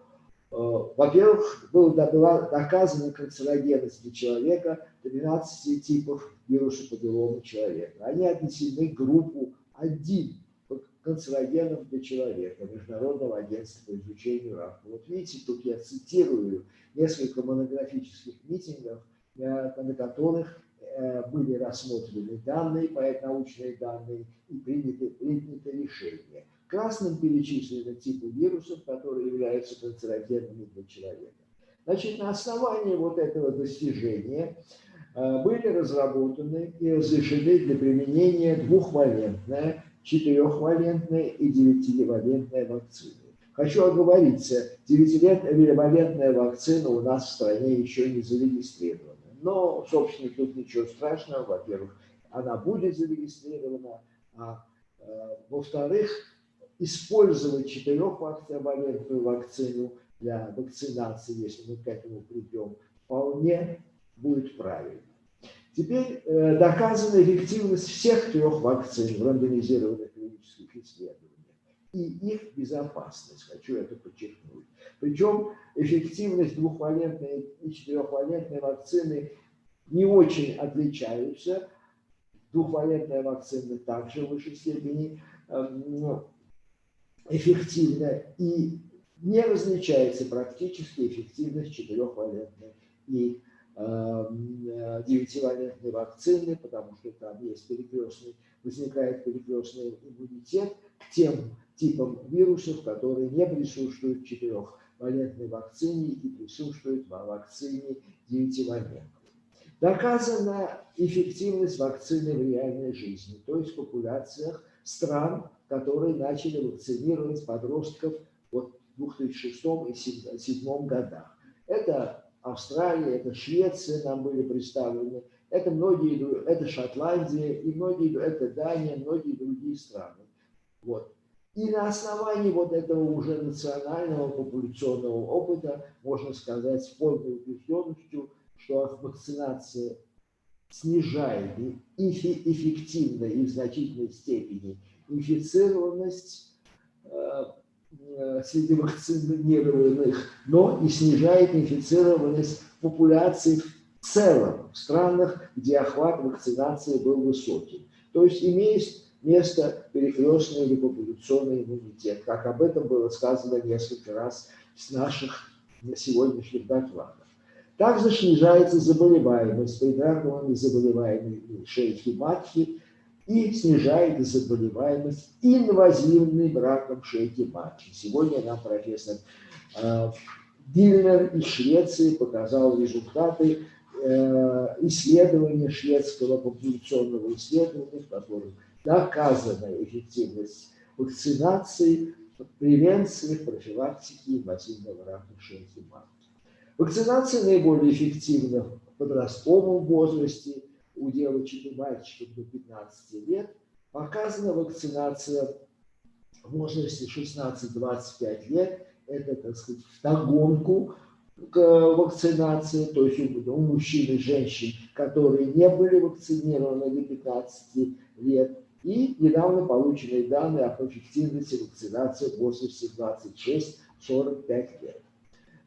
во-первых, была доказана канцерогенность для человека 12 типов вируса папилломы человека. Они отнесены к группу 1 канцерогенов для человека, Международного агентства по изучению рака. Вот видите, тут я цитирую несколько монографических митингов, на которых были рассмотрены данные, научные данные, и принято решение. Красным перечислены типы вирусов, которые являются канцерогенными для человека. Значит, на основании вот этого достижения были разработаны и разрешены для применения двухвалентная, 4-валентная и 9-валентная вакцины. Хочу оговориться, 9-валентная вакцина у нас в стране еще не зарегистрирована. Но, собственно, тут ничего страшного. Во-первых, она будет зарегистрирована, а во-вторых, использовать 4-валентную вакцину для вакцинации, если мы к этому придем, вполне будет правильно. Теперь доказана эффективность всех 3 вакцин в рандомизированных клинических исследованиях и их безопасность, хочу это подчеркнуть. Причем эффективность 2-валентной и 4-валентной вакцины не очень отличаются. 2-валентная вакцина также в высшей степени эффективна и не различается практически эффективность 4-валентной и 9-валентной вакцины, потому что там есть возникает перекрестный иммунитет к тем типам вирусов, которые не присутствуют в 4-валентной вакцине и присутствуют в вакцине 9-валентной. Доказана эффективность вакцины в реальной жизни, то есть в популяциях стран, которые начали вакцинировать подростков в 2006 и 2007 годах. Это Австралия, это Швеция, нам были представлены, Это многие, это Шотландия, и многие, это Дания, многие другие страны. Вот. И на основании вот этого уже национального популяционного опыта можно сказать с полной убежденностью, что вакцинация снижает эффективно и в значительной степени инфицированность среди вакцинированных, но и снижает инфицированность популяции в целом в странах, где охват вакцинации был высокий. То есть имеет место перекрестный или популяционный иммунитет, как об этом было сказано несколько раз с наших сегодняшних докладов. Также снижается заболеваемость предраковыми заболеваниями шейки матки и снижает заболеваемость инвазивным раком шейки матки. Сегодня нам профессор Дильнер из Швеции показал результаты исследования шведского популяционного исследования, в котором доказана эффективность вакцинации, превенции, профилактики инвазивного рака шейки матки. Вакцинация наиболее эффективна в подростковом возрасте у девочек и мальчиков до 15 лет. Показана вакцинация в возрасте 16-25 лет. Это, так сказать, вдогонку к вакцинации, то есть у мужчин и женщин, которые не были вакцинированы до 15 лет. И недавно полученные данные об эффективности вакцинации в возрасте 26-45 лет.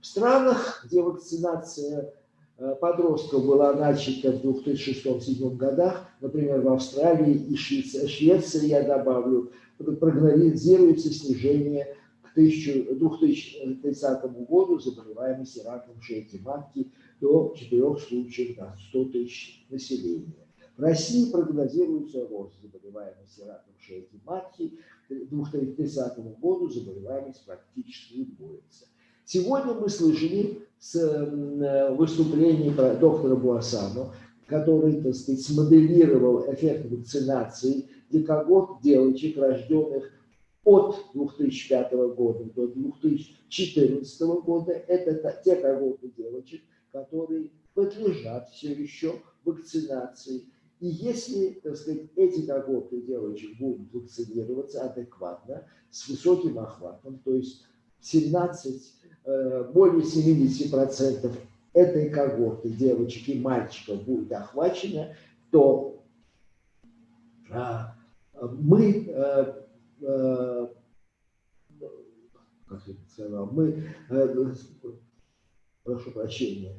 В странах, где вакцинация подростков была начата в 2006-2007 годах, например, в Австралии и Швеции, я добавлю, прогнозируется снижение к 2030 году заболеваемости раком шейки матки до 4 случаев на 100 тысяч населения. В России прогнозируется рост заболеваемости раком шейки матки. К 2030 году заболеваемость практически удвоится. Сегодня мы слышали выступление доктора Буасано, который, так сказать, смоделировал эффект вакцинации для когорт девочек, рожденных от 2005 года до 2014 года. Это те когорты девочек, которые подлежат все еще вакцинации. И если, так сказать, эти когорты девочек будут вакцинироваться адекватно, с высоким охватом, то есть более 70% этой когорты девочек и мальчиков будет охвачено, то мы, прошу прощения,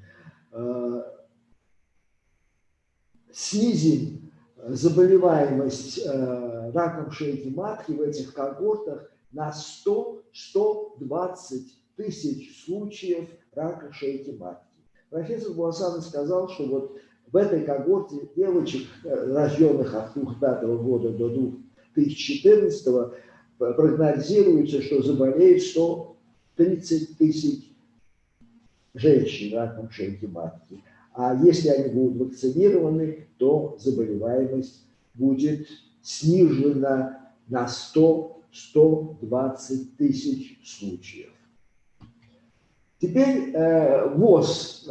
снизим заболеваемость раком шейки матки в этих когортах на 100-120 тысяч случаев рака шейки матки. Профессор Буасано сказал, что вот в этой когорте девочек, рожденных от 2005 года до 2014, прогнозируется, что заболеет 130 тысяч женщин раком шейки матки. А если они будут вакцинированы, то заболеваемость будет снижена на 100-120 тысяч случаев. Теперь ВОЗ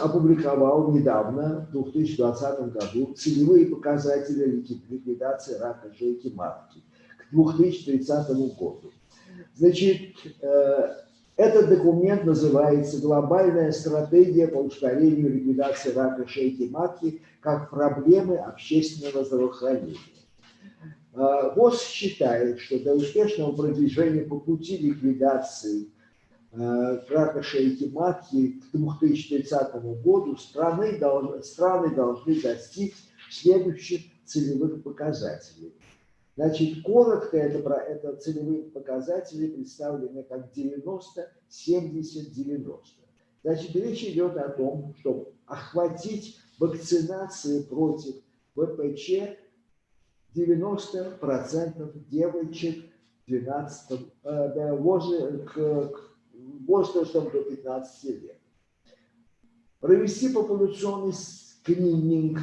опубликовал недавно, в 2020 году, целевые показатели ликвидации рака шейки матки к 2030 году. Значит, этот документ называется «Глобальная стратегия по ускорению ликвидации рака шейки матки как проблемы общественного здравоохранения». ВОЗ считает, что для успешного продвижения по пути ликвидации рака шейки матки к 2030 году страны должны достичь следующих целевых показателей. Значит, коротко это целевые показатели представлены как 90-70-90. Значит, речь идет о том, чтобы охватить вакцинацией против ВПЧ 90% девочек возрастом до 15 лет. Провести популяционный скрининг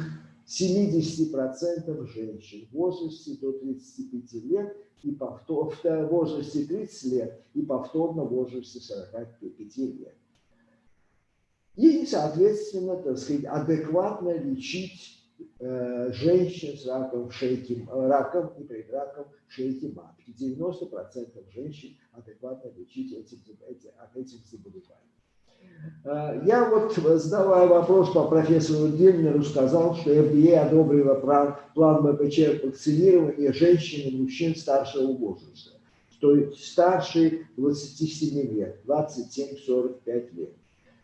70% женщин в возрасте до 35 лет и в возрасте 30 лет и повторно в возрасте 45 лет. и, соответственно, так сказать, адекватно лечить женщин с раком и предраком шейки матки. 90% женщин адекватно лечить от этих заболеваний. Я вот, задавая вопрос по профессору Дельнеру, сказал, что FDA одобрила план ВПЧ вакцинирования женщин и мужчин старшего возраста, то есть старше 27 лет, 27-45 лет.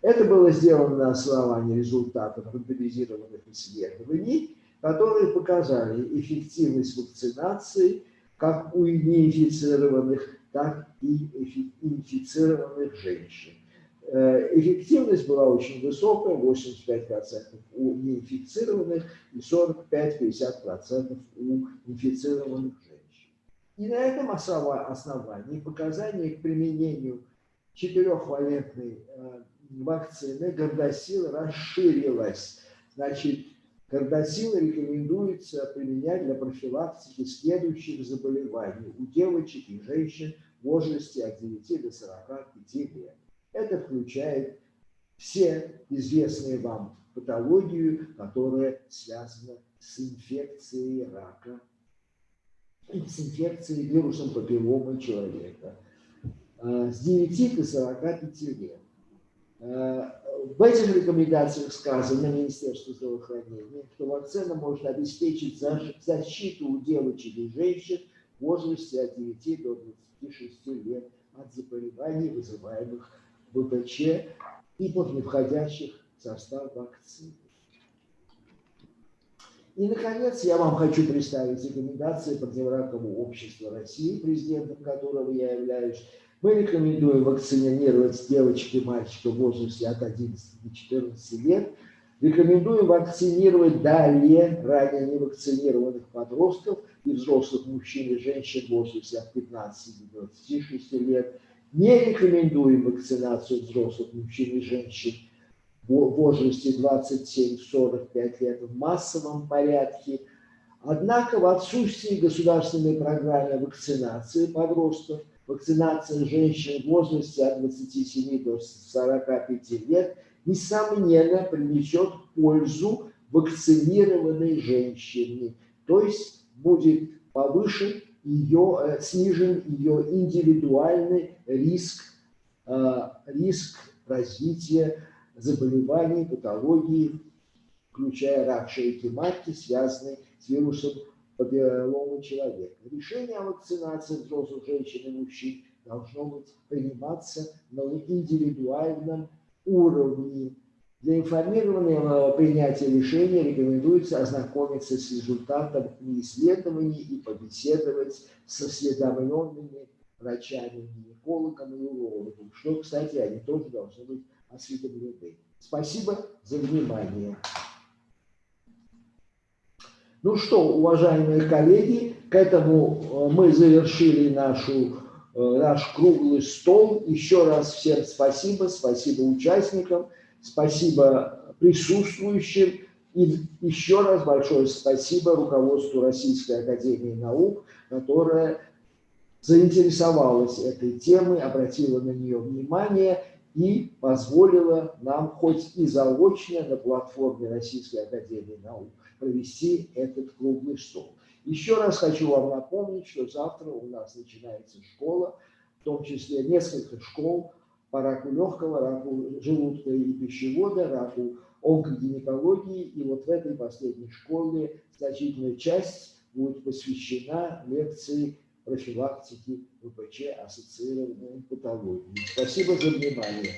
Это было сделано на основании результатов рандомизированных исследований, которые показали эффективность вакцинации как у неинфицированных, так и инфицированных женщин. Эффективность была очень высокая, 85% у неинфицированных и 45-50% у инфицированных женщин. И на этом основании показания к применению 4-валентной вакцины Gardasil расширилась. Значит, Gardasil рекомендуется применять для профилактики следующих заболеваний у девочек и женщин в возрасте от 9 до 45 лет. Это включает все известные вам патологию, которая связана с инфекцией рака, с инфекцией вирусом папилломы человека, с 9 до 45 лет. В этих рекомендациях сказано Министерству здравоохранения, что вакцина может обеспечить защиту у девочек и женщин в возрасте от 9 до 26 лет от заболеваний, вызываемых ВПЧ и не входящих в состав вакцины. И, наконец, я вам хочу представить рекомендации противоракового общества России, президентом которого я являюсь. Мы рекомендуем вакцинировать девочек и мальчиков в возрасте от 11 до 14 лет. Рекомендуем вакцинировать далее ранее невакцинированных подростков и взрослых мужчин и женщин в возрасте от 15 до 26 лет. Не рекомендуем вакцинацию взрослых мужчин и женщин в возрасте 27-45 лет в массовом порядке. Однако в отсутствии государственной программы вакцинации подростков, вакцинация женщин в возрасте от 27 до 45 лет несомненно принесет пользу вакцинированной женщине, то есть будет снижен ее индивидуальный риск развития заболеваний, патологий, включая рак шейки матки, связанный с вирусом папилломы человека. Решение о вакцинации взрослых женщин и мужчин должно быть приниматься на индивидуальном уровне. Для информированного принятия решения рекомендуется ознакомиться с результатом исследований и побеседовать с осведомленными врачами, гинекологами и урологами, что, кстати, они тоже должны быть осведомлены. Спасибо за внимание. Ну что, уважаемые коллеги, к этому мы завершили наш круглый стол. Еще раз всем спасибо, спасибо участникам, спасибо присутствующим. И еще раз большое спасибо руководству Российской академии наук, которая заинтересовалась этой темой, обратила на нее внимание и позволила нам хоть и заочно на платформе Российской академии наук провести этот круглый стол. Еще раз хочу вам напомнить, что завтра у нас начинается школа, в том числе несколько школ по раку легкого, раку желудка и пищевода, раку онкогинекологии. И вот в этой последней школе значительная часть будет посвящена лекции профилактики ВПЧ, ассоциированной патологии. Спасибо за внимание.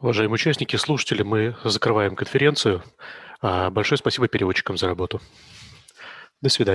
Уважаемые участники, слушатели, мы закрываем конференцию. Большое спасибо переводчикам за работу. До свидания.